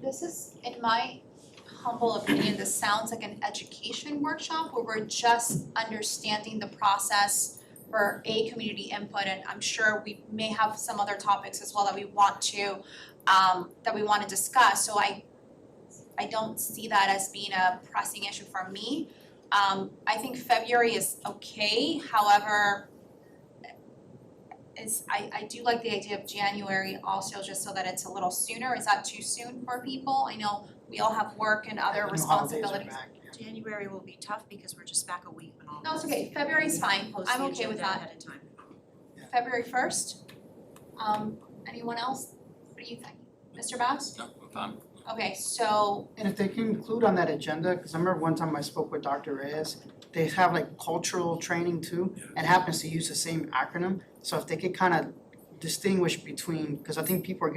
This is, in my humble opinion, this sounds like an education workshop where we're just understanding the process for community input, and I'm sure we may have some other topics as well that we want to discuss. So I don't see that as being a pressing issue for me. I think February is okay, however, I do like the idea of January also, just so that it's a little sooner. Is that too soon for people? I know we all have work and other And holidays are responsibilities. back, yeah. January will be tough because we're just back a week and all. No, it's okay, February's fine, Post I'm the okay with agenda that. ahead of time. February 1st? Anyone else? What do you think? Mr. Bass? No, I'm fine. Okay, so, And if they can include on that agenda, because I remember one time I spoke with Dr. Reyes, they have like cultural training too, and happens to use the same acronym. So if they could kind of distinguish between, because I think people are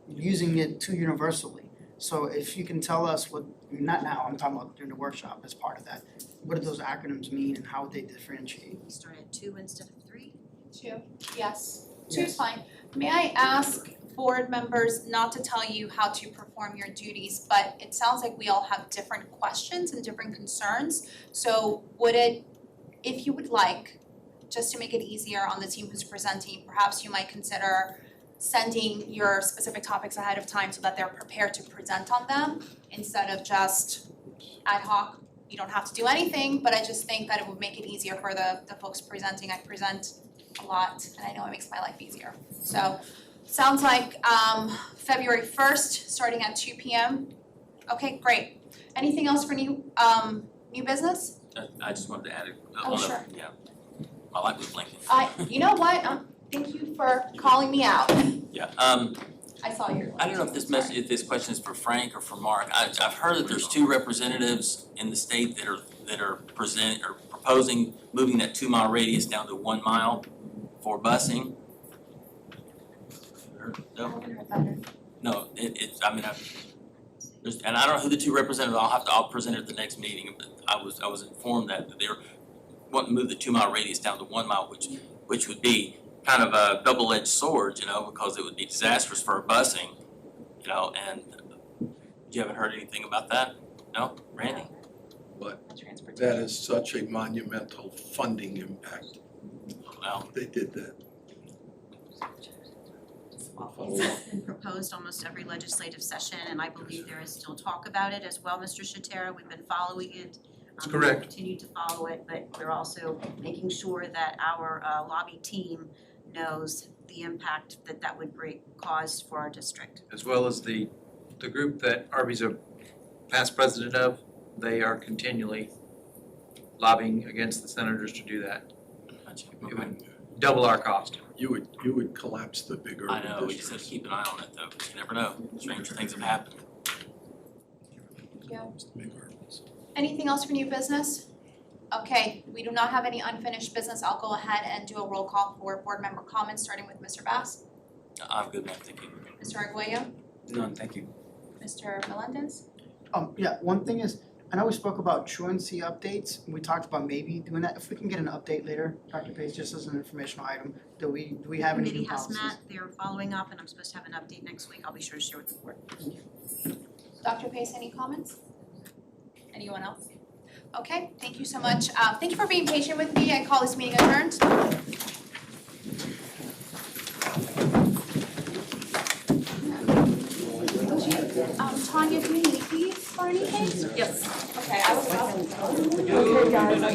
using it too universally. So if you can tell us what, not now, I'm talking about during the workshop as part of that, what do those acronyms mean and how would they differentiate? We start at 2 instead of 3. 2, yes, 2 is fine. May I ask board members not to tell you how to perform your duties, but it sounds like we all have different questions and different concerns. So would it, if you would like, just to make it easier on the team who's presenting, perhaps you might consider sending your specific topics ahead of time so that they're prepared to present on them instead of just ad hoc. You don't have to do anything, but I just think that it would make it easier for the folks presenting. I present a lot and I know it makes my life easier. So sounds like February 1st, starting at 2 p.m. Okay, great. Anything else for new business? I just wanted to add Sure. yeah. My light was blinking. You know what? Thank you for calling me out. Yeah, I saw your. I don't know if this question is for Frank or for Mark. I've heard that there's 2 representatives in the state that are proposing moving that 2-mile radius down to 1 mile for busing. No? No, and I don't know who the 2 representatives, I'll present it at the next meeting, but I was informed that they're wanting to move the 2-mile radius down to 1 mile, which would be kind of a double-edged sword, because it would be disastrous for busing, and you haven't heard anything about that? No? Randy? But that is such a monumental funding impact. Well, they did that. It's been proposed almost every legislative session, and I believe there is still talk about it as well, Mr. Shatera. We've been following it. That's correct. We continue to follow it, but we're also making sure that our lobby team knows the impact that would cause for our district. As well as the group that Arby's a past president of, they are continually lobbying against the senators to do that. It would double our cost. You would collapse the big urban I know, we just have districts. to keep an eye on it though, because you never know, stranger things have happened. Yeah. Anything else for new business? Okay, we do not have any unfinished business. I'll go ahead and do a roll call for board member comments, starting with Mr. Bass, I'm good, man, thank you. Mr. Arguello, None, thank you. Mr. Melendez. Yeah, one thing is, I know we spoke about truancy updates, and we talked about maybe doing that. If we can get an update later, Dr. Pace, just as an informational item, do we have any Committee new has policies? met, they're following up, and I'm supposed to have an update next week. I'll be sure to share with the board. Dr. Pace, any comments? Anyone else? Okay, thank you so much. Thank you for being patient with me. I call this meeting adjourned. Tanya, do you need these for anything? Yes. Okay, I was. Okay, guys.